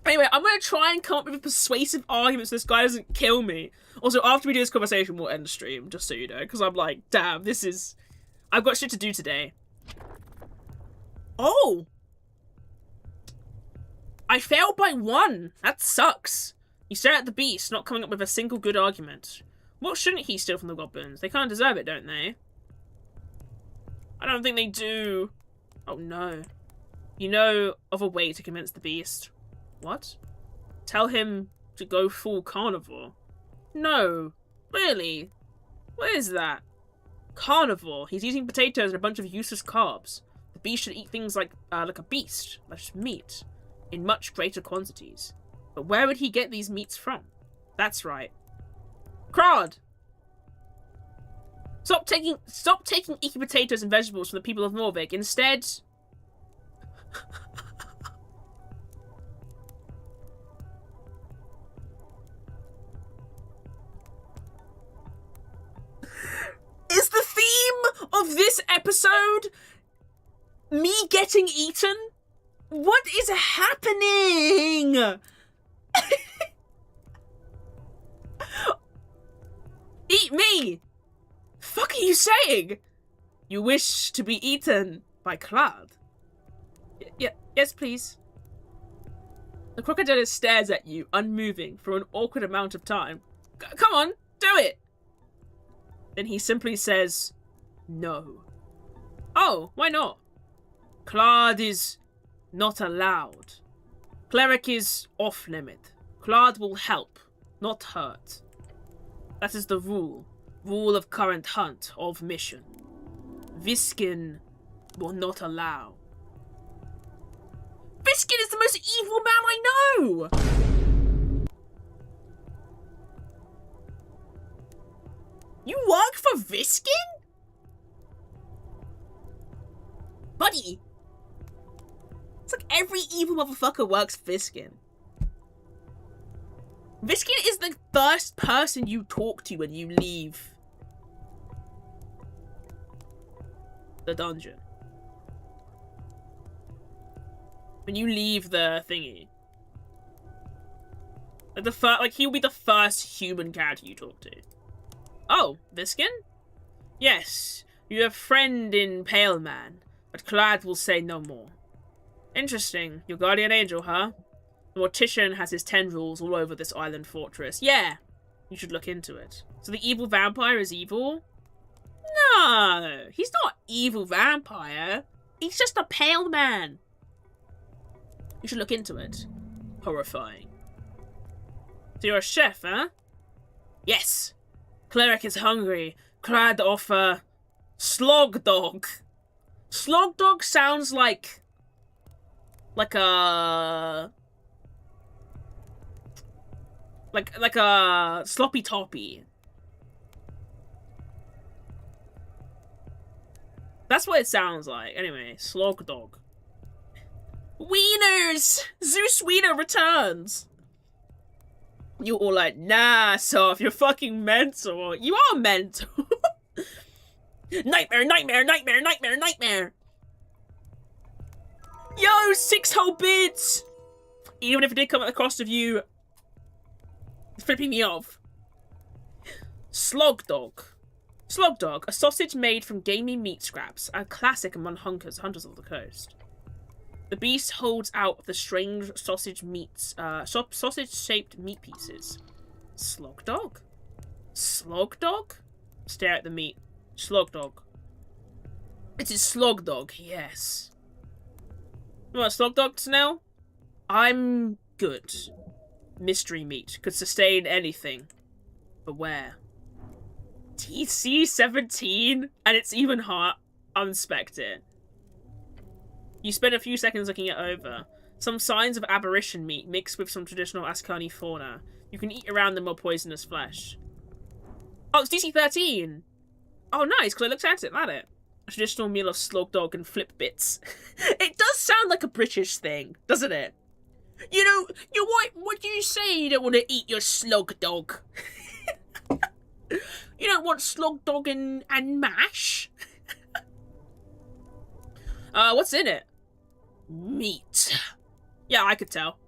Anyway, I'm going to try and come up with a persuasive argument so this guy doesn't kill me. Also, after we do this conversation, we'll end the stream, just so you know. Because I'm like, damn, this is... I've got shit to do today. Oh! I failed by 1. That sucks. You stare at the beast, not coming up with a single good argument. What shouldn't he steal from the goblins? They kind of deserve it, don't they? I don't think they do. Oh no. You know of a way to convince the beast. What? Tell him to go full carnivore. No. Really? What is that? Carnivore. He's eating potatoes and a bunch of useless carbs. The beast should eat things like a beast. Like meat. In much greater quantities. But where would he get these meats from? That's right. Crod! Stop taking icky potatoes and vegetables from the people of Norvik. Instead... Is the theme of this episode me getting eaten? What is happening? Eat me! Fuck are you saying? You wish to be eaten by Claude? Yes, please. The crocodile stares at you, unmoving, for an awkward amount of time. Come on, do it! Then he simply says, no. Oh, why not? Claude is not allowed. Cleric is off limit. Claude will help, not hurt. That is the rule. Rule of current hunt, of mission. Viskin will not allow. Viskin is the most evil man I know! You work for Viskin? Buddy! It's like every evil motherfucker works for Viskin. Viskin is the first person you talk to when you leave the dungeon. When you leave the thingy. Like he'll be the first human character you talk to. Oh, Viskin? Yes, you have a friend in Pale Man. but Clad will say no more. Interesting. Your guardian angel, huh? The mortician has his tendrils all over this island fortress. Yeah, you should look into it. So the evil vampire is evil? No, he's not evil vampire. He's just a pale man. You should look into it. Horrifying. So you're a chef, huh? Yes. Cleric is hungry. Clad offer slog dog. Slog dog sounds like a like a sloppy toppy. That's what it sounds like. Anyway, slog dog. Wieners! Zeus Wiener returns! You're all like, nah, Soph, you're fucking mental. You are mental. Nightmare, nightmare, nightmare, nightmare, nightmare. Yo, 6 whole bits! Even if it did come at the cost of you flipping me off. Slog dog. Slog dog, a sausage made from gamey meat scraps, a classic among hunters of the coast. The beast holds out the strange sausage-shaped meat pieces. Slog dog? Slog dog? Stare at the meat. Slog dog. It is slog dog, yes. You want slog dog to know? I'm good. Mystery meat could sustain anything. Beware. TC 17, and it's even hot. Unspect it. You spend a few seconds looking it over. Some signs of aberration meat mixed with some traditional Ascani fauna. You can eat around the more poisonous flesh. Oh, it's DC 13! Oh, nice, because I looked at it, A traditional meal of slog dog and flip bits. It does sound like a British thing, doesn't it? You know, what do you say you don't want to eat your slog dog? You don't want slog dog and mash? What's in it? Meat. Yeah, I could tell.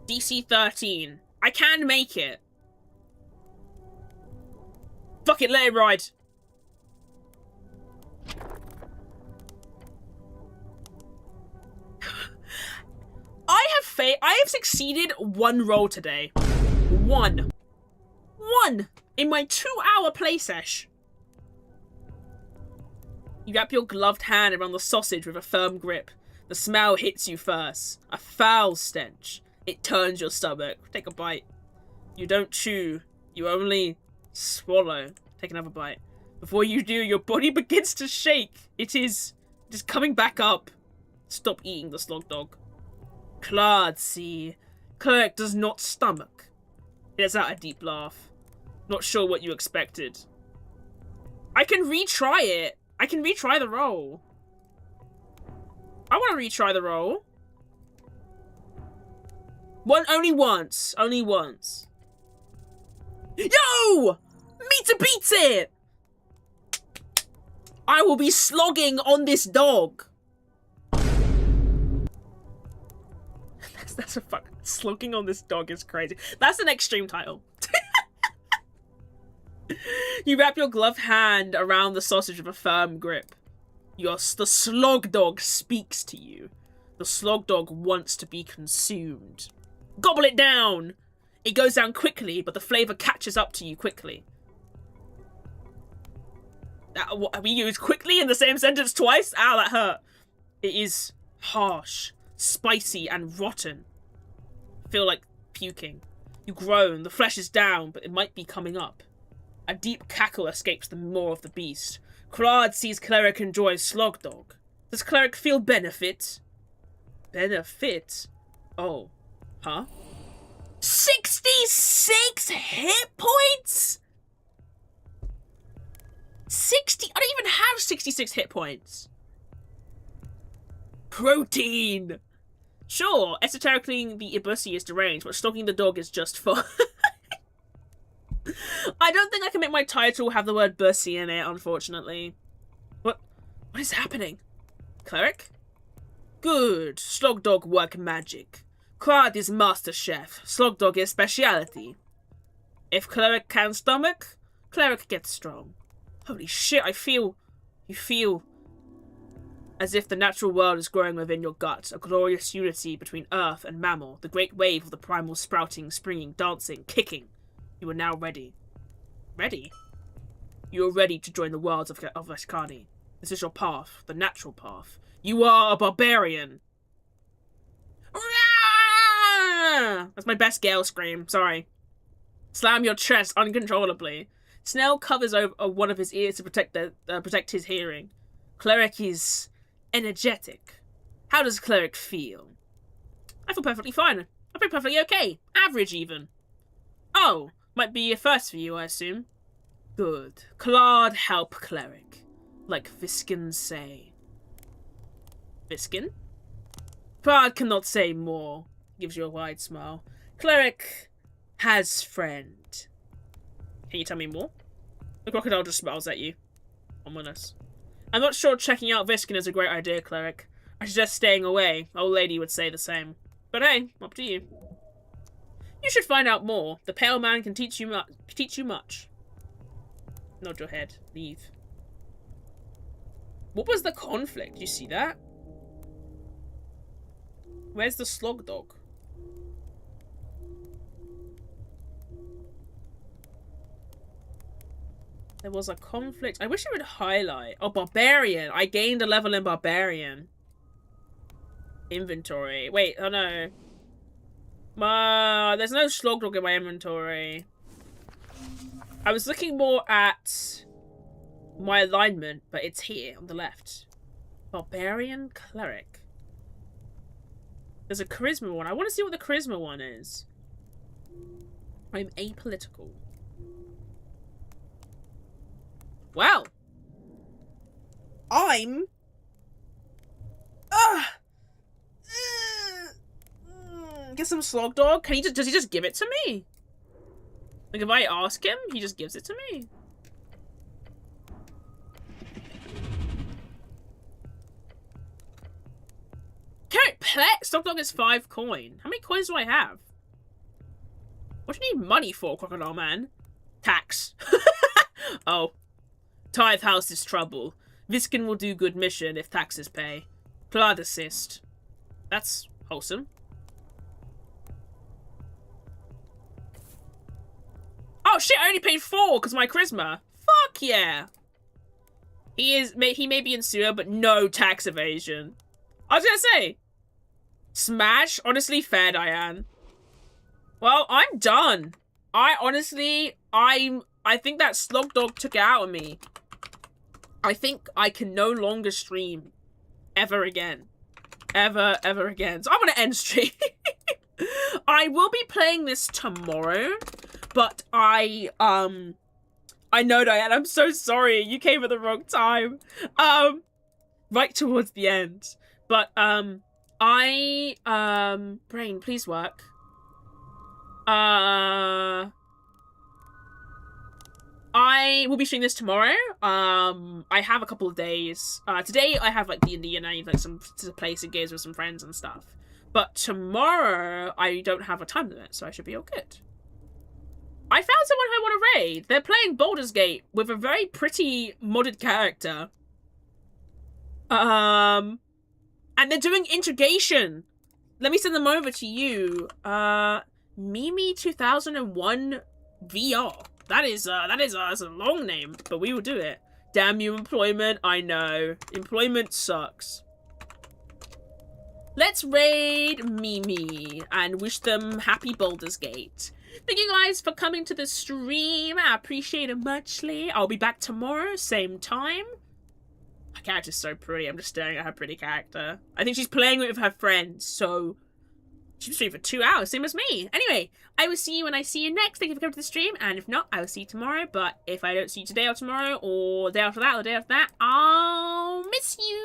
DC 13. I can make it. Fuck it, let it ride. I have succeeded 1 roll today. 1. 1 in my 2-hour play sesh. You wrap your gloved hand around the sausage with a firm grip. The smell hits you first. A foul stench. It turns your stomach. Take a bite. You don't chew. You only swallow. Take another bite. Before you do, your body begins to shake. It is just coming back up. Stop eating the slog dog. Clad, see. Cleric does not stomach. He lets out a deep laugh. Not sure what you expected. I can retry it. I can retry the roll. I want to retry the roll. Only once. Only once. Yo! Meter beats it! I will be slogging on this dog. That's a fuck. Slogging on this dog is crazy. That's an extreme title. You wrap your gloved hand around the sausage with a firm grip. The slog dog speaks to you. The slog dog wants to be consumed. Gobble it down! It goes down quickly, but the flavour catches up to you quickly. We used quickly in the same sentence twice? Ow, that hurt. It is harsh, spicy, and rotten. Feel like puking. You groan. The flesh is down, but it might be coming up. A deep cackle escapes the maw of the beast. Clad sees Cleric enjoys slog dog. Does Cleric feel benefit? Benefit? Oh. Huh? 66 hit points? 60? I don't even have 66 hit points. Protein! Sure, esoterically the Ibusi is deranged, but stalking the dog is just fun. I don't think I can make my title have the word bussy in it, unfortunately. What is happening? Cleric? Good. Slog dog work magic. Clad is master chef. Slog dog is speciality. If Cleric can stomach, Cleric gets strong. Holy shit, you feel as if the natural world is growing within your gut, a glorious unity between earth and mammal, the great wave of the primal sprouting, springing, dancing, kicking. You are now ready. Ready? You are ready to join the worlds of Vashkani. This is your path, the natural path. You are a barbarian. That's my best Gale scream, sorry. Slam your chest uncontrollably. Snell covers over one of his ears to protect his hearing. Cleric is energetic. How does Cleric feel? I feel perfectly fine. I feel perfectly okay. Average, even. Oh, might be a first for you, I assume. Good. Claude help Cleric. Like Viskin say. Viskin? Claude cannot say more. Gives you a wide smile. Cleric has friend. Can you tell me more? The crocodile just smiles at you. Ominous. I'm not sure checking out Viskin is a great idea, Cleric. I suggest staying away. Old lady would say the same. But hey, up to you. You should find out more. The pale man can teach you much. Nod your head. Leave. What was the conflict? You see that? Where's the slog dog? There was a conflict. I wish it would highlight. Oh, Barbarian. I gained a level in Barbarian. Inventory. Wait, oh no. There's no Slogdog in my inventory. I was looking more at my alignment, but it's here on the left. Barbarian Cleric. There's a Charisma one. I want to see what the Charisma one is. I'm apolitical. Well, I'm get some slog dog. Does he just give it to me? Like if I ask him, he just gives it to me. Carrot pet slog dog is 5 coin. How many coins do I have? What do you need money for, Crocodile Man? Tax. Oh. Tithe house is trouble. Viskin will do good mission if taxes pay. Claude assist. That's wholesome. Oh shit, I only paid 4 because of my charisma. Fuck yeah. He may be in sewer, but no tax evasion. I was gonna say. Smash? Honestly, fair, Diane. Well, I'm done. I think that slog dog took it out of me. I think I can no longer stream ever again. Ever again. So I'm gonna end stream. I will be playing this tomorrow, but I know, Diane, I'm so sorry. You came at the wrong time. Right towards the end. But, brain, please work. I will be streaming this tomorrow. I have a couple of days. Today I have like D&D and I need like to play some games with some friends and stuff. But tomorrow I don't have a time limit, so I should be all good. I found someone I want to raid. They're playing Baldur's Gate with a very pretty modded character. And they're doing integration. Let me send them over to you. Mimi 2001 VR. That's a long name, but we will do it. Damn you, employment. I know. Employment sucks. Let's raid Mimi and wish them happy Baldur's Gate. Thank you guys for coming to the stream. I appreciate it muchly. I'll be back tomorrow, same time. Her character's so pretty. I'm just staring at her pretty character. I think she's playing with her friends, so she's streaming for 2 hours, same as me. Anyway, I will see you when I see you next. Thank you for coming to the stream, and if not, I will see you tomorrow. But if I don't see you today or tomorrow, or the day after that, or the day after that, I'll miss you.